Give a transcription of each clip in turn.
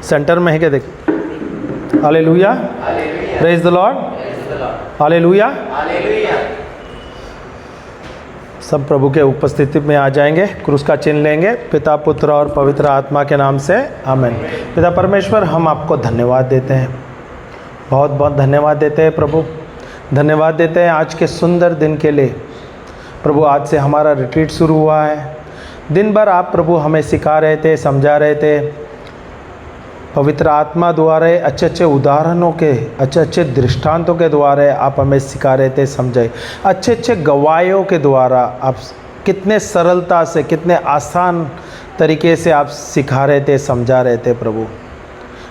Centre में है क्या? देख, hallelujah, praise the Lord, hallelujah. सब प्रभु के उपस्थिति में आ जाएंगे, क्रूस का चिन्ह लेंगे। पिता, पुत्र और पवित्र आत्मा के नाम से आमीन। पिता परमेश्वर, हम आपको धन्यवाद देते हैं, बहुत बहुत धन्यवाद देते हैं प्रभु। धन्यवाद देते हैं आज के सुंदर दिन के लिए प्रभु। आज से हमारा रिट्रीट शुरू हुआ है। दिन भर आप प्रभु हमें सिखा रहे थे, समझा रहे थे, पवित्र आत्मा द्वारा अच्छे अच्छे उदाहरणों के, अच्छे अच्छे दृष्टांतों के द्वारा आप हमें सिखा रहे थे, समझाए। अच्छे अच्छे गवाहियों के द्वारा आप कितने सरलता से, कितने आसान तरीके से आप सिखा रहे थे, समझा रहे थे प्रभु।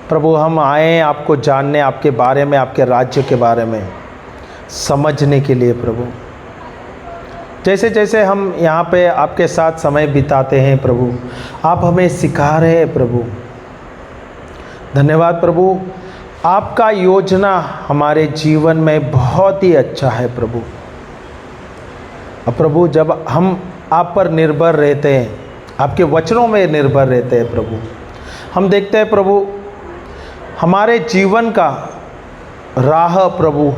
प्रभु हम आए आपको जानने, आपके बारे में, आपके राज्य के बारे में समझने के लिए प्रभु। जैसे जैसे हम यहाँ पे आपके साथ समय बिताते हैं प्रभु, आप हमें सिखा रहे हैं प्रभु। धन्यवाद प्रभु। आपका योजना हमारे जीवन में बहुत ही अच्छा है प्रभु। अब प्रभु जब हम आप पर निर्भर रहते हैं, आपके वचनों में निर्भर रहते हैं प्रभु, हम देखते हैं प्रभु हमारे जीवन का राह प्रभु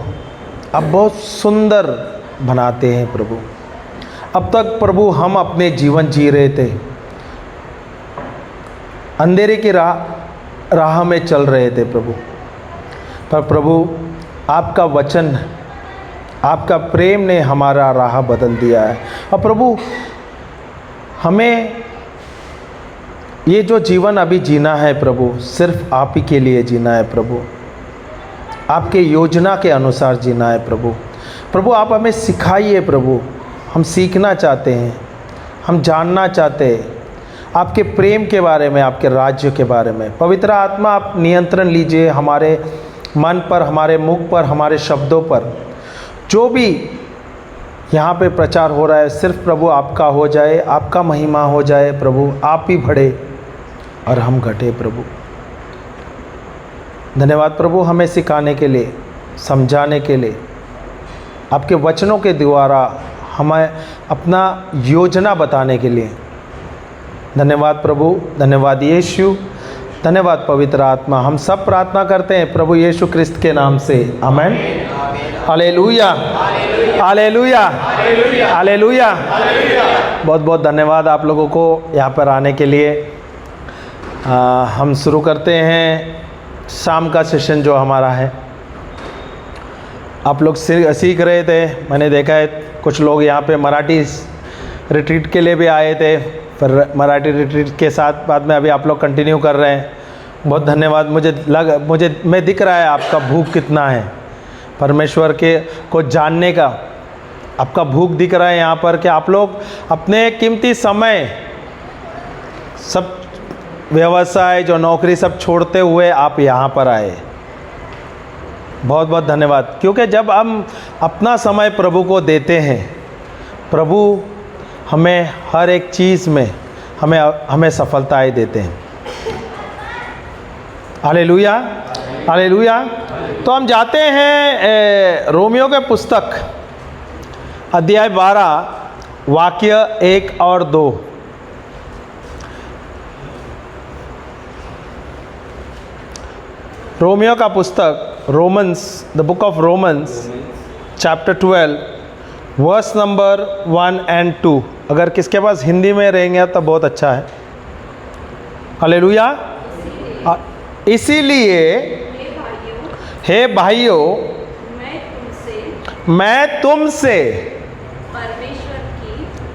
आप बहुत सुंदर बनाते हैं प्रभु। अब तक प्रभु हम अपने जीवन जी रहे थे, अंधेरे की राह में चल रहे थे प्रभु, पर प्रभु आपका वचन, आपका प्रेम ने हमारा राह बदल दिया है। और प्रभु हमें ये जो जीवन अभी जीना है प्रभु, सिर्फ आप ही के लिए जीना है प्रभु, आपके योजना के अनुसार जीना है प्रभु। प्रभु आप हमें सिखाइए प्रभु, हम सीखना चाहते हैं, हम जानना चाहते हैं आपके प्रेम के बारे में, आपके राज्य के बारे में। पवित्र आत्मा आप नियंत्रण लीजिए हमारे मन पर, हमारे मुख पर, हमारे शब्दों पर। जो भी यहाँ पे प्रचार हो रहा है सिर्फ प्रभु आपका हो जाए, आपका महिमा हो जाए प्रभु। आप ही बढ़े और हम घटे प्रभु। धन्यवाद प्रभु हमें सिखाने के लिए, समझाने के लिए, आपके वचनों के द्वारा हमें अपना योजना बताने के लिए। धन्यवाद प्रभु, धन्यवाद यीशु, धन्यवाद पवित्र आत्मा। हम सब प्रार्थना करते हैं प्रभु यीशु क्रिस्त के नाम से, आमीन। Hallelujah, hallelujah, hallelujah. बहुत बहुत धन्यवाद आप लोगों को यहाँ पर आने के लिए। हम शुरू करते हैं शाम का सेशन जो हमारा है। आप लोग सीख रहे थे, मैंने देखा है कुछ लोग यहाँ पे मराठी रिट्रीट के लिए भी आए थे, फिर मराठी रिट्रीट के साथ बाद में अभी आप लोग कंटिन्यू कर रहे हैं। बहुत धन्यवाद। मैं दिख रहा है आपका भूख कितना है परमेश्वर के को जानने का, आपका भूख दिख रहा है यहाँ पर कि आप लोग अपने कीमती समय, सब व्यवसाय जो नौकरी सब छोड़ते हुए आप यहाँ पर आए। बहुत बहुत धन्यवाद। क्योंकि जब हम अपना समय प्रभु को देते हैं, प्रभु हमें हर एक चीज़ में हमें सफलताएं देते हैं। Hallelujah, hallelujah. तो हम जाते हैं रोमियो के पुस्तक अध्याय 12 वाक्य 1 और 2। रोमियो का पुस्तक, Romans, the book of Romans chapter 12 verse number 1 and 2। अगर किसके पास हिंदी में रहेंगे तो बहुत अच्छा है। हालेलुया। इसीलिए हे भाइयों, मैं तुमसे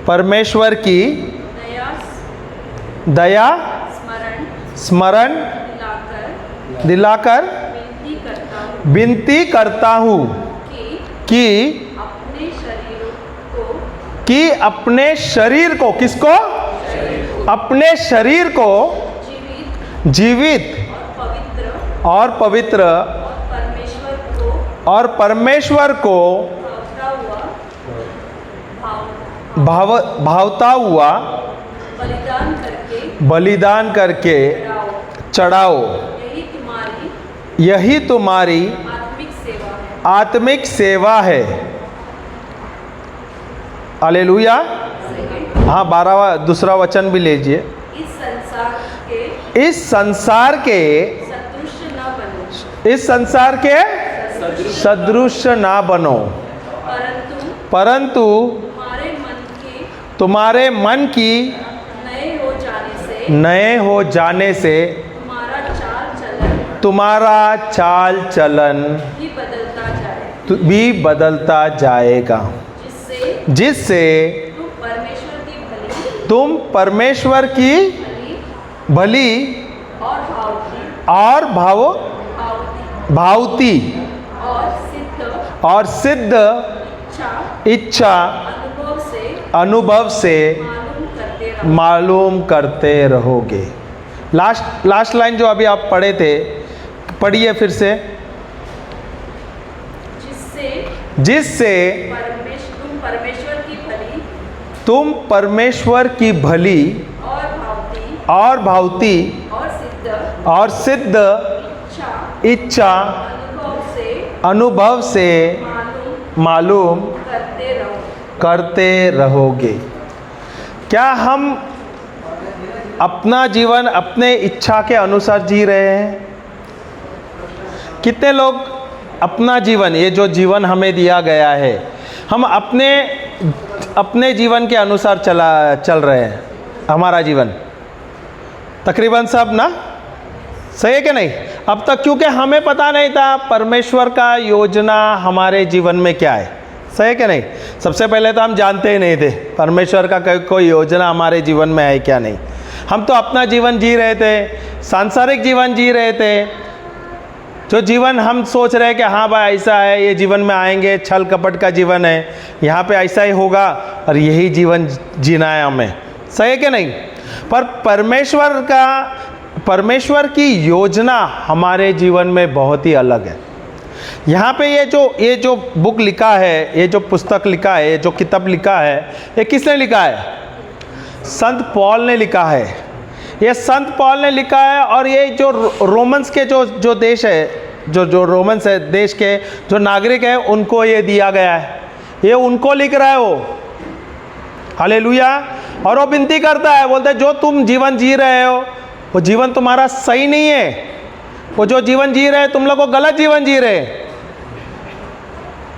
परमेश्वर की दया स्मरण दिलाकर विनती करता हूँ कि अपने शरीर को, किसको? अपने शरीर को जीवित और पवित्र और परमेश्वर को भावता हुआ बलिदान करके चढ़ाओ। यही तुम्हारी आत्मिक सेवा है। हालेलुया। हाँ, 12वां दूसरा वचन भी लीजिए। इस संसार के इस संसार के सदृश न बनो, इस संसार के सदृश ना बनो, परंतु तुम्हारे मन की नए हो जाने से तुम्हारा चाल चलन भी बदलता जाएगा, जिससे तुम परमेश्वर की भली और भावती और सिद्ध इच्छा अनुभव से मालूम करते रहोगे। लास्ट लाइन जो अभी आप पढ़े थे, पढ़िए फिर से। जिससे तुम परमेश्वर की भली और भावती और सिद्ध इच्छा अनुभव से मालूम करते रहोगे। क्या हम अपना जीवन अपने इच्छा के अनुसार जी रहे हैं? कितने लोग अपना जीवन, ये जो जीवन हमें दिया गया है, हम अपने जीवन के अनुसार चल रहे हैं? हमारा जीवन तकरीबन सब ना, सही है कि नहीं? अब तक क्योंकि हमें पता नहीं था परमेश्वर का योजना हमारे जीवन में क्या है, सही है कि नहीं? सबसे पहले तो हम जानते ही नहीं थे परमेश्वर का कोई योजना हमारे जीवन में है क्या नहीं। हम तो अपना जीवन जी रहे थे, सांसारिक जीवन जी रहे थे। जो जीवन हम सोच रहे हैं कि हाँ भाई ऐसा है, ये जीवन में आएंगे, छल कपट का जीवन है, यहाँ पे ऐसा ही होगा और यही जीवन जीना है हमें, सही है कि नहीं? पर परमेश्वर की योजना हमारे जीवन में बहुत ही अलग है। यहाँ पे ये जो बुक लिखा है, ये जो पुस्तक लिखा है, ये जो किताब लिखा है, ये किसने लिखा है? संत पॉल ने लिखा है। ये संत पॉल ने लिखा है और ये जो रोमन्स के जो देश है, जो रोमन्स है देश के जो नागरिक है, उनको ये दिया गया है। ये उनको लिख रहा है वो, हालेलुया। और वो विनती करता है, बोलता है जो तुम जीवन जी रहे हो वो जीवन तुम्हारा सही नहीं है। वो जो जीवन जी रहे तुम लोग वो गलत जीवन जी रहे।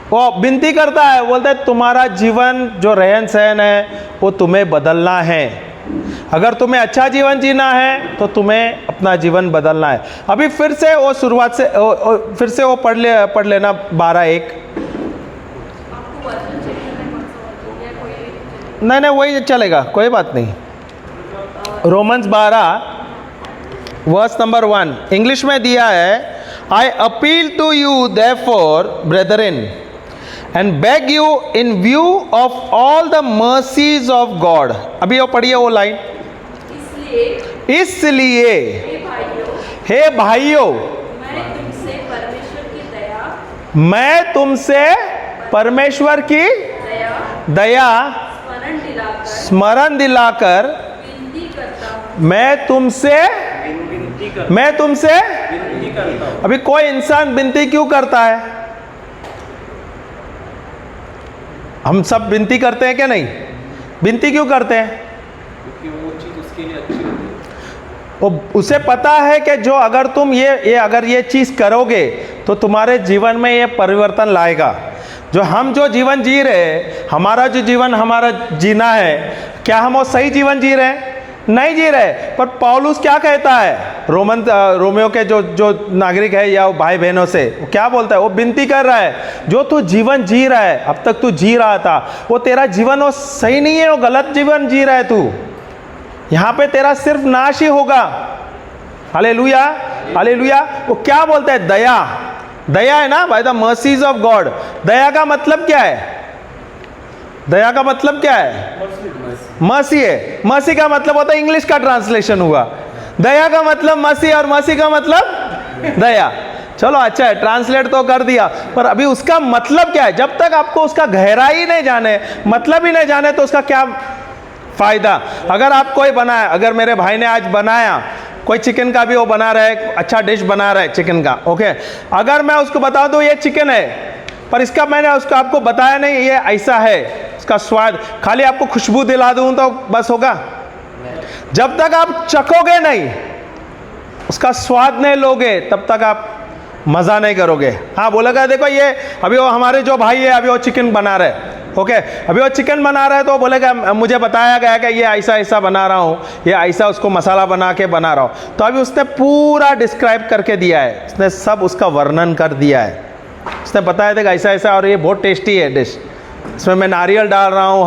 वो विनती करता है, बोलता है तुम्हारा जीवन जो रहन सहन है वो तुम्हें बदलना है। अगर तुम्हें अच्छा जीवन जीना है तो तुम्हें अपना जीवन बदलना है। अभी फिर से वो शुरुआत से फिर से वो पढ़ लेना 12:1। नहीं वही चलेगा, कोई बात नहीं। रोमन्स 12 वर्स नंबर 1 इंग्लिश में दिया है, I appeal to you therefore brethren and beg you in view of all the mercies of God. अभी वो पढ़िए वो लाइन। इसलिए हे भाइयों, मैं तुमसे परमेश्वर की दया स्मरण दिलाकर मैं तुमसे अभी कोई इंसान विनती क्यों करता है? हम सब विनती करते हैं क्या नहीं? विनती क्यों करते हैं? क्योंकि वो चीज उसके लिए अच्छी होती है। वो उसे पता है कि जो अगर तुम अगर ये चीज करोगे तो तुम्हारे जीवन में ये परिवर्तन लाएगा। जो जीवन जी रहे, हमारा जो जीवन हमारा जीना है, क्या हम वो सही जीवन जी रहे हैं? नहीं जी रहे। पर पौलुस क्या कहता है रोमियो के जो नागरिक है या भाई बहनों से, वो क्या बोलता है? वो विनती कर रहा है, जो तू जीवन जी रहा है, अब तक तू जी रहा था, वो तेरा जीवन वो सही नहीं है, वो गलत जीवन जी रहा है तू। यहाँ पे तेरा सिर्फ नाश ही होगा। हालेलुया हालेलुया। वो क्या बोलता है? दया है ना, by the mercies of God. दया का मतलब क्या है? दया का मतलब क्या है? मर्सी है। मर्सी का मतलब होता है, इंग्लिश का ट्रांसलेशन हुआ। दया का मतलब मर्सी और मर्सी का मतलब दया। चलो अच्छा है, ट्रांसलेट तो कर दिया, पर अभी उसका मतलब क्या है? जब तक आपको उसका गहराई नहीं जाने, मतलब ही नहीं जाने, तो उसका क्या फायदा? अगर आप कोई बनाया, अगर मेरे भाई ने आज बनाया कोई चिकन का भी वो बना रहा है, अच्छा डिश बना रहा है चिकन का, ओके, अगर मैं उसको बता दूं ये चिकन है, पर इसका मैंने उसको आपको बताया नहीं ये ऐसा है, इसका स्वाद, खाली आपको खुशबू दिला दूं तो बस होगा? जब तक आप चखोगे नहीं, उसका स्वाद नहीं लोगे तब तक आप मज़ा नहीं करोगे। हाँ बोलेगा देखो ये अभी वो हमारे जो भाई है अभी वो चिकन बना रहे, ओके, अभी वो चिकन बना रहा है तो बोलेगा मुझे बताया गया कि ये ऐसा ऐसा बना रहा हूँ, ये ऐसा उसको मसाला बना के बना रहा हूँ। तो अभी उसने पूरा डिस्क्राइब करके दिया है, उसने सब उसका वर्णन कर दिया है, उसने बताया था ऐसा ऐसा और ये बहुत टेस्टी है डिश, इसमें मैं नारियल डाल रहा हूँ,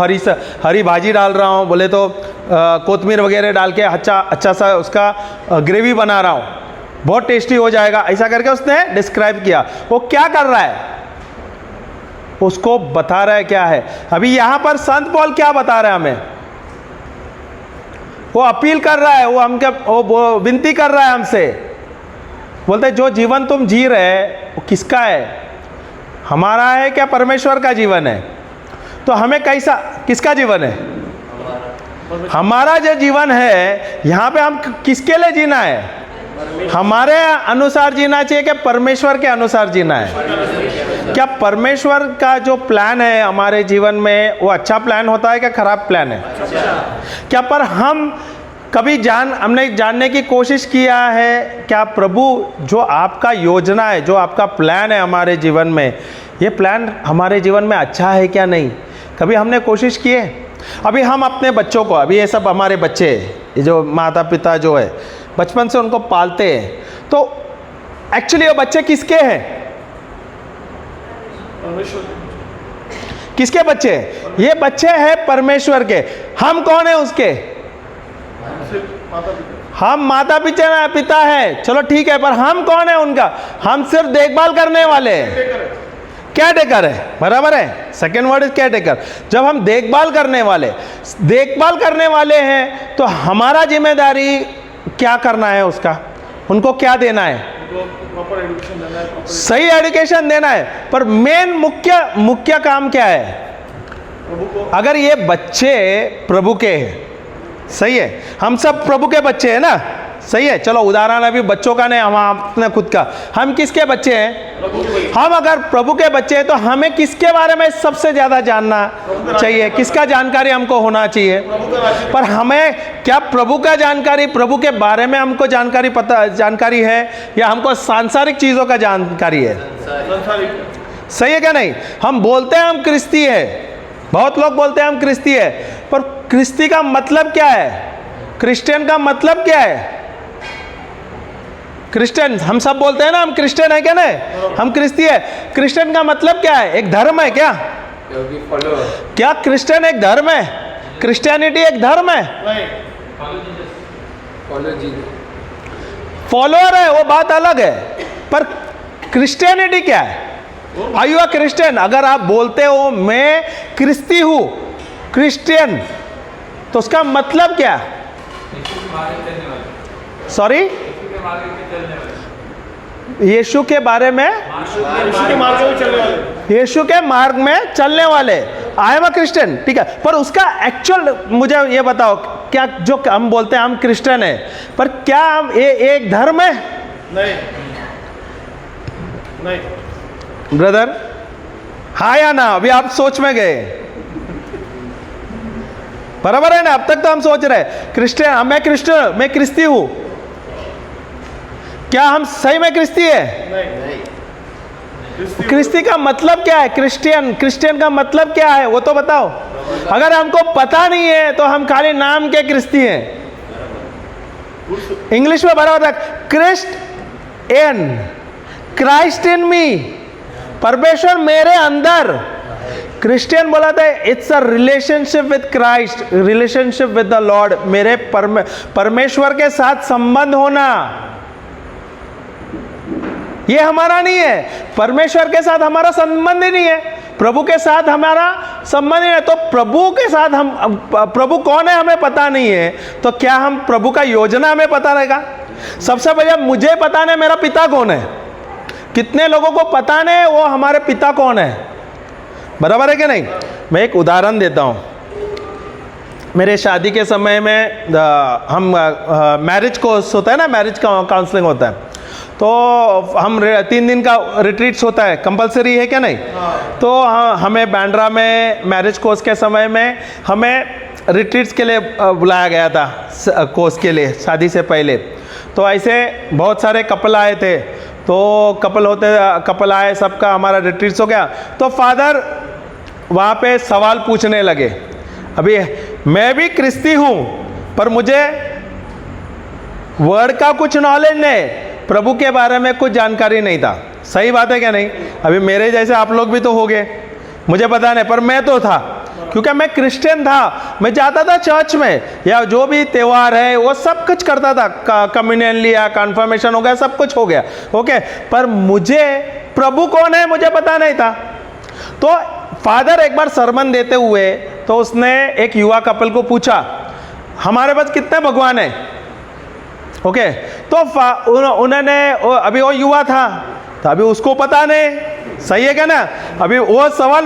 हरी भाजी डाल रहा हूँ, बोले तो कोतमीर वगैरह डाल के अच्छा सा उसका ग्रेवी बना रहा हूँ, बहुत टेस्टी हो जाएगा, ऐसा करके उसने डिस्क्राइब किया। वो क्या कर रहा है, उसको बता रहा है क्या है। अभी यहां पर संत पौल क्या बता रहा है हमें, वो अपील कर रहा है, वो विनती कर रहा है हमसे, बोलते जो जीवन तुम जी रहे वो किसका है, हमारा है क्या परमेश्वर का जीवन है। तो हमें कैसा, किसका जीवन है, हमारा जो जीवन है यहाँ पे हम किसके लिए जीना है, हमारे अनुसार जीना चाहिए कि परमेश्वर के अनुसार जीना है। क्या परमेश्वर का जो प्लान है हमारे जीवन में वो अच्छा प्लान होता है क्या खराब प्लान है? क्या पर हम कभी हमने जानने की कोशिश किया है क्या प्रभु जो आपका योजना है, जो आपका प्लान है हमारे जीवन में, ये प्लान हमारे जीवन में अच्छा है क्या नहीं, कभी हमने कोशिश की है? अभी हम अपने बच्चों को, अभी ये सब हमारे बच्चे, ये जो माता पिता जो है बचपन से उनको पालते हैं, तो एक्चुअली वो बच्चे किसके हैं, किसके बच्चे? ये बच्चे हैं परमेश्वर के। हम कौन है उसके? हम माता पिता है, चलो ठीक है, पर हम कौन है उनका? हम सिर्फ देखभाल करने वाले हैं, क्या टेकर है, बराबर है, सेकेंड वर्ड इज क्या टेकर। जब हम देखभाल करने वाले हैं तो हमारा जिम्मेदारी क्या करना है, उसका उनको क्या देना है, सही एजुकेशन देना है। पर मेन मुख्य काम क्या है? अगर ये बच्चे प्रभु के हैं, सही है, हम सब प्रभु के बच्चे हैं ना, सही है, चलो उदाहरण अभी बच्चों का नहीं, हम अपने खुद का, हम किसके बच्चे हैं? हम अगर प्रभु के बच्चे हैं तो हमें किसके बारे में सबसे ज्यादा जानना चाहिए, किसका जानकारी हमको होना चाहिए? पर हमें क्या प्रभु का जानकारी, प्रभु के बारे में हमको जानकारी है या हमको सांसारिक चीजों का जानकारी है? सही है क्या नहीं? हम बोलते हैं हम क्रिस्ती है, बहुत लोग बोलते हैं हम क्रिस्ती है, पर क्रिस्ती का मतलब क्या है, क्रिश्चियन का मतलब क्या है? क्रिश्चियन हम सब बोलते हैं ना हम क्रिश्चियन है क्या नहीं, हम क्रिस्ती है, क्रिश्चियन का मतलब क्या है? एक धर्म है क्या? क्या क्रिश्चियन एक धर्म है? क्रिश्चियनिटी एक धर्म है? फॉलोअर है, वो बात अलग है, पर क्रिश्चियनिटी क्या है? Are you a Christian? अगर आप बोलते हो मैं क्रिस्ती हूं, क्रिश्चियन, तो उसका मतलब क्या? सॉरी, यीशु के बारे में, यीशु के मार्ग में चलने वाले, आई एम अ क्रिश्चियन, ठीक है, पर उसका एक्चुअल मुझे ये बताओ, क्या जो हम बोलते हैं हम क्रिश्चियन है, पर क्या हम ये एक धर्म है? नहीं ब्रदर, हाँ या ना? अभी आप सोच में गए, बराबर है ना? अब तक तो हम सोच रहे क्रिश्चियन, मैं क्रिश्चियन, मैं क्रिस्ती हूं, क्या हम सही में क्रिस्ती है? नहीं। क्रिस्ती का मतलब क्या है? क्रिश्चियन का मतलब क्या है वो तो बताओ। अगर हमको पता नहीं है तो हम खाली नाम के क्रिस्ती हैं। इंग्लिश में बराबर क्राइस्ट इन मी, परमेश्वर मेरे अंदर। क्रिश्चियन बोला था it's a relationship with Christ, relationship with the Lord, मेरे परमेश्वर के साथ संबंध होना, ये हमारा नहीं है। परमेश्वर के साथ हमारा संबंध ही नहीं है, प्रभु के साथ हमारा संबंध नहीं है। तो प्रभु के साथ हम, प्रभु कौन है हमें पता नहीं है, तो क्या हम प्रभु का योजना हमें पता रहेगा? सबसे पहले मुझे पता नहीं मेरा पिता कौन है, कितने लोगों को पता नहीं वो हमारे पिता कौन है, बराबर है कि नहीं? मैं एक उदाहरण देता हूँ। मेरे शादी के समय में हम मैरिज कोर्स होता है ना, मैरिज काउंसलिंग होता है, तो हम 3 दिन का रिट्रीट्स होता है, कंपलसरी है क्या नहीं? तो हमें बांद्रा में मैरिज कोर्स के समय में हमें रिट्रीट्स के लिए बुलाया गया था, कोर्स के लिए, शादी से पहले। तो ऐसे बहुत सारे कपल आए थे, तो कपल आए, सबका हमारा रिट्रीट्स हो गया। तो फादर वहाँ पे सवाल पूछने लगे। अभी मैं भी क्रिस्ती हूँ, पर मुझे वर्ड का कुछ नॉलेज नहीं, प्रभु के बारे में कुछ जानकारी नहीं था। सही बात है क्या नहीं? अभी मेरे जैसे आप लोग भी तो हो गए, मुझे पता नहीं, पर मैं तो था, क्योंकि मैं क्रिश्चियन था। मैं जाता था चर्च में, या जो भी त्यौहार है वो सब कुछ करता था, कम्युनियन लिया, कन्फर्मेशन हो गया, सब कुछ हो गया, ओके। पर मुझे प्रभु कौन है मुझे पता नहीं था। तो फादर एक बार सरमन देते हुए, तो उसने एक युवा कपल को पूछा, हमारे पास कितने भगवान हैं? ओके। तो उन्होंने, अभी वो युवा था, तो अभी उसको पता नहीं, सही है क्या ना? अभी वो सवाल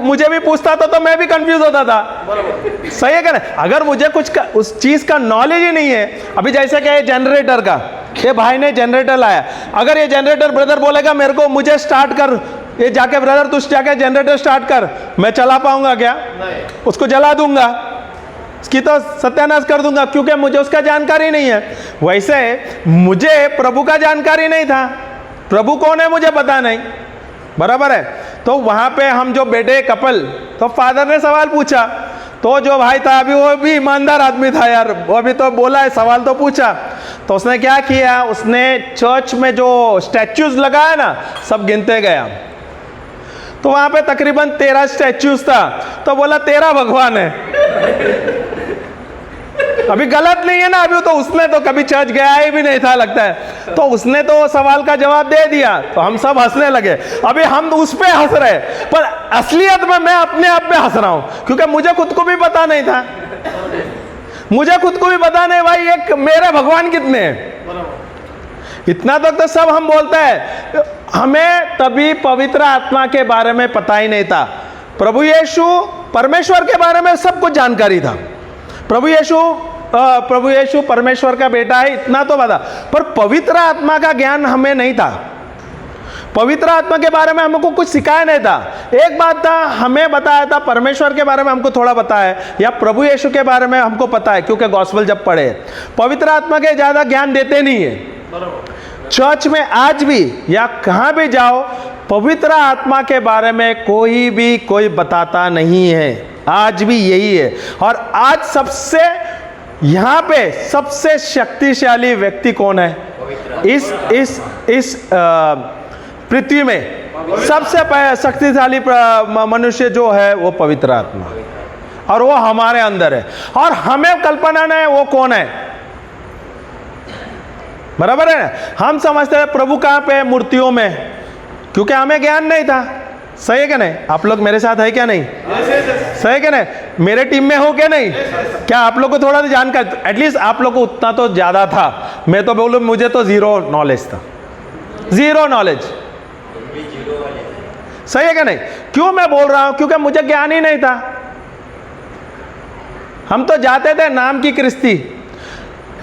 मुझे भी पूछता था, तो मैं भी कंफ्यूज होता था, सही है क्या ना? अगर मुझे उस चीज का नॉलेज ही नहीं है, अभी जैसे क्या है जनरेटर का, ये भाई ने जनरेटर लाया, अगर ये जनरेटर ब्रदर बोलेगा मेरे को, मुझे स्टार्ट कर, ये जाके ब्रदर तू जाके जनरेटर स्टार्ट कर, मैं चला पाऊंगा क्या? उसको जला दूंगा, उसकी तो सत्यानाश कर दूंगा, क्योंकि मुझे उसका जानकारी नहीं है। वैसे मुझे प्रभु का जानकारी नहीं था, प्रभु कौन है मुझे पता नहीं, बराबर है। तो वहां पे हम जो बैठे कपल, तो फादर ने सवाल पूछा, तो जो भाई था अभी वो भी ईमानदार आदमी था यार, वो अभी तो बोला है, सवाल तो पूछा। तो उसने क्या किया, उसने चर्च में जो स्टैच्यूज लगाया ना, सब गिनते गया। तो वहां पे तकरीबन 13 स्टैच्यूज था। तो बोला 13 भगवान है। अभी गलत नहीं है ना? अभी तो उसने तो कभी चर्च गया ही भी नहीं था लगता है, तो उसने तो सवाल का जवाब दे दिया, तो हम सब हंसने लगे। अभी हम उस पे हंस रहे, पर असलियत में मैं अपने आप पे हंस रहा हूं, क्योंकि मुझे खुद को भी पता नहीं था, मुझे खुद को भी पता नहीं भाई एक मेरे भगवान कितने हैं। इतना तक तो सब हम बोलते हैं, हमें तभी पवित्र आत्मा के बारे में पता ही नहीं था। प्रभु यीशु परमेश्वर के बारे में सब कुछ जानकारी था, प्रभु यीशु परमेश्वर का बेटा है, इतना तो पता, पर पवित्र आत्मा का ज्ञान हमें नहीं था। पवित्र आत्मा के बारे में हमको कुछ सिखाया नहीं था। एक बात था, हमें बताया था, परमेश्वर के बारे में हमको थोड़ा पता है, या प्रभु यीशु के बारे में हमको पता है, क्योंकि गॉस्पेल जब पढ़े। पवित्र आत्मा के ज्यादा ज्ञान देते नहीं है। चर्च में आज भी या कहाँ भी जाओ, पवित्र आत्मा के बारे में कोई बताता नहीं है, आज भी यही है। और आज यहाँ पे सबसे शक्तिशाली व्यक्ति कौन है? इस पृथ्वी में सबसे शक्तिशाली मनुष्य जो है वो पवित्र आत्मा, और वो हमारे अंदर है, और हमें कल्पना नहीं है वो कौन है, बराबर है ना? हम समझते हैं प्रभु कहाँ पे, मूर्तियों में, क्योंकि हमें ज्ञान नहीं था। सही है क्या नहीं? आप लोग मेरे साथ है क्या नहीं? सही है क्या नहीं? मेरे टीम में हो क्या नहीं? क्या आप लोग को थोड़ा तो जानकारी, एटलीस्ट आप लोग को उतना तो ज्यादा था। मैं तो बोलूं मुझे तो जीरो नॉलेज था, जीरो नॉलेज। सही है क्या नहीं? क्यों मैं बोल रहा हूं? क्योंकि मुझे ज्ञान ही नहीं था। हम तो जाते थे नाम की क्रिस्ती,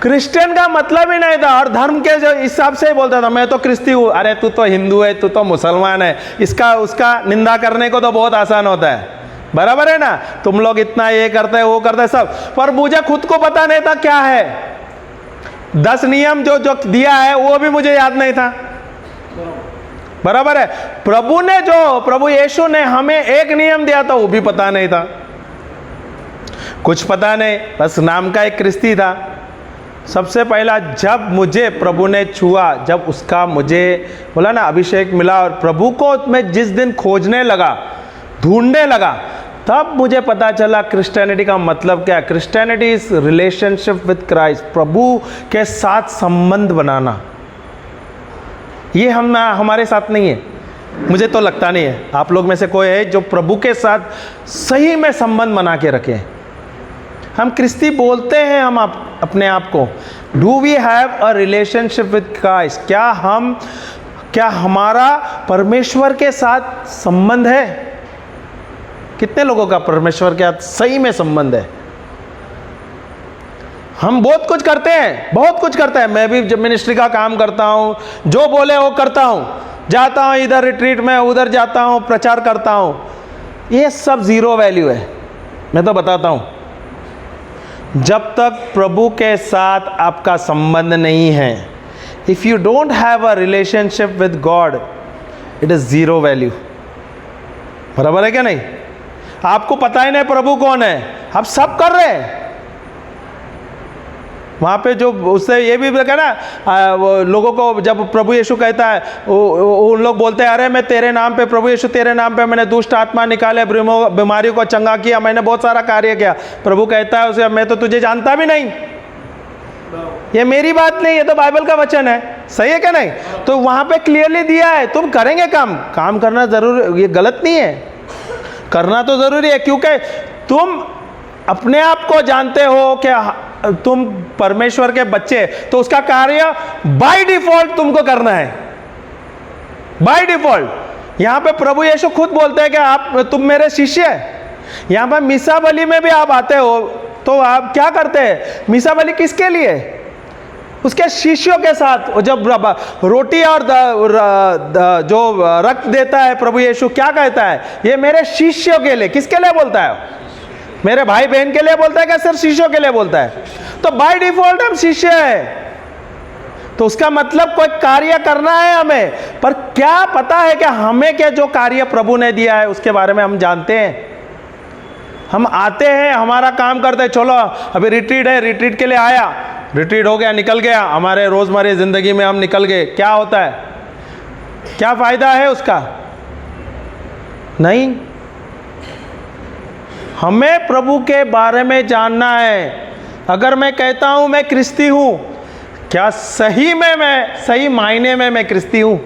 क्रिश्चियन का मतलब ही नहीं था, और धर्म के जो हिसाब से ही बोलता था, मैं तो क्रिस्ती हूँ, अरे तू तो हिंदू है, तू तो मुसलमान है, इसका उसका निंदा करने को तो बहुत आसान होता है, बराबर है ना? तुम लोग इतना ये करते हैं वो करते हैं सब, पर मुझे खुद को पता नहीं था क्या है। 10 नियम जो दिया है वो भी मुझे याद नहीं था, बराबर है? प्रभु यीशु ने हमें एक नियम दिया था, वो भी पता नहीं था, कुछ पता नहीं, बस नाम का एक क्रिस्ती था। सबसे पहला जब मुझे प्रभु ने छुआ, जब उसका मुझे बोला ना अभिषेक मिला, और प्रभु को मैं जिस दिन खोजने लगा, ढूंढने लगा, तब मुझे पता चला क्रिश्चियनिटी का मतलब क्या है। Christianity is relationship with Christ, प्रभु के साथ संबंध बनाना। ये हमारे साथ नहीं है, मुझे तो लगता नहीं है आप लोग में से कोई है जो प्रभु के साथ सही में संबंध बना के रखे। हम क्रिस्ती बोलते हैं हम अपने आप को, do we have a relationship with Christ? क्या हमारा परमेश्वर के साथ संबंध है? कितने लोगों का परमेश्वर के साथ सही में संबंध है? हम बहुत कुछ करते हैं, बहुत कुछ करते हैं। मैं भी जब मिनिस्ट्री का काम करता हूँ, जो बोले वो करता हूँ, जाता हूँ इधर रिट्रीट में, उधर जाता हूँ, प्रचार करता हूँ, ये सब जीरो वैल्यू है। मैं तो बताता हूँ, जब तक प्रभु के साथ आपका संबंध नहीं है, if you don't have a relationship with God, it is zero value. बराबर है क्या नहीं? आपको पता ही नहीं प्रभु कौन है, आप सब कर रहे हैं। वहाँ पे जो उससे ये भी लगा ना, वो लोगों को जब प्रभु यीशु कहता है, उन लोग बोलते हैं, अरे मैं तेरे नाम पे, प्रभु यीशु तेरे नाम पे मैंने दुष्ट आत्मा निकाले, बीमारियों को चंगा किया, मैंने बहुत सारा कार्य किया। प्रभु कहता है उसे, मैं तो तुझे जानता भी नहीं। ये मेरी बात नहीं, ये तो बाइबल का वचन है। सही है क्या नहीं? तो वहाँ पे क्लियरली दिया है, तुम करेंगे काम करना जरूर, ये गलत नहीं है, करना तो जरूरी है, क्योंकि तुम अपने आप को जानते हो कि तुम परमेश्वर के बच्चे, तो उसका कार्य बाय डिफॉल्ट तुमको करना है, बाय डिफॉल्ट। यहां पे प्रभु यीशु खुद बोलते हैं कि तुम मेरे शिष्य हैं। यहां पर मीसा बलि में भी आप आते हो, तो आप क्या करते हैं? मीसा बलि किसके लिए? उसके शिष्यों के साथ। जब रोटी और जो रक्त देता है प्रभु यीशु, क्या कहता है? ये मेरे शिष्यों के लिए। किसके लिए बोलता है? मेरे भाई बहन के लिए बोलता है क्या सिर्फ शिष्यों के लिए बोलता है? तो बाय डिफॉल्ट हम शिष्य है, तो उसका मतलब कोई कार्य करना है हमें। पर क्या पता है कि हमें क्या जो कार्य प्रभु ने दिया है उसके बारे में हम जानते हैं? हम आते हैं, हमारा काम करते हैं, चलो अभी रिट्रीट है, रिट्रीट के लिए आया, रिट्रीट हो गया, निकल गया, हमारे रोजमर्रा जिंदगी में हम निकल गए। क्या होता है? क्या फायदा है उसका? नहीं। हमें प्रभु के बारे में जानना है। अगर मैं कहता हूं मैं क्रिस्ती हूं, क्या सही में मैं, सही मायने में मैं क्रिस्ती हूं,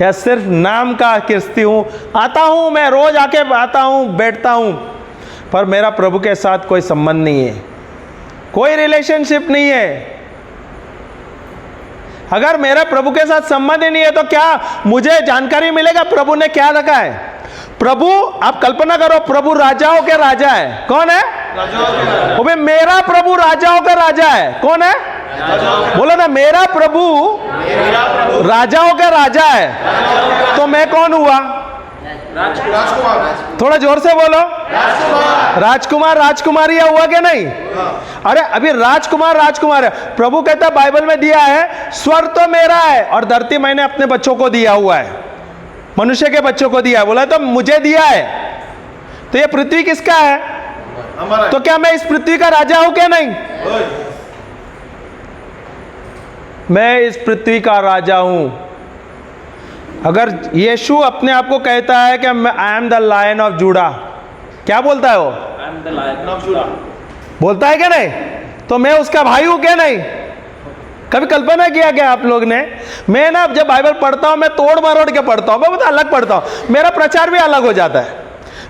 या सिर्फ नाम का क्रिस्ती हूं? आता हूं मैं, रोज आके आता हूं, बैठता हूं, पर मेरा प्रभु के साथ कोई संबंध नहीं है, कोई रिलेशनशिप नहीं है। अगर मेरा प्रभु के साथ संबंध ही नहीं है, तो क्या मुझे जानकारी मिलेगा प्रभु ने क्या रखा है? प्रभु, आप कल्पना करो, प्रभु राजाओं के राजा है। कौन है? राजाओं के। मेरा प्रभु राजाओं का राजा है। कौन है? बोलो ना, मेरा प्रभु राजाओं का राजा है। तो मैं कौन हुआ? राजकुमार। थोड़ा जोर से बोलो। राजकुमार राजकुमारी हुआ क्या नहीं? अरे अभी राजकुमार है। प्रभु कहता है, बाइबल में दिया है, स्वर्ग तो मेरा है और धरती मैंने अपने बच्चों को दिया हुआ है, मनुष्य के बच्चों को दिया है। बोला तो मुझे दिया है, तो ये पृथ्वी किसका है? तो क्या मैं इस पृथ्वी का राजा हूं क्या नहीं? मैं इस पृथ्वी का राजा हूं। अगर यीशु अपने आप को कहता है कि I am the lion of Judah, क्या बोलता है वो? I am the lion of Judah बोलता है क्या नहीं? तो मैं उसका भाई हूं क्या नहीं? कभी कल्पना किया क्या आप लोग ने? मैं ना जब बाइबल पढ़ता हूं, मैं तोड़ मरोड़ के पढ़ता हूं, मैं बहुत अलग पढ़ता हूं, मेरा प्रचार भी अलग हो जाता है।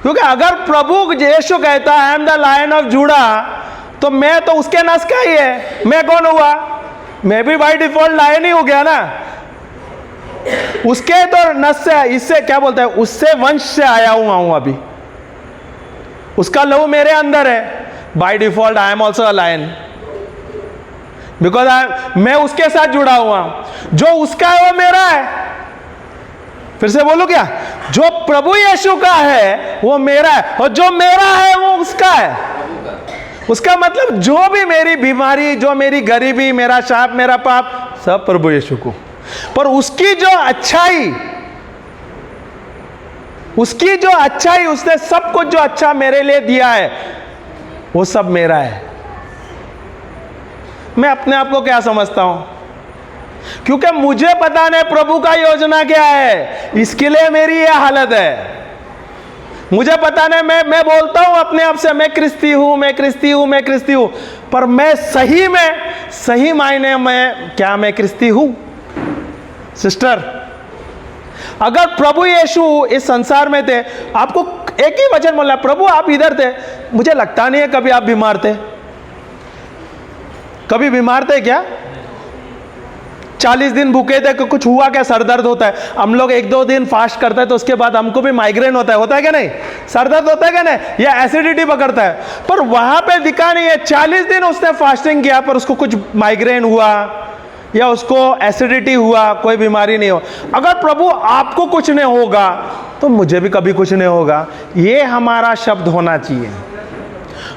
क्योंकि अगर प्रभु यीशु कहता है I am the lion of Judah, तो मैं तो उसके नस्ल का ही है। मैं कौन हुआ? मैं भी बाय डिफॉल्ट लायन ही हो गया ना। उसके तो नस्ल से, इससे क्या बोलता है, उससे वंश से आया हूं अभी, उसका लहू मेरे अंदर है। By default I am also a lion, because मैं उसके साथ जुड़ा हुआ। जो उसका है वो मेरा है। फिर से बोलूं क्या? जो प्रभु यीशु का है वो मेरा है, और जो मेरा है वो उसका है। उसका मतलब जो भी मेरी बीमारी, जो मेरी गरीबी, मेरा शाप, मेरा पाप, सब प्रभु यीशु को। पर उसकी जो अच्छाई, उसने सब कुछ जो अच्छा मेरे लिए दिया है, वो सब मेरा है। मैं अपने आप को क्या समझता हूं? क्योंकि मुझे पता नहीं प्रभु का योजना क्या है, इसके लिए मेरी यह हालत है। मुझे पता नहीं, मैं बोलता हूं अपने आप से, मैं क्रिस्ती हूं, मैं क्रिस्ती हूं, मैं क्रिस्ती हूं, पर मैं सही में, सही मायने में क्या मैं क्रिस्ती हूं? सिस्टर, अगर प्रभु यीशु इस संसार में थे, आपको एक ही वचन बोलना, प्रभु आप इधर थे, मुझे लगता नहीं है कभी आप बीमार थे। कभी बीमार थे क्या? 40 दिन भूखे थे, कुछ हुआ क्या? सर दर्द होता है। हम लोग 1-2 दिन फास्ट करते हैं तो उसके बाद हमको भी माइग्रेन होता है क्या नहीं? सर दर्द होता है क्या नहीं? या एसिडिटी पकड़ता है। पर वहां पे दिखा नहीं है, 40 दिन उसने फास्टिंग किया पर उसको कुछ माइग्रेन हुआ या उसको एसिडिटी हुआ, कोई बीमारी नहीं हो। अगर प्रभु आपको कुछ नहीं होगा तो मुझे भी कभी कुछ नहीं होगा, ये हमारा शब्द होना चाहिए।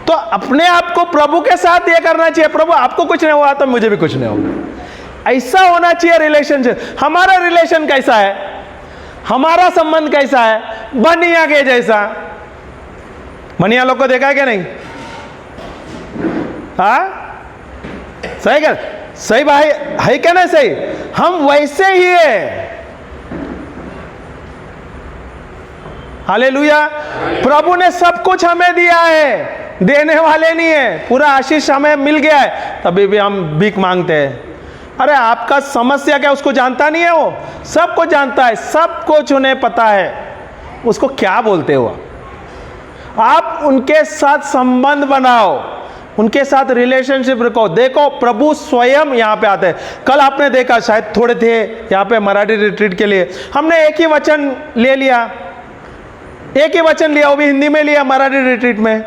तो अपने आप आपको प्रभु के साथ ये करना चाहिए, प्रभु आपको कुछ नहीं हुआ तो मुझे भी कुछ नहीं होगा, ऐसा होना चाहिए रिलेशनशिप। हमारा रिलेशन कैसा है, हमारा संबंध कैसा है, बनिया के जैसा। बनिया लोग को देखा है क्या नहीं? हाँ, सही क्या, सही भाई है क्या नहीं सही? हम वैसे ही है। हालेलुया। प्रभु ने सब कुछ हमें दिया है, देने वाले नहीं है, पूरा आशीष हमें मिल गया है, तभी भी हम भीख मांगते हैं। अरे आपका समस्या क्या उसको जानता नहीं है? वो सब कुछ जानता है, सब कुछ उन्हें पता है, उसको क्या बोलते हो आप? उनके साथ संबंध बनाओ, उनके साथ रिलेशनशिप रखो। देखो प्रभु स्वयं यहाँ पे आते हैं। कल आपने देखा, शायद थोड़े थे यहाँ पे मराठी रिट्रीट के लिए, हमने एक ही वचन ले लिया, एक ही वचन लिया, वो भी हिंदी में लिया मराठी रिट्रीट में।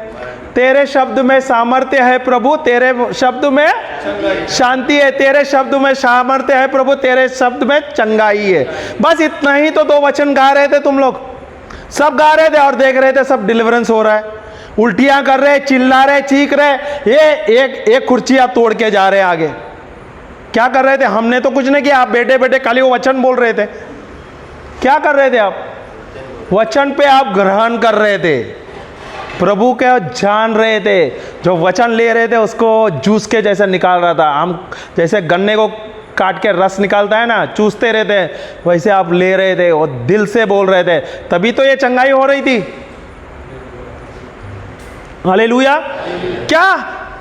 तेरे शब्द में सामर्थ्य है प्रभु, तेरे शब्द में शांति है, तेरे शब्द में सामर्थ्य है प्रभु, तेरे शब्द में चंगाई है। बस इतना ही तो दो वचन गा रहे थे तुम लोग, सब गा रहे थे और देख रहे थे सब डिलीवरेंस हो रहा है। उल्टियां कर रहे, चिल्ला रहे, चीख रहे, ये एक कुर्सी आप तोड़ के जा रहे हैं आगे। क्या कर रहे थे? हमने तो कुछ नहीं किया, आप बैठे बैठे खाली वो वचन बोल रहे थे। क्या कर रहे थे आप? वचन पे आप ग्रहण कर रहे थे, प्रभु के जान रहे थे। जो वचन ले रहे थे उसको जूस के जैसा निकाल रहा था। हम जैसे गन्ने को काट के रस निकालता है ना, चूसते रहते हैं, वैसे आप ले रहे थे और दिल से बोल रहे थे, तभी तो ये चंगाई हो रही थी। हालेलुया। क्या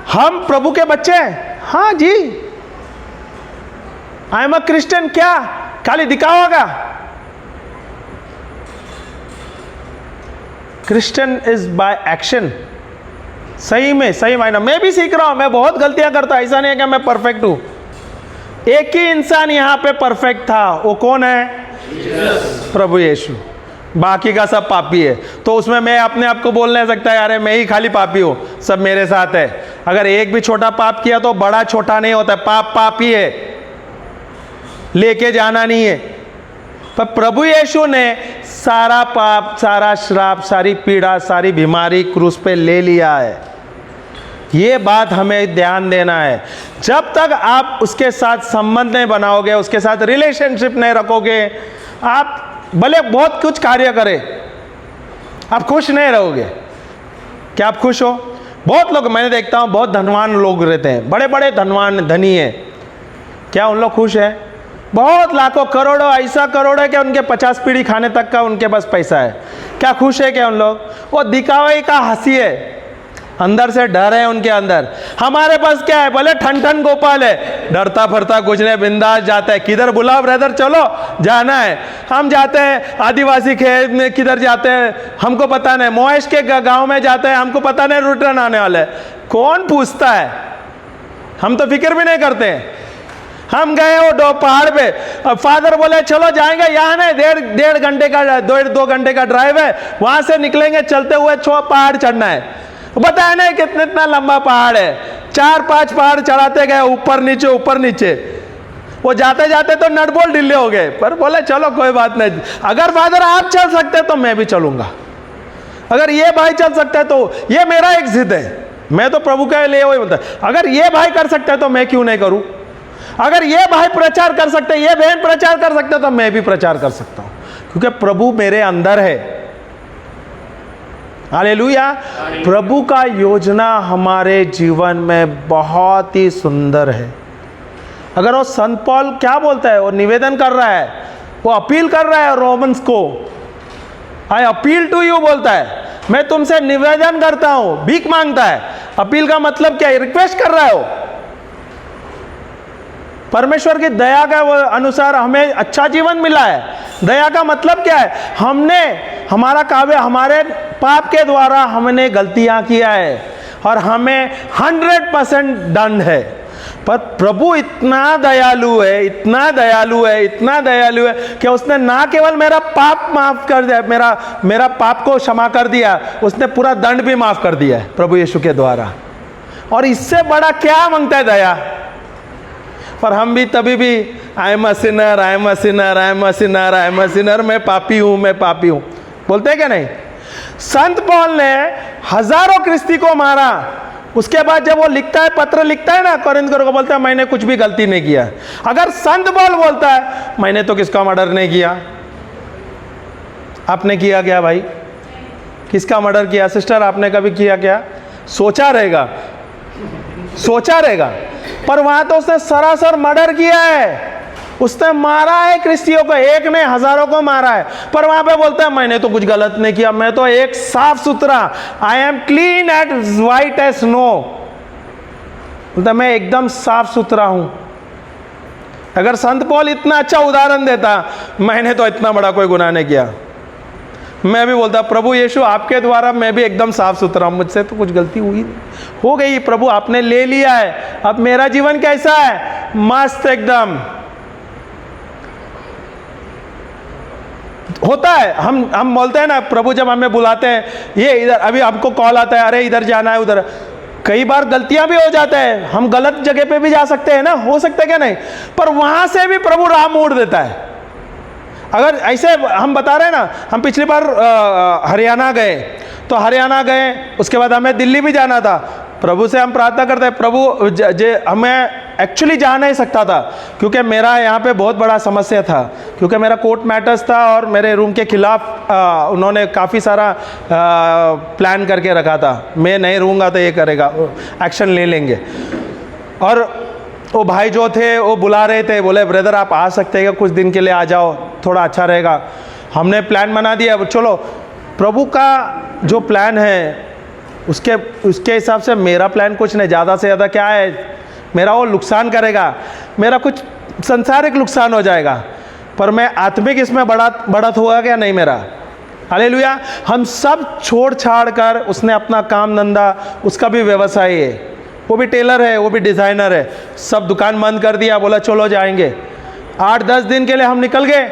हम प्रभु के बच्चे हैं? हाँ जी। आई एम अ क्रिश्चियन, क्या खाली दिखावा का? Christian is by action. सही में, सही मायना। मैं भी सीख रहा हूं, मैं बहुत गलतियां करता, ऐसा नहीं है कि मैं परफेक्ट हूं। एक ही इंसान यहां पे परफेक्ट था, वो कौन है? प्रभु यीशु। बाकी का सब पापी है। तो उसमें मैं अपने आप को बोल नहीं सकता यार मैं ही खाली पापी हूं, सब मेरे साथ है। अगर एक भी छोटा पाप किया तो बड़ा छोटा नहीं होता, पाप पाप ही है, लेके जाना नहीं है। पर प्रभु यीशु ने सारा पाप, सारा श्राप, सारी पीड़ा, सारी बीमारी क्रूस पे ले लिया है। ये बात हमें ध्यान देना है। जब तक आप उसके साथ संबंध नहीं बनाओगे, उसके साथ रिलेशनशिप नहीं रखोगे, आप भले बहुत कुछ कार्य करें, आप खुश नहीं रहोगे। क्या आप खुश हो? बहुत लोग मैंने देखता हूँ, बहुत धनवान लोग रहते हैं, बड़े बड़े धनवान धनी है, क्या उन लोग खुश है? बहुत लाखों करोड़ों, ऐसा करोड़ है कि उनके 50 पीढ़ी खाने तक का उनके पास पैसा है। क्या खुश है क्या उन लोग? वो दिखावे का हंसी है, अंदर से डर है उनके अंदर। हमारे पास क्या है? बोले ठन ठन गोपाल है, डरता फरता कुछ नहीं, बिंदास जाता है। किधर बुलाओ ब्रदर, चलो जाना है। हम जाते हैं आदिवासी खेत में, किधर जाते हैं हमको पता नहीं, मोहेश के गांव में जाते हैं, हमको पता नहीं रिटर्न आने वाला है, कौन पूछता है? हम तो फिक्र भी नहीं करते हैं। हम गए वो पहाड़ पे, अब फादर बोले चलो जाएंगे, यहाँ नहीं, डेढ़ घंटे का, 2 घंटे का ड्राइव है, वहां से निकलेंगे, चलते हुए 6 पहाड़ चढ़ना है। बताया नहीं कितना इतना लंबा पहाड़ है, 4-5 पहाड़ चढ़ाते गए, ऊपर नीचे ऊपर नीचे। वो जाते जाते तो नटबोल्ट ढीले हो गए, पर बोले चलो कोई बात नहीं, अगर फादर आप चल सकते तो मैं भी चलूंगा, अगर ये भाई चल सकता है तो ये मेरा एक जिद है, मैं तो प्रभु के लिए वही बोलता है, अगर ये भाई कर सकता है तो मैं क्यों नहीं करूं? अगर ये भाई प्रचार कर सकते हैं, ये बहन प्रचार कर सकते हैं, तो मैं भी प्रचार कर सकता हूं, क्योंकि प्रभु मेरे अंदर है। हालेलुया। प्रभु का योजना हमारे जीवन में बहुत ही सुंदर है। अगर वो संत पॉल क्या बोलता है, वो निवेदन कर रहा है, वो अपील कर रहा है रोमन्स को, आई अपील टू यू बोलता है, मैं तुमसे निवेदन करता हूं, भीख मांगता है। अपील का मतलब क्या है? रिक्वेस्ट कर रहा है वो। परमेश्वर की दया के अनुसार हमें अच्छा जीवन मिला है। दया का मतलब क्या है? हमने हमारा काव्य, हमारे पाप के द्वारा हमने गलतियां किया है और हमें 100% दंड है, पर प्रभु इतना दयालु है, इतना दयालु है, इतना दयालु है कि उसने ना केवल मेरा पाप माफ कर दिया, मेरा पाप को क्षमा कर दिया, उसने पूरा दंड भी माफ कर दिया है प्रभु यीशु के द्वारा। और इससे बड़ा क्या मांगता है दया? पर हम भी तभी भी I am a Sinner, I am a Sinner, I am a Sinner, I am a Sinner, मैं पापी हूं, मैं पापी हूं, बोलते हैं क्या नहीं? संत पौल ने हजारों क्रिस्ती को मारा, उसके बाद जब वो लिखता है, पत्र लिखता है ना कोरिन्थियों को, बोलता है मैंने कुछ भी गलती नहीं किया। अगर संत पौल बोलता है मैंने तो किसका मर्डर नहीं किया, आपने किया क्या भाई? किसका मर्डर किया? सिस्टर आपने कभी किया क्या? सोचा रहेगा, सोचा रहेगा, पर वहां तो उसने सरासर मर्डर किया है, उसने मारा है क्रिस्टियों को, एक ने हजारों को मारा है, पर वहां पे बोलता है मैंने तो कुछ गलत नहीं किया, मैं तो एक साफ सुथरा, I am clean at white as snow, बोलता मैं एकदम साफ सुथरा हूं। अगर संत पौल इतना अच्छा उदाहरण देता, मैंने तो इतना बड़ा कोई गुनाह नहीं किया, मैं भी बोलता प्रभु यीशु आपके द्वारा मैं भी एकदम साफ सुथरा हूं, मुझसे तो कुछ गलती हुई हो गई, प्रभु आपने ले लिया है, अब मेरा जीवन कैसा है? मस्त एकदम। होता है, हम बोलते हैं ना, प्रभु जब हमें बुलाते हैं, ये इधर, अभी हमको कॉल आता है, अरे इधर जाना है, उधर, कई बार गलतियां भी हो जाते हैं, हम गलत जगह पे भी जा सकते हैं ना, हो सकता है क्या नहीं, पर वहां से भी प्रभु राह मोड़ देता है। अगर ऐसे हम बता रहे हैं ना, हम पिछली बार हरियाणा गए, तो हरियाणा गए, उसके बाद हमें दिल्ली भी जाना था, प्रभु से हम प्रार्थना करते हैं, प्रभु हमें एक्चुअली जा नहीं सकता था, क्योंकि मेरा यहाँ पे बहुत बड़ा समस्या था, क्योंकि मेरा कोर्ट मैटर्स था और मेरे रूम के खिलाफ उन्होंने काफ़ी सारा प्लान करके रखा था, मैं नहीं रहूँगा तो ये करेगा, एक्शन ले लेंगे। और वो भाई जो थे वो बुला रहे थे, बोले ब्रदर आप आ सकते हैं, कुछ दिन के लिए आ जाओ, थोड़ा अच्छा रहेगा। हमने प्लान बना दिया, चलो प्रभु का जो प्लान है उसके हिसाब से मेरा प्लान कुछ नहीं, ज़्यादा से ज़्यादा क्या है, मेरा वो नुकसान करेगा, मेरा कुछ संसारिक नुकसान हो जाएगा, पर मैं आत्मिक इसमें बढ़त होगा क्या नहीं मेरा। हालेलुया। हम सब छोड़ छाड़ कर, उसने अपना काम धंधा, उसका भी व्यवसाय है, वो भी टेलर है, वो भी डिज़ाइनर है, सब दुकान बंद कर दिया, बोला चलो जाएंगे। 8-10 दिन के लिए हम निकल गए,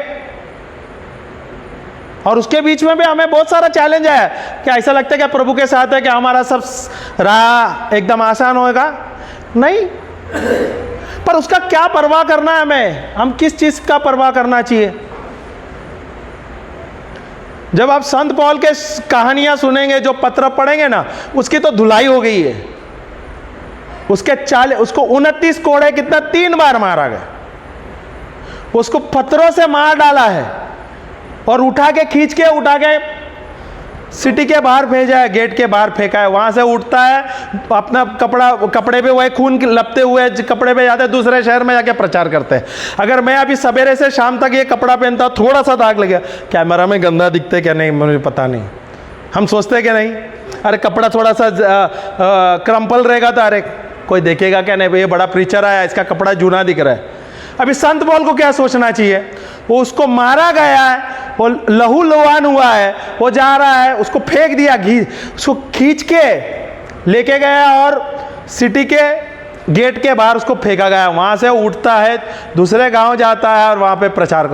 और उसके बीच में भी हमें बहुत सारा चैलेंज आया। क्या ऐसा लगता है कि प्रभु के साथ है कि हमारा सब राह एकदम आसान होगा? नहीं, पर उसका क्या परवाह करना है हमें, हम किस चीज़ का परवाह करना चाहिए। जब आप संत पौल के कहानियां सुनेंगे, जो पत्र पढ़ेंगे ना, उसकी तो धुलाई हो गई है, उसको 29 कोड़े कितना 3 बार मारा गया, उसको पत्थरों से मार डाला है, और उठा के सिटी के बाहर भेजा है, गेट के बाहर फेंका है, वहां से उठता है, अपना कपड़े पे वही खून लपटे हुए कपड़े पे जाते, दूसरे शहर में जाके प्रचार करते हैं। अगर मैं अभी सवेरे से शाम तक ये कपड़ा पहनता, थोड़ा सा दाग लग गया, कैमरा में गंदा दिखते क्या नहीं, मुझे पता नहीं, हम सोचते क्या नहीं, अरे कपड़ा थोड़ा सा क्रम्पल रहेगा तो अरे कोई देखेगा क्या नहीं, ये बड़ा प्रीचर आया, इसका कपड़ा जूना दिख रहा है। अभी संत पौल को क्या सोचना चाहिए, वो उसको मारा गया है, वो लहू लुहान हुआ है, वो जा रहा है, उसको फेंक दिया, उसको खींच के लेके गया और सिटी के गेट के बाहर उसको फेंका गया, वहाँ से उठता है, दूसरे गांव जाता है और वहाँ पे प्रचार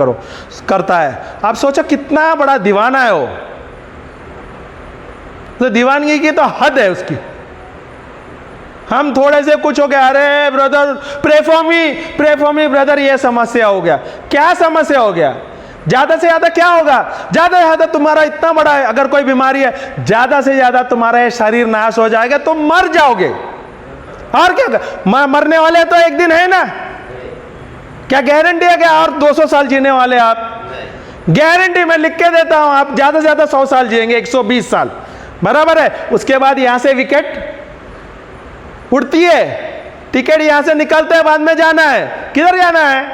करता है। आप सोचो कितना बड़ा दीवाना है वो, तो दीवानगी की तो हद है उसकी। हम थोड़े से कुछ हो गया, अरे brother pray for me brother, ये समस्या हो गया। क्या समस्या हो गया? ज्यादा से ज्यादा क्या होगा? ज्यादा से ज्यादा तुम्हारा इतना बड़ा है, अगर कोई बीमारी है, ज्यादा से ज्यादा तुम्हारा ये शरीर नाश हो जाएगा, तुम मर जाओगे। और क्या, मरने वाले तो एक दिन है ना, क्या गारंटी है क्या और 200 साल जीने वाले आप? गारंटी मैं लिख के देता हूं, आप ज्यादा से ज्यादा 100 साल जिएंगे, 120 साल, बराबर है। उसके बाद यहां से विकेट उड़ती है, टिकट यहां से निकलते हैं, बाद में जाना है, किधर जाना है?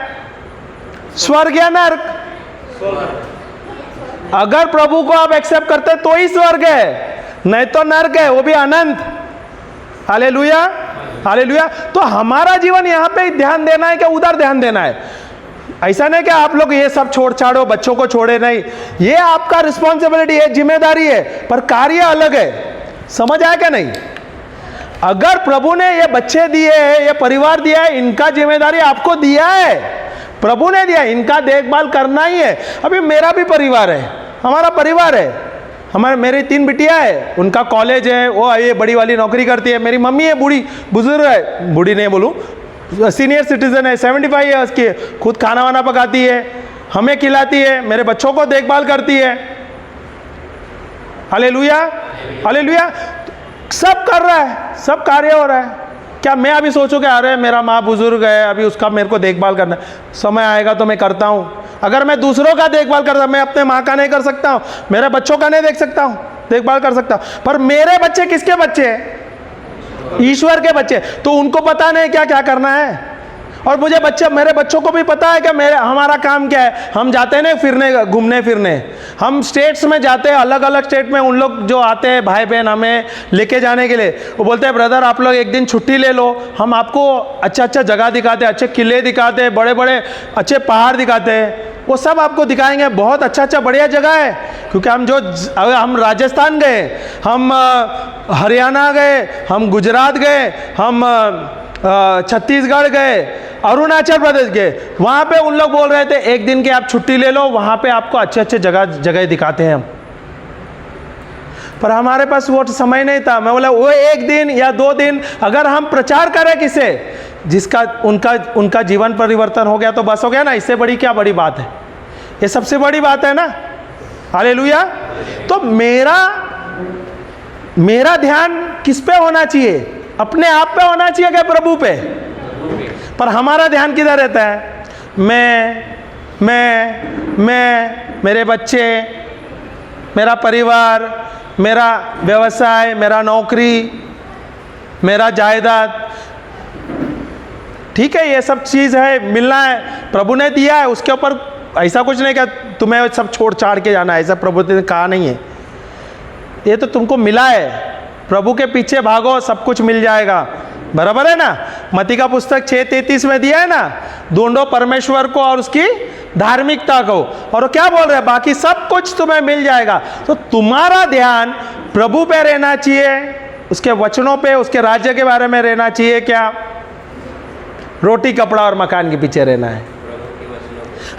स्वर्ग या नर्क? अगर प्रभु को आप एक्सेप्ट करते तो ही स्वर्ग है, नहीं तो नर्क है, वो भी अनंत। Hallelujah, hallelujah. तो हमारा जीवन यहाँ पे ध्यान देना है क्या उधर ध्यान देना है? ऐसा नहीं कि आप लोग ये सब छोड़ छाड़ो, बच्चों को छोड़े नहीं, ये आपका रिस्पॉन्सिबिलिटी है, जिम्मेदारी है, पर कार्य अलग है। समझ आया क्या नहीं? अगर प्रभु ने ये बच्चे दिए हैं, ये परिवार दिया है, इनका जिम्मेदारी आपको दिया है, प्रभु ने दिया, इनका देखभाल करना ही है। अभी मेरा भी परिवार है, हमारा परिवार है, मेरी 3 बिटियां है, उनका कॉलेज है, वो ये बड़ी वाली नौकरी करती है। मेरी मम्मी है, बुजुर्ग है, बूढ़ी नहीं बोलूँ, सीनियर सिटीजन है, 75 ईयर्स की, खुद खाना वाना पकाती है, हमें खिलाती है, मेरे बच्चों को देखभाल करती है। Hallelujah, hallelujah. सब कर रहा है, सब कार्य हो रहा है। क्या मैं अभी सोचूं कि अरे मेरा माँ बुजुर्ग है, अभी उसका मेरे को देखभाल करना है, समय आएगा तो मैं करता हूँ। अगर मैं दूसरों का देखभाल करता, मैं अपने माँ का नहीं कर सकता हूँ, मेरे बच्चों का नहीं देख सकता हूँ, देखभाल कर सकता हूँ, पर मेरे बच्चे किसके बच्चे हैं? ईश्वर के बच्चे। तो उनको पता नहीं क्या क्या करना है। और मुझे मेरे बच्चों को भी पता है कि हमारा काम क्या है। हम जाते हैं ना फिरने, घूमने फिरने, हम स्टेट्स में जाते हैं, अलग अलग स्टेट में उन लोग जो आते हैं भाई बहन हमें लेके जाने के लिए, वो बोलते हैं ब्रदर आप लोग एक दिन छुट्टी ले लो, हम आपको अच्छा अच्छा जगह दिखाते हैं, अच्छे किले दिखाते हैं, बड़े बड़े अच्छे पहाड़ दिखाते हैं, वो सब आपको दिखाएंगे। बहुत अच्छा अच्छा बढ़िया जगह है। क्योंकि हम राजस्थान गए, हम हरियाणा गए, हम गुजरात गए, हम छत्तीसगढ़ गए, अरुणाचल प्रदेश गए, वहाँ पे उन लोग बोल रहे थे एक दिन की आप छुट्टी ले लो, वहाँ पे आपको अच्छे अच्छे जगह दिखाते हैं हम। पर हमारे पास वो समय नहीं था। मैं बोला वो एक दिन या 2 दिन अगर हम प्रचार करें किसे जिसका उनका जीवन परिवर्तन हो गया तो बस हो गया ना। इससे बड़ी क्या बड़ी बात है? ये सबसे बड़ी बात है ना। हालेलुया। तो मेरा ध्यान किस पे होना चाहिए? अपने आप पे होना चाहिए क्या प्रभु पे? पर हमारा ध्यान किधर रहता है? मैं, मेरे बच्चे, मेरा परिवार, मेरा व्यवसाय, मेरा नौकरी, मेरा जायदाद। ठीक है, ये सब चीज़ है, मिलना है, प्रभु ने दिया है, उसके ऊपर ऐसा कुछ नहीं कि तुम्हें सब छोड़ छाड़ के जाना है, ऐसा प्रभु ने कहा नहीं है। ये तो तुमको मिला है, प्रभु के पीछे भागो, सब कुछ मिल जाएगा। बराबर है ना। मत्ती का पुस्तक 6:33 में दिया है ना, ढूंढो परमेश्वर को और उसकी धार्मिकता को, और वो क्या बोल रहे हैं? बाकी सब कुछ तुम्हें मिल जाएगा। तो तुम्हारा ध्यान प्रभु पे रहना चाहिए, उसके वचनों पे, उसके राज्य के बारे में रहना चाहिए क्या? रोटी कपड़ा और मकान के पीछे रहना है।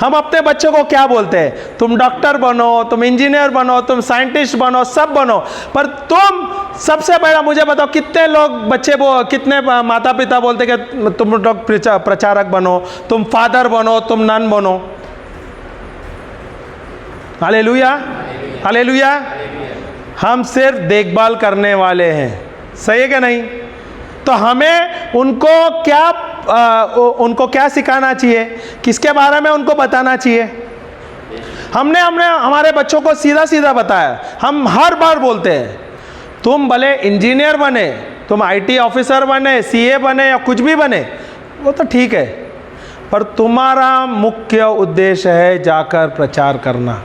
हम अपने बच्चों को क्या बोलते हैं? तुम डॉक्टर बनो, तुम इंजीनियर बनो, तुम साइंटिस्ट बनो, सब बनो, पर तुम सबसे बड़ा मुझे बताओ कितने लोग कितने माता पिता बोलते कि तुम लोग प्रचारक बनो, तुम फादर बनो, तुम नन बनो। Hallelujah, hallelujah. हम सिर्फ देखभाल करने वाले हैं, सही है क्या नहीं? तो हमें उनको क्या सिखाना चाहिए? किसके बारे में उनको बताना चाहिए? हमने हमारे बच्चों को सीधा सीधा बताया। हम हर बार बोलते हैं तुम भले इंजीनियर बने, तुम आईटी ऑफिसर बने, सीए बने या कुछ भी बने, वो तो ठीक है, पर तुम्हारा मुख्य उद्देश्य है जाकर प्रचार करना।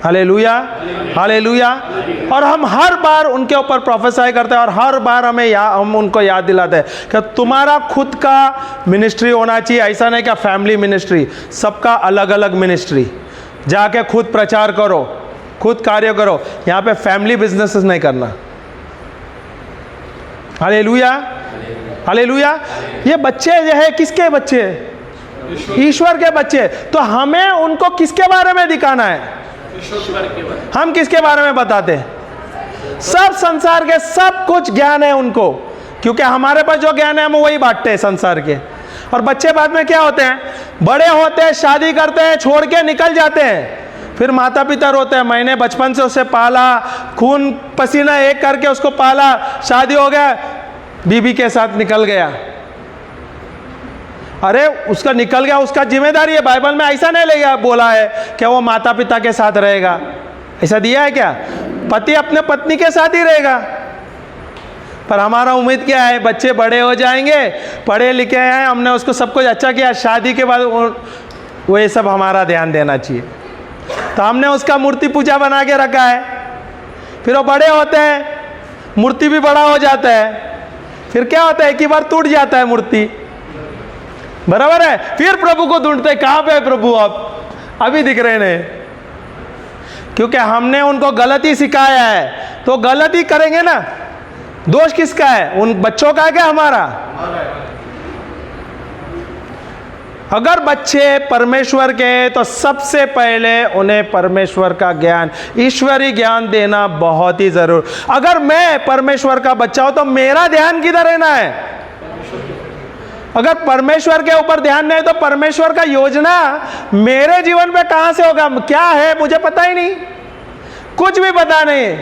Hallelujah, hallelujah. और हम हर बार उनके ऊपर प्रोफेसाई करते हैं और हर बार हम उनको याद दिलाते हैं कि तुम्हारा खुद का मिनिस्ट्री होना चाहिए। ऐसा नहीं कि फैमिली मिनिस्ट्री, सबका अलग अलग मिनिस्ट्री। जाके खुद प्रचार करो, खुद कार्य करो। यहाँ पे फैमिली बिजनेसेस नहीं करना। Hallelujah, hallelujah. ये बच्चे जो है किसके बच्चे? ईश्वर के बच्चे। तो हमें उनको किसके बारे में दिखाना है? हम किसके बारे में बताते हैं? सब संसार के सब कुछ ज्ञान है उनको, क्योंकि हमारे पास जो ज्ञान है हम वही बांटते हैं संसार के। और बच्चे बाद में क्या होते हैं? बड़े होते हैं, शादी करते हैं, छोड़ के निकल जाते हैं, फिर माता पिता रोते हैं, मैंने बचपन से उसे पाला, खून पसीना एक करके उसको पाला, शादी हो गया, बीबी के साथ निकल गया। अरे उसका निकल गया, उसका जिम्मेदारी है। बाइबल में ऐसा नहीं लेगा बोला है कि वो माता पिता के साथ रहेगा, ऐसा दिया है क्या? पति अपने पत्नी के साथ ही रहेगा। पर हमारा उम्मीद क्या है? बच्चे बड़े हो जाएंगे, पढ़े लिखे हैं, हमने उसको सब कुछ अच्छा किया, शादी के बाद वो ये सब हमारा ध्यान देना चाहिए। तो हमने उसका मूर्ति पूजा बना के रखा है, फिर वो बड़े होते हैं, मूर्ति भी बड़ा हो जाता है, फिर क्या होता है? एक ही बार टूट जाता है मूर्ति। बराबर है। फिर प्रभु को ढूंढते, कहाँ पे है प्रभु आप? अभी दिख रहे हैं, क्योंकि हमने उनको गलत ही सिखाया है। तो गलत ही करेंगे ना। दोष किसका है? उन बच्चों का है क्या हमारा? अगर बच्चे परमेश्वर के, तो सबसे पहले उन्हें परमेश्वर का ज्ञान, ईश्वरीय ज्ञान देना बहुत ही जरूर। अगर मैं परमेश्वर का बच्चा हूं तो मेरा ध्यान किधर रहना है? अगर परमेश्वर के ऊपर ध्यान नहीं तो परमेश्वर का योजना मेरे जीवन पे कहां से होगा? क्या है मुझे पता ही नहीं, कुछ भी पता नहीं।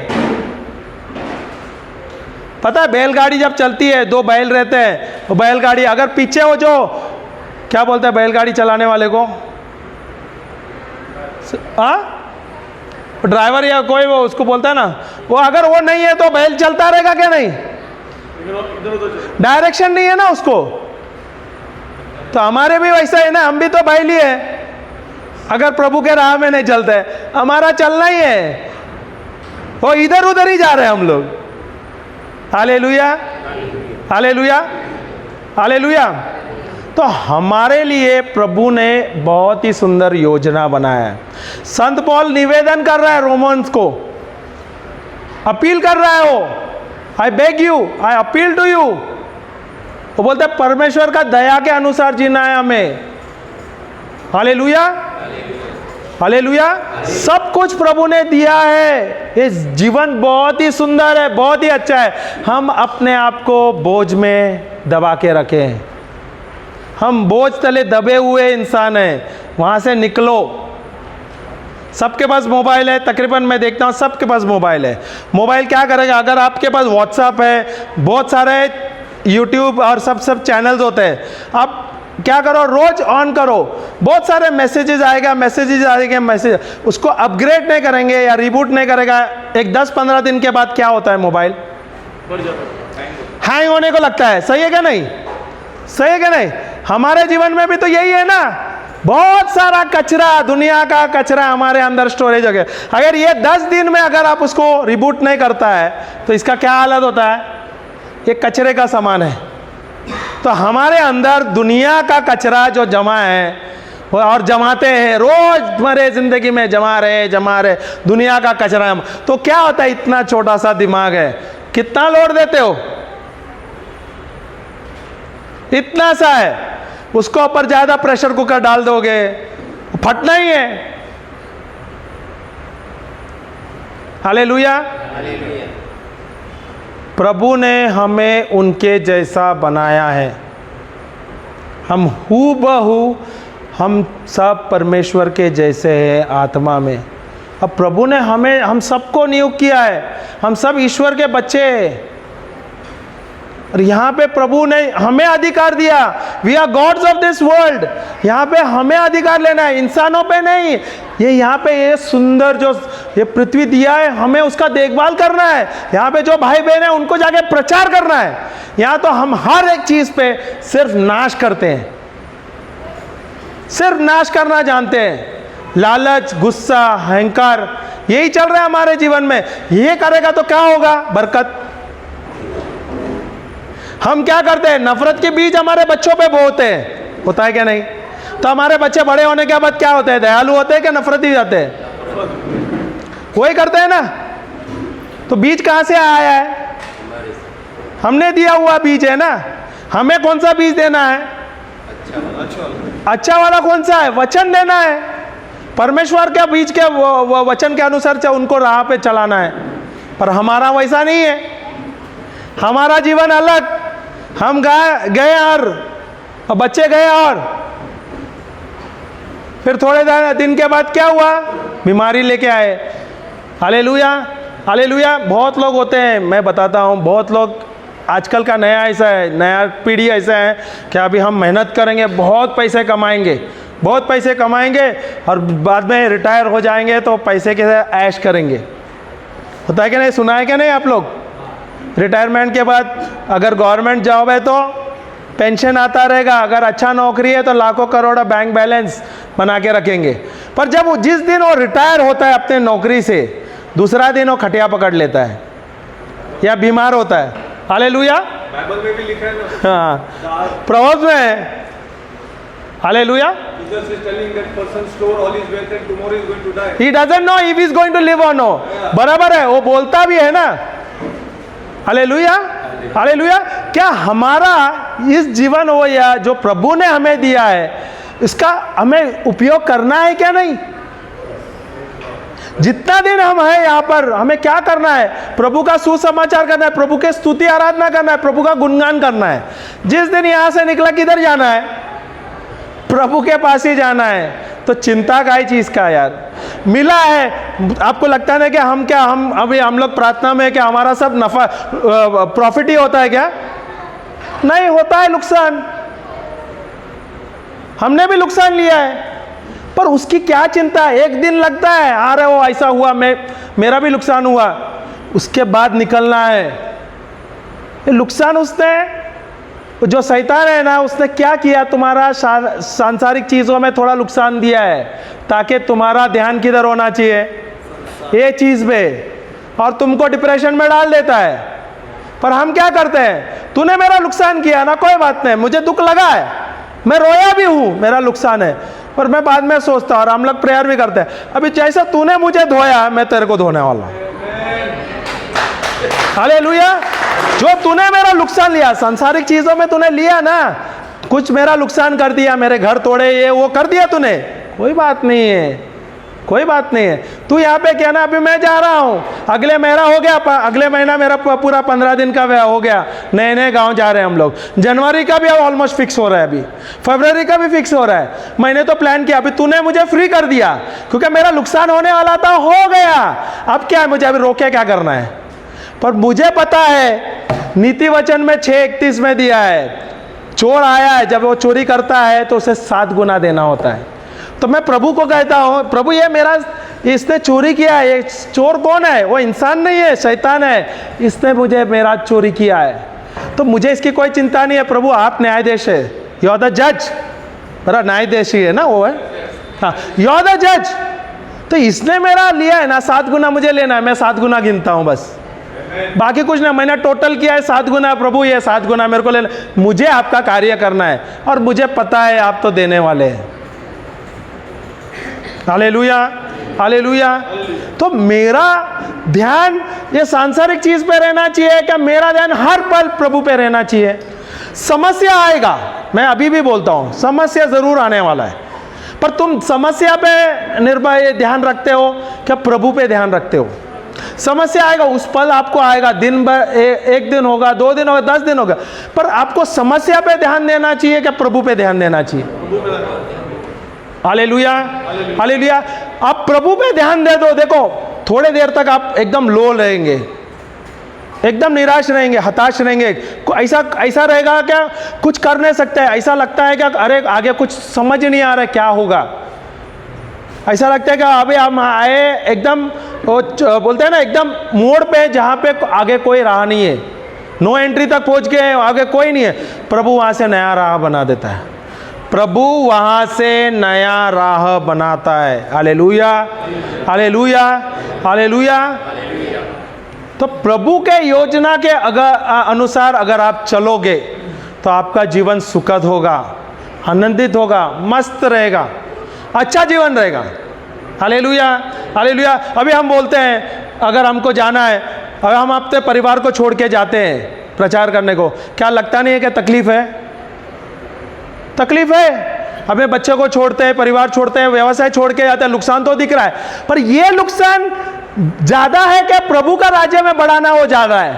पता है बैलगाड़ी जब चलती है, दो बैल रहते हैं, वो बैलगाड़ी अगर पीछे हो जो क्या बोलते हैं बैलगाड़ी चलाने वाले को, ड्राइवर या कोई वो उसको बोलता है ना, वो अगर वो नहीं है तो बैल चलता रहेगा क्या? नहीं, डायरेक्शन नहीं है ना उसको। तो हमारे भी वैसा है ना, हम भी तो बैल ही है, अगर प्रभु के राह में नहीं चलते, हमारा चलना ही है, वो इधर उधर ही जा रहे हैं हम लोग। Hallelujah, hallelujah, hallelujah. तो हमारे लिए प्रभु ने बहुत ही सुंदर योजना बनाया है। संत पौल निवेदन कर रहा है रोमन्स को, अपील कर रहा है, वो I beg you, I appeal to you. वो बोलते हैं परमेश्वर का दया के अनुसार जीना है हमें। Hallelujah, hallelujah. सब कुछ प्रभु ने दिया है, ये जीवन बहुत ही सुंदर है, बहुत ही अच्छा है। हम अपने आप को बोझ में दबा के रखें, हम बोझ तले दबे हुए इंसान हैं, वहाँ से निकलो। सबके पास मोबाइल है, तकरीबन मैं देखता हूँ सबके पास मोबाइल है। मोबाइल क्या करेगा? अगर आपके पास व्हाट्सएप है, बहुत सारे यूट्यूब और सब चैनल्स होते हैं, आप क्या करो, रोज ऑन करो, बहुत सारे मैसेजेस आएगा, मैसेज उसको अपग्रेड नहीं करेंगे या रिबूट नहीं करेगा, एक 10-15 दिन के बाद क्या होता है, मोबाइल हैंग होने को लगता है। सही है क्या नहीं? सही है क्या नहीं? हमारे जीवन में भी तो यही है ना, बहुत सारा कचरा, दुनिया का कचरा हमारे अंदर स्टोरेज हो गया। अगर ये 10 दिन में अगर आप उसको रिबूट नहीं करता है तो इसका क्या हालत होता है? ये कचरे का सामान है। तो हमारे अंदर दुनिया का कचरा जो जमा है और जमाते हैं, रोजमर्रा जिंदगी में जमा रहे दुनिया का कचरा। तो क्या होता है, इतना छोटा सा दिमाग है, कितना लोड देते हो? इतना सा है, उसको ऊपर ज्यादा प्रेशर कुकर डाल दोगे, फटना ही है। हालेलुया। प्रभु ने हमें उनके जैसा बनाया है, हम हूबहू हम सब परमेश्वर के जैसे हैं आत्मा में। अब प्रभु ने हम सबको नियुक्त किया है, हम सब ईश्वर के बच्चे हैं। और यहाँ पे प्रभु ने हमें अधिकार दिया, we are gods of this world. यहाँ पे हमें अधिकार लेना है, इंसानों पे नहीं। ये यहाँ पे ये सुंदर जो ये पृथ्वी दिया है, हमें उसका देखभाल करना है। यहाँ पे जो भाई बहन है उनको जाके प्रचार करना है। यहाँ तो हम हर एक चीज पे सिर्फ नाश करते हैं, सिर्फ नाश करना जानते हैं। लालच, गुस्सा, अहंकार, यही चल रहा है हमारे जीवन में। ये करेगा तो क्या होगा? बरकत। हम क्या करते हैं? नफरत के बीज हमारे बच्चों पे बोते हैं, होता है क्या नहीं? तो हमारे बच्चे बड़े होने के बाद क्या होते हैं? दयालु होते हैं क्या नफरत ही जाते हैं? वही करते हैं ना। तो बीज कहां से आया है? हमने दिया हुआ बीज है ना। हमें कौन सा बीज देना है? अच्छा वाला कौन सा है? वचन देना है, परमेश्वर के बीज के वचन के अनुसार उनको राह पे चलाना है। पर हमारा वैसा नहीं है, हमारा जीवन अलग। हम गए और बच्चे गए और फिर थोड़े दिन के बाद क्या हुआ? बीमारी लेके आए। Hallelujah, hallelujah. बहुत लोग होते हैं, मैं बताता हूँ, बहुत लोग आजकल का नया ऐसा है, नया पीढ़ी ऐसा है कि अभी हम मेहनत करेंगे, बहुत पैसे कमाएंगे, बहुत पैसे कमाएंगे और बाद में रिटायर हो जाएंगे तो पैसे के ऐश करेंगे। होता है कि नहीं? सुना है क्या नहीं आप लोग? रिटायरमेंट के बाद अगर गवर्नमेंट जॉब है तो पेंशन आता रहेगा, अगर अच्छा नौकरी है तो लाखों करोड़ बैंक बैलेंस बना के रखेंगे। पर जब जिस दिन वो रिटायर होता है अपने नौकरी से, दूसरा दिन वो खटिया पकड़ लेता है या बीमार होता है। हालेलुया। बाइबल में भी लिखा है ना। हाँ, प्रवर्ब्स में है। Hallelujah. Jesus is telling that person store all his wealth and tomorrow is going to die. He doesn't know if he is going to live or no. बराबर है, वो बोलता भी है ना। Hallelujah, hallelujah. क्या हमारा इस जीवन हो या जो प्रभु ने हमें दिया है, इसका हमें उपयोग करना है क्या नहीं? जितना दिन हम हैं यहाँ पर, हमें क्या करना है? प्रभु का सुसमाचार करना है, प्रभु के स्तुति आराधना करना है, प्रभु का गुणगान करना है। जिस दिन यहाँ से निकला किधर जाना है? प्रभु के पास ही जाना है। तो चिंता का ही चीज का यार। मिला है, आपको लगता है ना कि हम लोग प्रार्थना में क्या हमारा सब नफा प्रॉफिट ही होता है क्या? नहीं होता है, नुकसान। हमने भी नुकसान लिया है, पर उसकी क्या चिंता है? एक दिन लगता है, अरे वो ऐसा हुआ, मेरा भी नुकसान हुआ, उसके बाद निकलना है। ये नुकसान उसने, जो शैतान है ना, उसने क्या किया? तुम्हारा सांसारिक चीज़ों में थोड़ा नुकसान दिया है ताकि तुम्हारा ध्यान किधर होना चाहिए? ये चीज़ पे, और तुमको डिप्रेशन में डाल देता है। पर हम क्या करते हैं? तूने मेरा नुकसान किया ना, कोई बात नहीं, मुझे दुख लगा है, मैं रोया भी हूँ, मेरा नुकसान है, पर मैं बाद में सोचता हूँ, और हम लोग प्रेयर भी करते हैं, अभी जैसा तूने मुझे धोया मैं तेरे को धोने वाला हूँ। हालेलुया। जो तूने मेरा नुकसान लिया, सांसारिक चीजों में तूने लिया ना, कुछ मेरा नुकसान कर दिया, मेरे घर तोड़े, ये वो कर दिया तूने, कोई बात नहीं है, कोई बात नहीं है। तू यहाँ पे क्या ना, अभी मैं जा रहा हूँ, अगले महीना हो गया, अगले महीना मेरा पूरा 15 दिन का हो गया, नए नए गांव जा रहे हैं हम लोग। जनवरी का भी अब ऑलमोस्ट फिक्स हो रहा है, अभी फरवरी का भी फिक्स हो रहा है। मैंने तो प्लान किया, अभी तूने मुझे फ्री कर दिया, क्योंकि मेरा नुकसान होने वाला था, हो गया, अब क्या है, मुझे अभी रोके क्या करना है? पर मुझे पता है, नीति वचन में 6:31 में दिया है, चोर आया है, जब वो चोरी करता है तो उसे 7 गुना देना होता है। तो मैं प्रभु को कहता हूँ, प्रभु ये मेरा, इसने चोरी किया है, ये चोर कौन है? वो इंसान नहीं है, शैतान है, इसने मुझे मेरा चोरी किया है, तो मुझे इसकी कोई चिंता नहीं है। प्रभु आप न्यायाधीश है, यू आर द जज, मेरा न्यायाधीशी है ना वो है, हाँ, यू आर द जज। तो इसने मेरा लिया है ना, 7 गुना मुझे लेना है, मैं 7 गुना गिनता हूँ बस, बाकी कुछ नहीं। मैंने टोटल किया है 7 गुना, प्रभु ये 7 गुना मेरे को लेना, मुझे आपका कार्य करना है, और मुझे पता है आप तो देने वाले हैं। Hallelujah, hallelujah. तो मेरा ध्यान ये सांसारिक चीज पे रहना चाहिए क्या? मेरा ध्यान हर पल प्रभु पे रहना चाहिए। समस्या आएगा, मैं अभी भी बोलता हूं, समस्या जरूर आने वाला है, पर तुम समस्या पे निर्भय ध्यान रखते हो क्या प्रभु पे ध्यान रखते हो? समस्या आएगा, उस पल आपको आएगा, दिन भर, एक दिन होगा, 2 दिन होगा, 10 दिन होगा, पर आपको समस्या पे ध्यान देना चाहिए क्या प्रभु पे ध्यान देना चाहिए? Hallelujah, hallelujah. आप प्रभु पे ध्यान दे दो, देखो थोड़े देर तक आप एकदम लो रहेंगे, एकदम निराश रहेंगे, हताश रहेंगे, ऐसा रहेगा क्या कुछ कर नहीं सकते, ऐसा लगता है क्या अरे आगे कुछ समझ नहीं आ रहा है क्या होगा, ऐसा लगता है कि अभी हम आए एकदम, बोलते हैं ना, एकदम मोड़ पे जहाँ पे आगे कोई राह नहीं है, नो एंट्री तक पहुँच गए, आगे कोई नहीं है। प्रभु वहाँ से नया राह बना देता है, प्रभु वहाँ से नया राह बनाता है। Hallelujah, hallelujah, hallelujah. तो प्रभु के योजना के अनुसार अगर आप चलोगे तो आपका जीवन सुखद होगा, आनंदित होगा, मस्त रहेगा, अच्छा जीवन रहेगा। Hallelujah, hallelujah. अभी हम बोलते हैं अगर हमको जाना है, अगर हम अपने परिवार को छोड़ के जाते हैं प्रचार करने को, क्या लगता नहीं है कि तकलीफ है? तकलीफ है। अपने बच्चे को छोड़ते हैं, परिवार छोड़ते हैं, व्यवसाय छोड़ के जाते हैं, नुकसान तो दिख रहा है, पर यह नुकसान ज्यादा है कि प्रभु का राज्य में बढ़ाना वो ज्यादा है?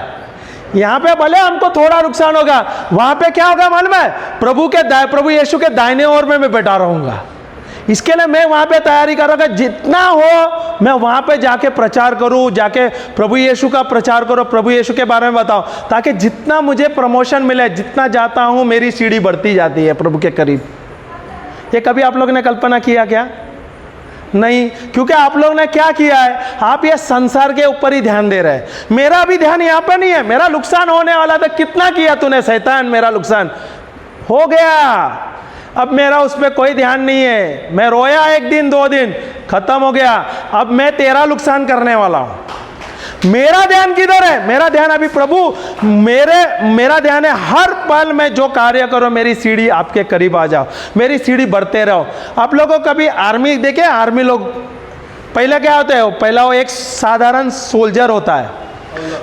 यहाँ पे भले हमको थोड़ा नुकसान होगा, वहां पे क्या होगा मालूम है? प्रभु यीशु के दाहिने ओर में मैं बैठा रहूंगा। इसके लिए मैं वहां पे तैयारी कर रहा हूँ, जितना हो मैं वहां पे जाके प्रचार करूं, जाके प्रभु यीशु का प्रचार करो, प्रभु यीशु के बारे में बताओ, ताकि जितना मुझे प्रमोशन मिले, जितना जाता हूं मेरी सीढ़ी बढ़ती जाती है प्रभु के करीब। ये कभी आप लोग ने कल्पना किया क्या? नहीं, क्योंकि आप लोग ने क्या किया है, आप ये संसार के ऊपर ही ध्यान दे रहे हैं। मेरा भी ध्यान यहाँ पर नहीं है, मेरा नुकसान होने वाला था, कितना किया तूने शैतान, मेरा नुकसान हो गया, अब मेरा उस पर कोई ध्यान नहीं है। मैं रोया 1 दिन 2 दिन, खत्म हो गया, अब मैं तेरा नुकसान करने वाला हूं। मेरा ध्यान किधर है? मेरा ध्यान अभी प्रभु, मेरा ध्यान है हर पल में जो कार्य करो, मेरी सीढ़ी आपके करीब आ जाओ, मेरी सीढ़ी बढ़ते रहो। आप लोगों को कभी आर्मी देखे? आर्मी लोग पहले क्या होते हैं, पहला वो एक साधारण सोल्जर होता है,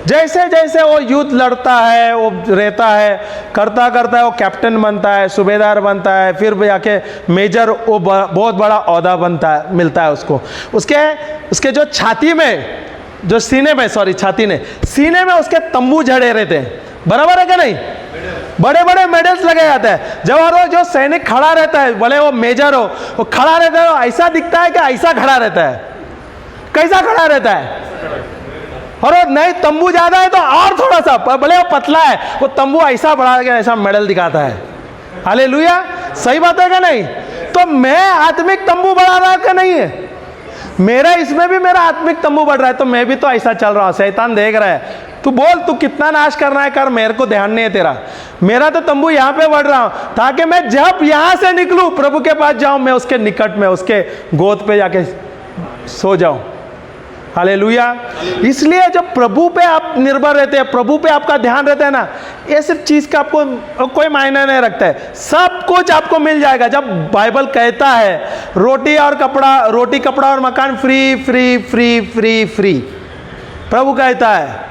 जैसे जैसे वो युद्ध लड़ता है, वो रहता है, करता करता है वो कैप्टन बनता है, सूबेदार बनता है, फिर जाके मेजर, वो बहुत बड़ा ओहदा बनता है, मिलता है उसको। उसके जो छाती में, जो सीने में, सॉरी छाती ने, सीने में उसके तंबू जड़े रहते हैं, बराबर है क्या नहीं? बड़े बड़े मेडल्स लगे जाते हैं। जब वो जो सैनिक खड़ा रहता है, भले वो मेजर हो, वो खड़ा रहता है, ऐसा दिखता है कि ऐसा खड़ा रहता है, कैसा खड़ा रहता है? और नहीं तंबू ज्यादा है तो और थोड़ा सा, भले वो पतला है, वो तंबू ऐसा बढ़ा के ऐसा मेडल दिखाता है। हालेलुया, सही बात है क्या नहीं? तो मैं आत्मिक तंबू बढ़ा रहा का नहीं है, मेरा इसमें भी मेरा आत्मिक तंबू बढ़ रहा है, तो मैं भी तो ऐसा चल रहा हूं। शैतान देख रहा है, तू बोल तू कितना नाश करना है कर, मेरे को ध्यान नहीं है तेरा। मेरा तो तंबू यहां पे बढ़ रहा हूं ताकि मैं जब यहां से निकलूं प्रभु के पास जाऊं, मैं उसके निकट में उसके गोद पे जाके सो जाऊं। हालेलुया। इसलिए जब प्रभु पे आप निर्भर रहते हैं, प्रभु पे आपका ध्यान रहता है ना, ये सिर्फ चीज का आपको कोई मायने नहीं रखता है, सब कुछ आपको मिल जाएगा। जब बाइबल कहता है रोटी और कपड़ा, रोटी कपड़ा और मकान free free free free free, प्रभु कहता है,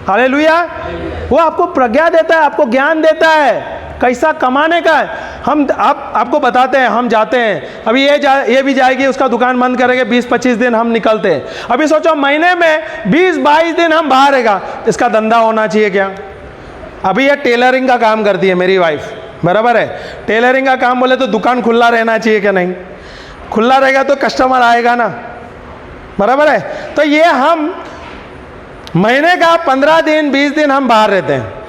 हालेलुया, वो आपको प्रज्ञा देता है, आपको ज्ञान देता है कैसा कमाने का है। हम आपको बताते हैं, हम जाते हैं, अभी ये भी जाएगी, उसका दुकान बंद करेंगे, 20-25 दिन हम निकलते हैं। अभी सोचो महीने में 20-22 दिन हम बाहर रहेगा, इसका धंधा होना चाहिए क्या? अभी ये टेलरिंग का काम करती है मेरी वाइफ, बराबर है? टेलरिंग का काम बोले तो दुकान खुला रहना चाहिए क्या नहीं? खुला रहेगा तो कस्टमर आएगा ना, बराबर है? तो ये हम महीने का 15 दिन 20 दिन हम बाहर रहते हैं,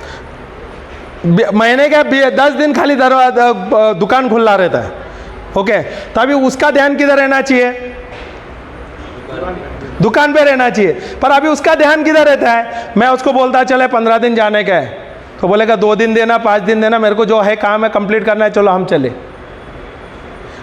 महीने का 10 दिन खाली दुकान खुला रहता है, ओके? तो अभी उसका ध्यान किधर रहना चाहिए? दुकान पे रहना चाहिए। पर अभी उसका ध्यान किधर रहता है? मैं उसको बोलता चले 15 दिन जाने का है, तो बोलेगा 2 दिन देना, 5 दिन देना, मेरे को जो है काम है कंप्लीट करना है, चलो हम चले।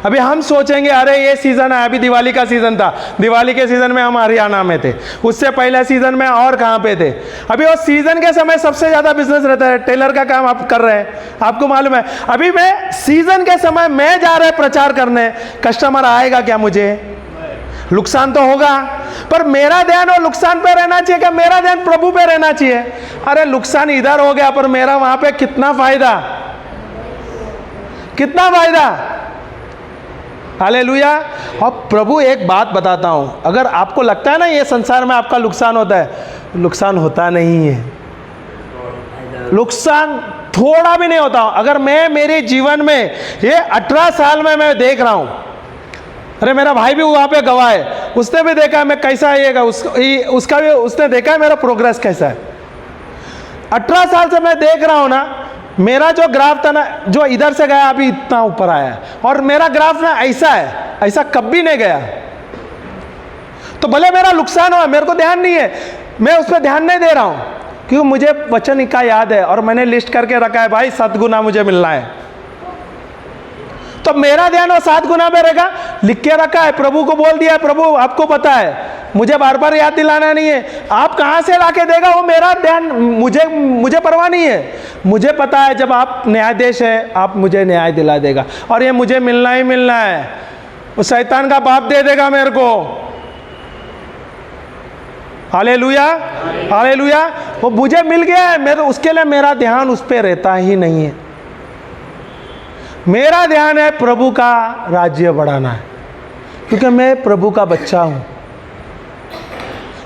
अभी हम सोचेंगे अरे ये सीज़न है, अभी दिवाली का सीज़न था, दिवाली के सीज़न में हम हरियाणा में थे, उससे पहले सीज़न में और कहाँ पे थे। अभी वो सीज़न के समय सबसे ज़्यादा बिजनेस रहता है, टेलर का काम आप कर रहे हैं, आपको मालूम है। अभी मैं सीज़न के समय मैं जा रहा है प्रचार करने, कस्टमर आएगा क्या? मुझे नुकसान तो होगा, पर मेरा ध्यान वो नुकसान पे रहना चाहिए क्या? मेरा ध्यान प्रभु पे रहना चाहिए। अरे नुकसान इधर हो गया पर मेरा वहाँ पे कितना फायदा, कितना फायदा। हालेलुया। अब प्रभु एक बात बताता हूँ, अगर आपको लगता है ना ये संसार में आपका नुकसान होता है, नुकसान होता नहीं है, नुकसान थोड़ा भी नहीं होता। अगर मैं मेरे जीवन में ये 18 साल में मैं देख रहा हूँ, अरे मेरा भाई भी वहाँ पे गवाह है, उसने भी देखा है मैं कैसा आइएगा, उसका भी उसने देखा है मेरा प्रोग्रेस कैसा है। 18 साल से मैं देख रहा हूँ ना, मेरा जो ग्राफ था ना, जो इधर से गया अभी इतना ऊपर आया है, और मेरा ग्राफ ना ऐसा है, ऐसा कभी नहीं गया। तो भले मेरा नुकसान हुआ, मेरे को ध्यान नहीं है, मैं उस पर ध्यान नहीं दे रहा हूँ, क्योंकि मुझे वचन का याद है और मैंने लिस्ट करके रखा है, भाई 7 गुना मुझे मिलना है। तो मेरा ध्यान वो 7 गुना पे रहेगा, लिख के रखा है, प्रभु को बोल दिया है, प्रभु आपको पता है, मुझे बार बार याद दिलाना नहीं है, आप कहाँ से लाके देगा वो मेरा ध्यान, मुझे परवाह नहीं है। मुझे पता है जब आप न्यायाधीश है, आप मुझे न्याय दिला देगा, और ये मुझे मिलना ही मिलना है। वो शैतान का बाप दे देगा मेरे को। हालेलुया, हालेलुया। वो मुझे मिल गया है, मेरे उसके लिए मेरा ध्यान उस पर रहता ही नहीं है। मेरा ध्यान है प्रभु का राज्य बढ़ाना है, क्योंकि मैं प्रभु का बच्चा हूं।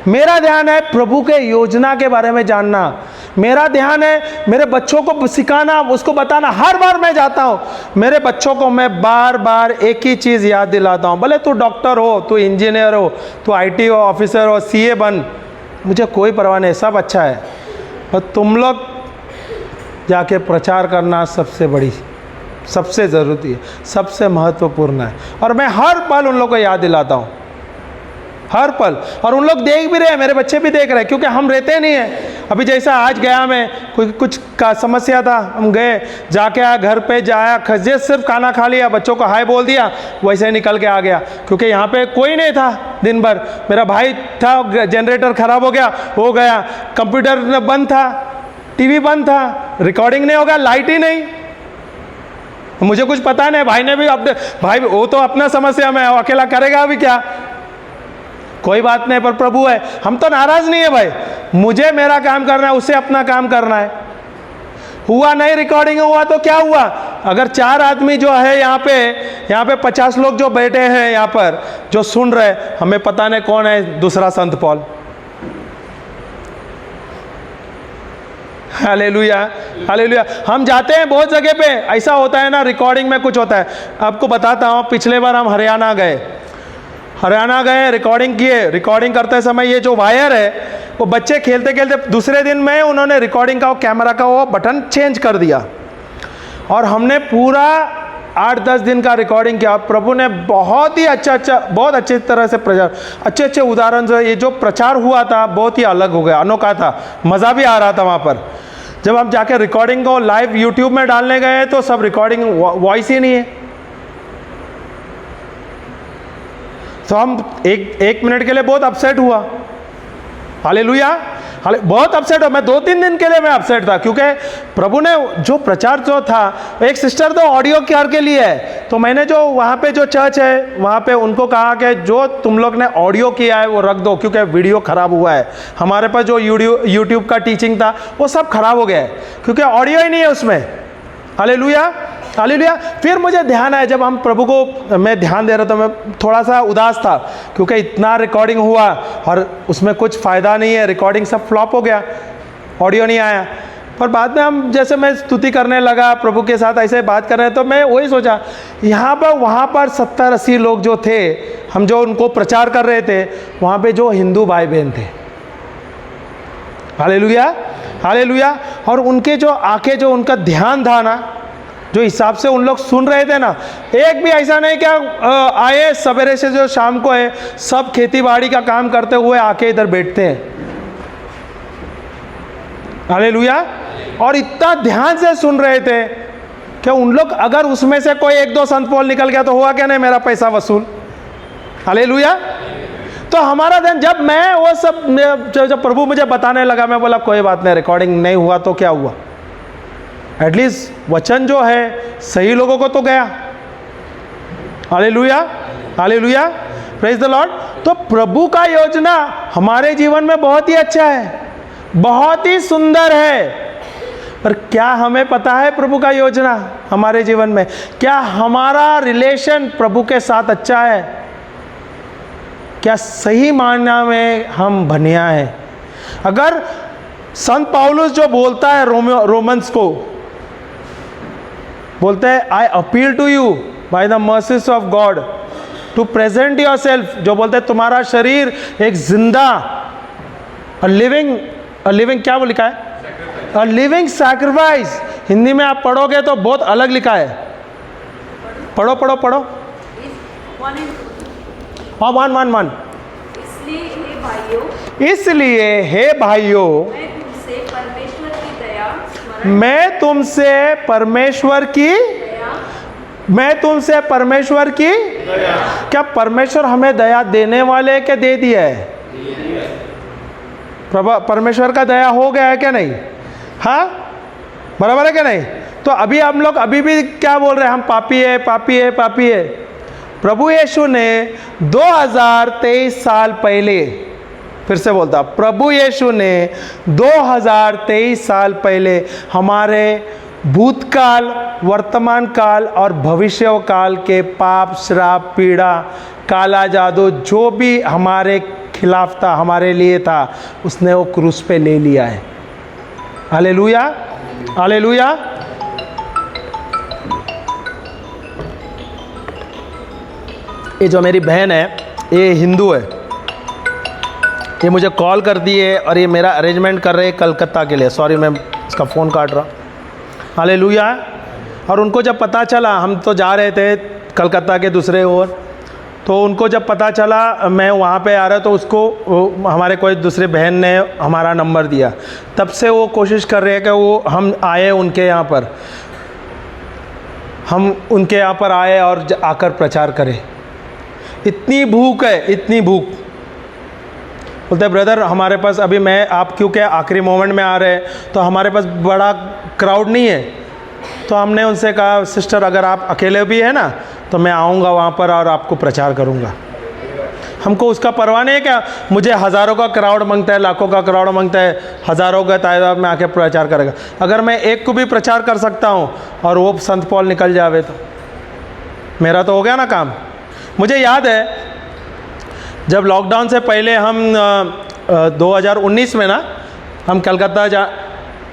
मेरा ध्यान है प्रभु के योजना के बारे में जानना। मेरा ध्यान है मेरे बच्चों को सिखाना, उसको बताना। हर बार मैं जाता हूं, मेरे बच्चों को मैं बार बार एक ही चीज़ याद दिलाता हूं, भले तू डॉक्टर हो, तू इंजीनियर हो, तू IT ऑफिसर हो, CA बन, मुझे कोई परवाह नहीं, सब अच्छा है, पर तुम लोग जाके प्रचार करना सबसे ज़रूरी है, सबसे महत्वपूर्ण है। और मैं हर पल उन लोगों को याद दिलाता हूँ, हर पल। और उन लोग देख भी रहे हैं, मेरे बच्चे भी देख रहे हैं, क्योंकि हम रहते नहीं हैं। अभी जैसा आज गया मैं, कुछ का समस्या था, हम गए, जाके आया, घर पे जाया, खजे सिर्फ खाना खा लिया, बच्चों को हाय बोल दिया, वैसे ही निकल के आ गया, क्योंकि यहाँ पे कोई नहीं था दिन भर। मेरा भाई था, जनरेटर खराब हो गया, कंप्यूटर बंद था, TV बंद था, रिकॉर्डिंग नहीं होगा, लाइट ही नहीं, मुझे कुछ पता नहीं। भाई ने भी भाई वो तो अपना समस्या में अकेला करेगा अभी क्या, कोई बात नहीं, पर प्रभु है, हम तो नाराज नहीं है भाई, मुझे मेरा काम करना है, उसे अपना काम करना है। हुआ नहीं, रिकॉर्डिंग हुआ तो क्या हुआ? अगर 4 आदमी जो है यहाँ पे 50 लोग जो बैठे हैं यहाँ पर जो सुन रहे, हमें पता नहीं कौन है दूसरा संत पॉल। Hallelujah, hallelujah. हम जाते हैं बहुत जगह पे, ऐसा होता है ना, रिकॉर्डिंग में कुछ होता है। आपको बताता हूँ, पिछले बार हम हरियाणा गए, हरियाणा गए, रिकॉर्डिंग किए। रिकॉर्डिंग करते समय ये जो वायर है वो बच्चे खेलते खेलते दूसरे दिन में उन्होंने रिकॉर्डिंग का, वो कैमरा का वो बटन चेंज कर दिया और हमने पूरा 8-10 दिन का रिकॉर्डिंग किया। प्रभु ने बहुत ही बहुत अच्छी तरह से प्रचार, अच्छे उदाहरण से ये जो प्रचार हुआ था बहुत ही अलग हो गया, अनोखा था, मज़ा भी आ रहा था वहाँ पर। जब हम जाके रिकॉर्डिंग को लाइव यूट्यूब में डालने गए तो सब रिकॉर्डिंग वॉइस ही नहीं है। तो हम एक मिनट के लिए बहुत अपसेट हुआ। हालेलुया, बहुत अपसेट हो। मैं 2-3 दिन के लिए मैं अपसेट था, क्योंकि प्रभु ने जो प्रचार जो था, एक सिस्टर तो ऑडियो के लिए है, तो मैंने जो वहाँ पे जो चर्च है वहाँ पे उनको कहा कि जो तुम लोग ने ऑडियो किया है वो रख दो, क्योंकि वीडियो ख़राब हुआ है। हमारे पास जो यूट्यूब का टीचिंग था वो सब खराब हो गया है, क्योंकि ऑडियो ही नहीं है उसमें। Hallelujah, hallelujah. फिर मुझे ध्यान आया, जब हम प्रभु को मैं ध्यान दे रहा था, मैं थोड़ा सा उदास था, क्योंकि इतना रिकॉर्डिंग हुआ और उसमें कुछ फ़ायदा नहीं है, रिकॉर्डिंग सब फ्लॉप हो गया, ऑडियो नहीं आया। पर बाद में हम जैसे मैं स्तुति करने लगा प्रभु के साथ, ऐसे बात कर रहे हैं, तो मैं वही सोचा, यहाँ पर वहाँ पर 70-80 लोग जो थे, हम जो उनको प्रचार कर रहे थे, वहाँ पे जो हिंदू भाई बहन थे। Hallelujah, hallelujah. और उनके जो आके जो उनका ध्यान था ना, जो हिसाब से उन लोग सुन रहे थे ना, एक भी ऐसा नहीं क्या आए सवेरे से जो शाम को है, सब खेती बाड़ी का काम करते हुए आके इधर बैठते हैं। हालेलुया। और इतना ध्यान से सुन रहे थे कि उन लोग, अगर उसमें से कोई 1-2 संत पौल निकल गया तो हुआ क्या नहीं, मेरा पैसा वसूल। हालेलुया। तो हमारा ध्यान, जब मैं वो सब जब प्रभु मुझे बताने लगा, मैं बोला कोई बात नहीं, रिकॉर्डिंग नहीं हुआ तो क्या हुआ, एटलीस्ट वचन जो है सही लोगों को तो गया। Hallelujah, hallelujah, praise the Lord. तो प्रभु का योजना हमारे जीवन में बहुत ही अच्छा है, बहुत ही सुंदर है। पर क्या हमें पता है प्रभु का योजना हमारे जीवन में? क्या हमारा रिलेशन प्रभु के साथ अच्छा है? क्या सही मायने में हम बनिया हैं? अगर संत पौलुस जो बोलता है रोमन्स को, बोलते हैं I appeal to you by the mercies of God to present yourself, जो बोलते हैं तुम्हारा शरीर एक जिंदा, लिविंग क्या वो लिखा है, लिविंग सैक्रिफाइस। हिंदी में आप पढ़ोगे तो बहुत अलग लिखा है, पढ़ो पढ़ो पढ़ो। हाँ, 1:1 इसलिए हे भाइयों, मैं तुमसे परमेश्वर की क्या परमेश्वर हमें दया देने वाले के दे दिया है? परमेश्वर का दया हो गया है क्या नहीं? हाँ, बराबर है क्या नहीं? तो अभी हम लोग अभी भी क्या बोल रहे हैं, हम पापी है, पापी है, पापी है। प्रभु यीशु ने 2023 साल पहले, फिर से बोलता, प्रभु यीशु ने 2023 साल पहले हमारे भूतकाल, वर्तमान काल और भविष्य काल के पाप, श्राप, पीड़ा, काला जादू, जो भी हमारे खिलाफ था, हमारे लिए था, उसने वो क्रूस पे ले लिया है। Hallelujah, hallelujah. ये जो मेरी बहन है, ये हिंदू है, ये मुझे कॉल कर दी है और ये मेरा अरेंजमेंट कर रहे हैं कलकत्ता के लिए। सॉरी, मैं इसका फ़ोन काट रहा। हालेलुया। और उनको जब पता चला, हम तो जा रहे थे कलकत्ता के दूसरे ओर, तो उनको जब पता चला मैं वहाँ पे आ रहा, तो उसको हमारे कोई दूसरे बहन ने हमारा नंबर दिया। तब से वो कोशिश कर रहे हैं कि वो हम आए उनके यहाँ पर, हम उनके यहाँ पर आए और आकर प्रचार करें। इतनी भूख है, इतनी भूख। बोलते ब्रदर, हमारे पास अभी, मैं आप क्योंकि आखिरी मोमेंट में आ रहे हैं तो हमारे पास बड़ा क्राउड नहीं है। तो हमने उनसे कहा, सिस्टर अगर आप अकेले भी है ना तो मैं आऊँगा वहाँ पर और आपको प्रचार करूँगा। हमको उसका परवाह नहीं है क्या मुझे हज़ारों का क्राउड मांगता है, लाखों का क्राउड मांगता है, हज़ारों का तादाद में आके प्रचार करेगा। अगर मैं एक को भी प्रचार कर सकता हूँ और वो संत पौल निकल जावे तो मेरा तो हो गया ना काम। मुझे याद है जब लॉकडाउन से पहले हम 2019 में ना, हम कलकत्ता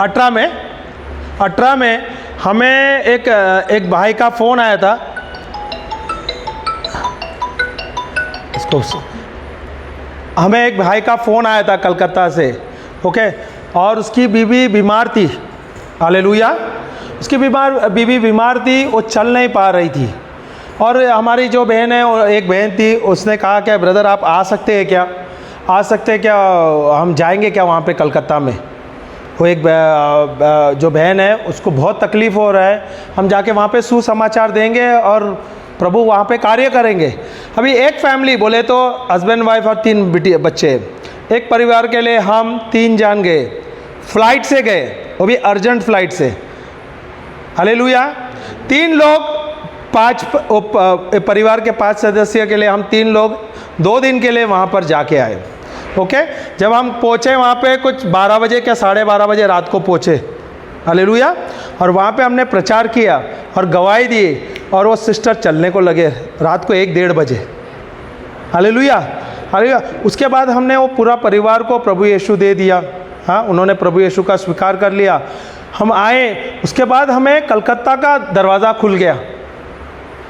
18 में हमें एक भाई का फ़ोन आया था। तो हमें एक भाई का फ़ोन आया था कलकत्ता से, ओके, और उसकी बीवी बीमार थी, हालेलुया। उसकी बीवी बीमार थी, वो चल नहीं पा रही थी। और हमारी जो बहन है, एक बहन थी, उसने कहा क्या ब्रदर आप आ सकते हैं क्या, हम जाएंगे क्या वहाँ पे कलकत्ता में। वो एक जो बहन है उसको बहुत तकलीफ़ हो रहा है, हम जाके वहाँ पे सुसमाचार देंगे और प्रभु वहाँ पे कार्य करेंगे। अभी एक फैमिली बोले तो हस्बैंड वाइफ और 3 बच्चे, एक परिवार के लिए हम 3 जान गए, फ्लाइट से गए, वो भी अर्जेंट फ्लाइट से, हालेलुया। 3 लोग, 5 परिवार के 5 सदस्य के लिए हम 3 लोग 2 दिन के लिए वहाँ पर जाके आए, ओके। जब हम पहुँचे वहाँ पे कुछ 12 बजे क्या 12:30 बजे रात को पहुँचे, हालेलुया। और वहाँ पे हमने प्रचार किया और गवाही दी, और वो सिस्टर चलने को लगे रात को 1-1:30 बजे, हालेलुया, हालेलुया। उसके बाद हमने वो पूरा परिवार को प्रभु यीशु दे दिया, हाँ, उन्होंने प्रभु यीशु का स्वीकार कर लिया। हम आए, उसके बाद हमें कलकत्ता का दरवाज़ा खुल गया।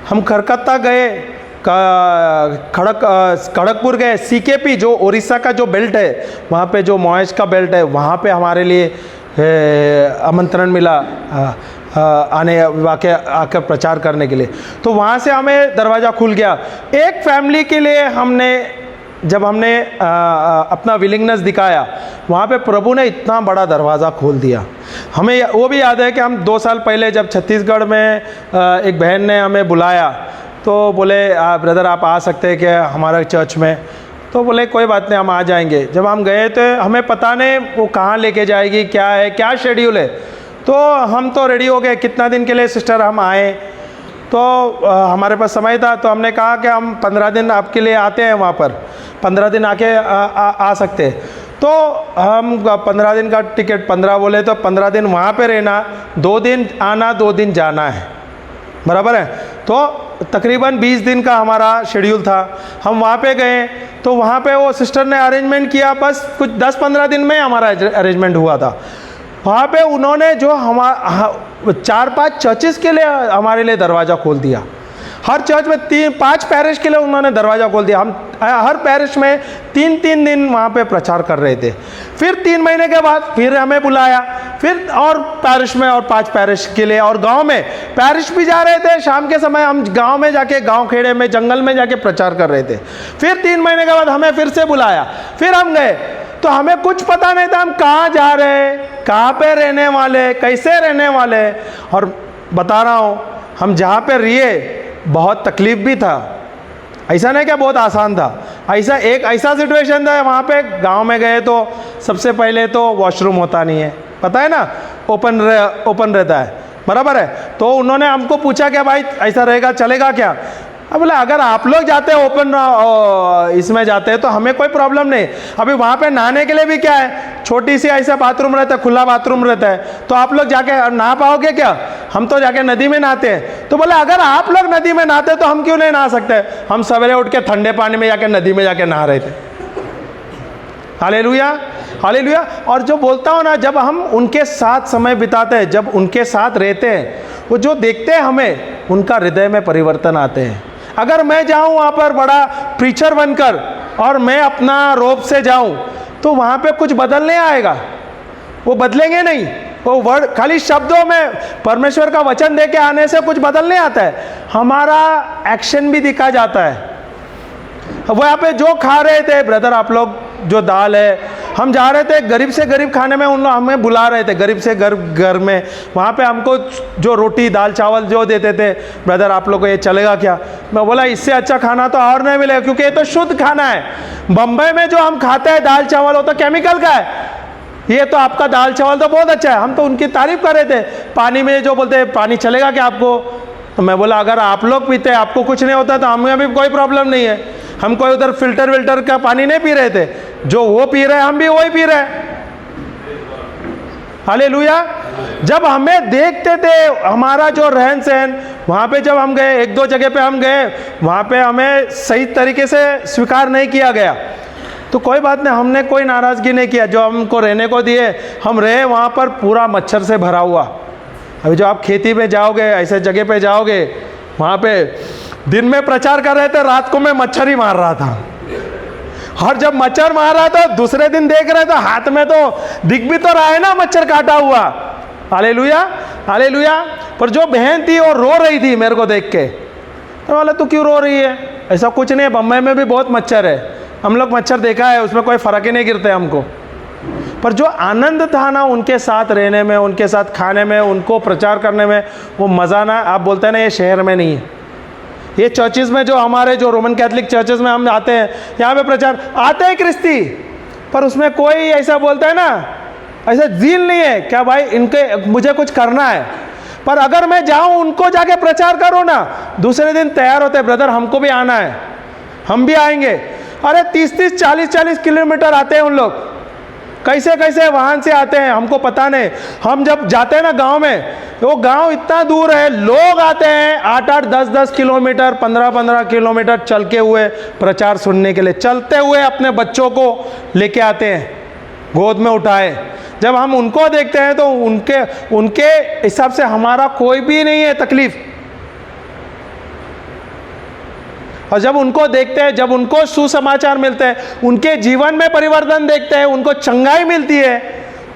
हम कलकत्ता गए, खड़गपुर गए, CKP जो उड़ीसा का जो बेल्ट है, वहाँ पे जो मॉइस का बेल्ट है, वहाँ पे हमारे लिए आमंत्रण मिला आकर प्रचार करने के लिए। तो वहाँ से हमें दरवाज़ा खुल गया। एक फैमिली के लिए जब हमने अपना विलिंगनेस दिखाया, वहाँ पे प्रभु ने इतना बड़ा दरवाज़ा खोल दिया। हमें वो भी याद है कि हम 2 साल पहले जब छत्तीसगढ़ में एक बहन ने हमें बुलाया, तो बोले ब्रदर आप आ सकते हैं क्या हमारा चर्च में। तो बोले कोई बात नहीं, हम आ जाएंगे। जब हम गए तो हमें पता नहीं वो कहाँ लेके जाएगी, क्या है, क्या शेड्यूल है। तो हम तो रेडी हो गए, कितना दिन के लिए सिस्टर हम आए। तो हमारे पास समय था, तो हमने कहा कि हम 15 दिन आपके लिए आते हैं, वहाँ पर 15 दिन आके आ सकते हैं। तो हम 15 दिन का टिकट, 15 बोले तो 15 दिन वहाँ पे रहना, 2 दिन आना 2 दिन जाना है, बराबर है। तो तकरीबन 20 दिन का हमारा शेड्यूल था। हम वहाँ पे गए, तो वहाँ पे वो सिस्टर ने अरेंजमेंट किया, बस कुछ 10-15 दिन में हमारा अरेंजमेंट हुआ था। वहाँ पे उन्होंने जो 4-5 चर्चेस के लिए हमारे लिए दरवाज़ा खोल दिया। हर चर्च में 3-5 पैरिश के लिए उन्होंने दरवाज़ा खोल दिया। हम हर पैरिश में 3-3 दिन वहाँ पे प्रचार कर रहे थे। फिर 3 महीने के बाद फिर हमें बुलाया, फिर और पैरिश में और 5 पैरिश के लिए, और गांव में पैरिश भी जा रहे थे। शाम के समय हम गांव में जाके, गांव खेड़े में, जंगल में जाके प्रचार कर रहे थे। फिर 3 महीने के बाद हमें फिर से बुलाया, फिर हम गए। तो हमें कुछ पता नहीं था हम कहाँ जा रहे हैं, कहाँ पे रहने वाले, कैसे रहने वाले। और बता रहा हूँ, हम जहाँ पे रहे बहुत तकलीफ भी था, ऐसा नहीं क्या बहुत आसान था। ऐसा सिचुएशन था, वहाँ पे गांव में गए तो सबसे पहले तो वॉशरूम होता नहीं है, पता है ना, ओपन रहता है, बराबर है। तो उन्होंने हमको पूछा कि भाई ऐसा रहेगा, चलेगा क्या। अब बोला अगर आप लोग जाते हैं ओपन इसमें जाते हैं तो हमें कोई प्रॉब्लम नहीं। अभी वहाँ पे नहाने के लिए भी क्या है, छोटी सी ऐसा बाथरूम रहता है, खुला बाथरूम रहता है, तो आप लोग जाके नहा पाओगे क्या। हम तो जाके नदी में नहाते हैं। तो बोला अगर आप लोग नदी में नहाते तो हम क्यों नहीं नहा सकते। हम सवेरे उठ के ठंडे पानी में जाके नदी में जाके नहा रहे थे, हालेलुया, हालेलुया। और जो बोलता हूँ ना, जब हम उनके साथ समय बिताते हैं, जब उनके साथ रहते हैं, वो जो देखते हैं हमें, उनका हृदय में परिवर्तन आते हैं। अगर मैं जाऊं वहाँ पर बड़ा प्रीचर बनकर और मैं अपना रोब से जाऊं, तो वहाँ पे कुछ बदल नहीं आएगा, वो बदलेंगे नहीं। वो वर्ड खाली शब्दों में परमेश्वर का वचन दे के आने से कुछ बदल नहीं आता है, हमारा एक्शन भी दिखा जाता है। वो यहाँ पे जो खा रहे थे ब्रदर आप लोग, जो दाल है, हम जा रहे थे गरीब से गरीब खाने में, उन लोग हमें बुला रहे थे गरीब से घर में। वहाँ पे हमको जो रोटी दाल चावल जो देते थे, ब्रदर आप लोग को ये चलेगा क्या। मैं बोला इससे अच्छा खाना तो और नहीं मिलेगा, क्योंकि ये तो शुद्ध खाना है। बम्बई में जो हम खाते हैं दाल चावल, वो तो केमिकल का है। ये तो आपका दाल चावल तो बहुत अच्छा है। हम तो उनकी तारीफ कर रहे थे। पानी में जो बोलते हैं पानी चलेगा क्या आपको, तो मैं बोला अगर आप लोग पीते हैं आपको कुछ नहीं होता तो हमें भी कोई प्रॉब्लम नहीं है। हम कोई उधर फिल्टर विल्टर का पानी नहीं पी रहे थे, जो वो पी रहे हैं हम भी वही पी रहे हैं, हालेलुया। जब हमें देखते थे हमारा जो रहन सहन, वहाँ पे जब हम गए, 1-2 जगह पे हम गए, वहाँ पे हमें सही तरीके से स्वीकार नहीं किया गया, तो कोई बात नहीं, हमने कोई नाराज़गी नहीं किया। जो हमको रहने को दिए हम रहे, वहाँ पर पूरा मच्छर से भरा हुआ। अभी जो आप खेती में जाओगे, ऐसे जगह पे जाओगे, वहाँ पे दिन में प्रचार कर रहे थे, रात को मैं मच्छर ही मार रहा था। और जब मच्छर मारा तो दूसरे दिन देख रहे तो हाथ में तो दिख भी तो रहा है ना मच्छर काटा हुआ। Hallelujah, hallelujah. पर जो बहन थी वो रो रही थी मेरे को देख के। तो बोला तू क्यों रो रही है? ऐसा कुछ नहीं है, बम्बई में भी बहुत मच्छर है, हम लोग मच्छर देखा है, उसमें कोई फ़र्क ही नहीं गिरते हमको। पर जो आनंद था ना उनके साथ रहने में, उनके साथ खाने में, उनको प्रचार करने में, वो मज़ा ना, आप बोलते हैं ना ये शहर में नहीं है। ये चर्चेस में जो हमारे जो रोमन कैथलिक चर्चेस में हम आते हैं, यहाँ पे प्रचार आते हैं क्रिस्ती, पर उसमें कोई ऐसा बोलता है ना, ऐसा जील नहीं है क्या भाई इनके मुझे कुछ करना है। पर अगर मैं जाऊँ उनको जाके प्रचार करूँ ना, दूसरे दिन तैयार होते हैं, ब्रदर हमको भी आना है, हम भी आएंगे। अरे 30-30, 40-40 किलोमीटर आते हैं उन लोग, कैसे कैसे वाहन से आते हैं हमको पता नहीं। हम जब जाते हैं ना गांव में, वो गांव इतना दूर है, लोग आते हैं 8-8, 10-10 किलोमीटर, 15-15 किलोमीटर चल के हुए प्रचार सुनने के लिए, चलते हुए अपने बच्चों को लेके आते हैं, गोद में उठाए। जब हम उनको देखते हैं तो उनके हिसाब से हमारा कोई भी नहीं है तकलीफ। और जब उनको देखते हैं, जब उनको सुसमाचार मिलते हैं, उनके जीवन में परिवर्तन देखते हैं, उनको चंगाई मिलती है,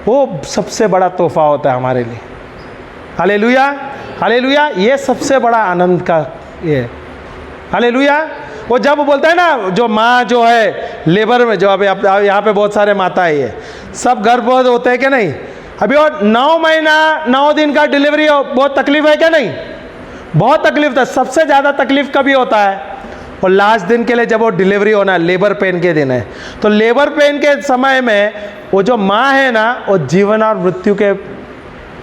वो सबसे बड़ा तोहफा होता है हमारे लिए। Hallelujah, hallelujah. ये सबसे बड़ा आनंद का ये, हालेलुया। वो जब बोलता है ना, जो माँ जो है लेबर में, जो अभी यहाँ पे बहुत सारे माता है, ये सब गर्भवत होते हैं क्या नहीं? अभी वो 9 महीना 9 दिन का डिलीवरी, बहुत तकलीफ है क्या नहीं? बहुत तकलीफ था। सबसे ज़्यादा तकलीफ कभी होता है? और लास्ट दिन के लिए जब वो डिलीवरी होना, लेबर पेन के दिन है, तो लेबर पेन के समय में वो जो माँ है ना, वो जीवन और मृत्यु के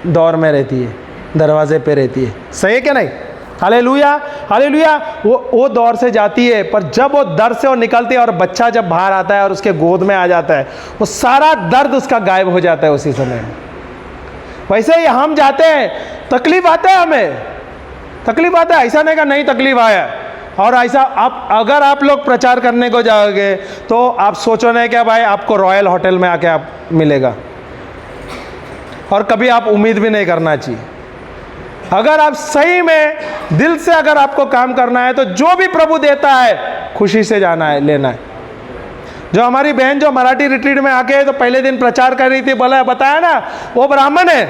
दौर में रहती है, दरवाजे पे रहती है। सही है क्या नहीं? हालेलुया, हालेलुया। वो दौर से जाती है, पर जब वो दर्द से वो निकलती है और बच्चा जब बाहर आता है और उसके गोद में आ जाता है, वो सारा दर्द उसका गायब हो जाता है उसी समय में। वैसे ही हम जाते हैं, तकलीफ आता है, हमें तकलीफ आता है, ऐसा नहीं का नहीं तकलीफ आया। और ऐसा अगर आप लोग प्रचार करने को जाओगे तो आप सोचो नहीं क्या भाई आपको रॉयल होटल में आके आप मिलेगा, और कभी आप उम्मीद भी नहीं करना चाहिए। अगर आप सही में दिल से अगर आपको काम करना है तो जो भी प्रभु देता है खुशी से जाना है, लेना है। जो हमारी बहन जो मराठी रिट्रीट में आके तो पहले दिन प्रचार कर रही थी, बोला बताया ना, वो ब्राह्मण है।